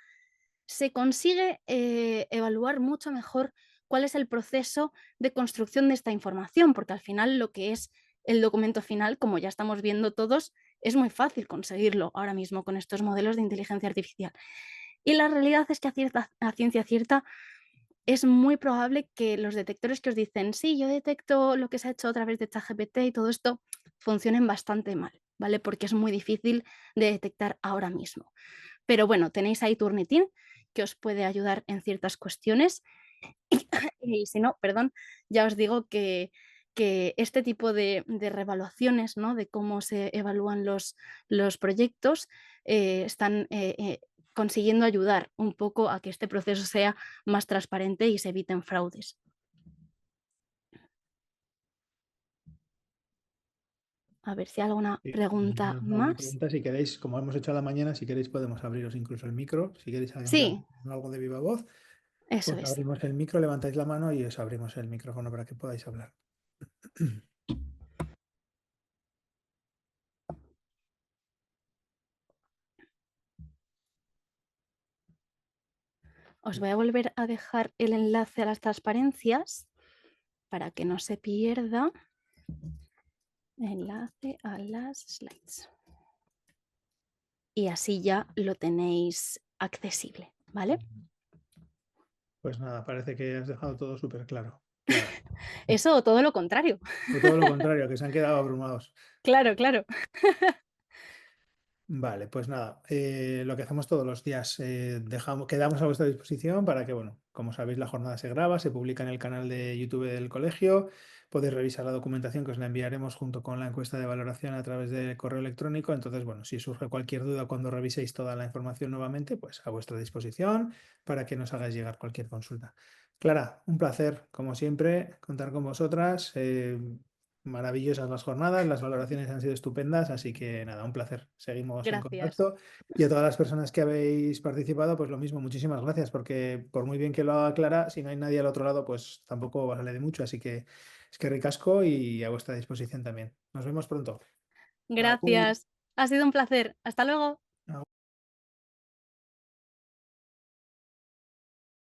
se consigue evaluar mucho mejor cuál es el proceso de construcción de esta información, porque al final lo que es el documento final, como ya estamos viendo todos, es muy fácil conseguirlo ahora mismo con estos modelos de inteligencia artificial. Y la realidad es que a ciencia cierta es muy probable que los detectores que os dicen, sí, yo detecto lo que se ha hecho a través de ChatGPT y todo esto, funcionen bastante mal, ¿vale? Porque es muy difícil de detectar ahora mismo. Pero bueno, tenéis ahí Turnitin, que os puede ayudar en ciertas cuestiones. Y si no, perdón, ya os digo que este tipo de revaluaciones, ¿no? De cómo se evalúan los proyectos, están consiguiendo ayudar un poco a que este proceso sea más transparente y se eviten fraudes. A ver si hay alguna Sí, pregunta alguna más. pregunta, si queréis, como hemos hecho a la mañana, si queréis podemos abriros incluso el micro, si queréis hablar Sí, algo de viva voz, eso pues es. abrimos el micro, levantáis la mano y os abrimos el micrófono para que podáis hablar. Os voy a volver a dejar el enlace a las transparencias para que no se pierda. Enlace a las slides. Y así ya lo tenéis accesible, ¿vale? Pues nada, parece que has dejado todo súper claro. Claro. Eso o todo lo contrario. O todo lo contrario, que se han quedado abrumados. Claro, claro. Vale, pues nada, lo que hacemos todos los días, quedamos a vuestra disposición para que, bueno, como sabéis, la jornada se graba, se publica en el canal de YouTube del colegio, podéis revisar la documentación que os la enviaremos junto con la encuesta de valoración a través de correo electrónico, entonces, bueno, si surge cualquier duda cuando reviséis toda la información nuevamente, pues a vuestra disposición para que nos hagáis llegar cualquier consulta. Clara, un placer, como siempre, contar con vosotras. maravillosas las jornadas, las valoraciones han sido estupendas, así que nada, un placer. Seguimos en Gracias. contacto y a todas las personas que habéis participado, pues lo mismo, muchísimas gracias, porque por muy bien que lo haga Clara, si no hay nadie al otro lado, pues tampoco vale de mucho, así que es que ricasco y a vuestra disposición también. Nos vemos pronto. Agur. Gracias. Ha sido un placer. Hasta luego.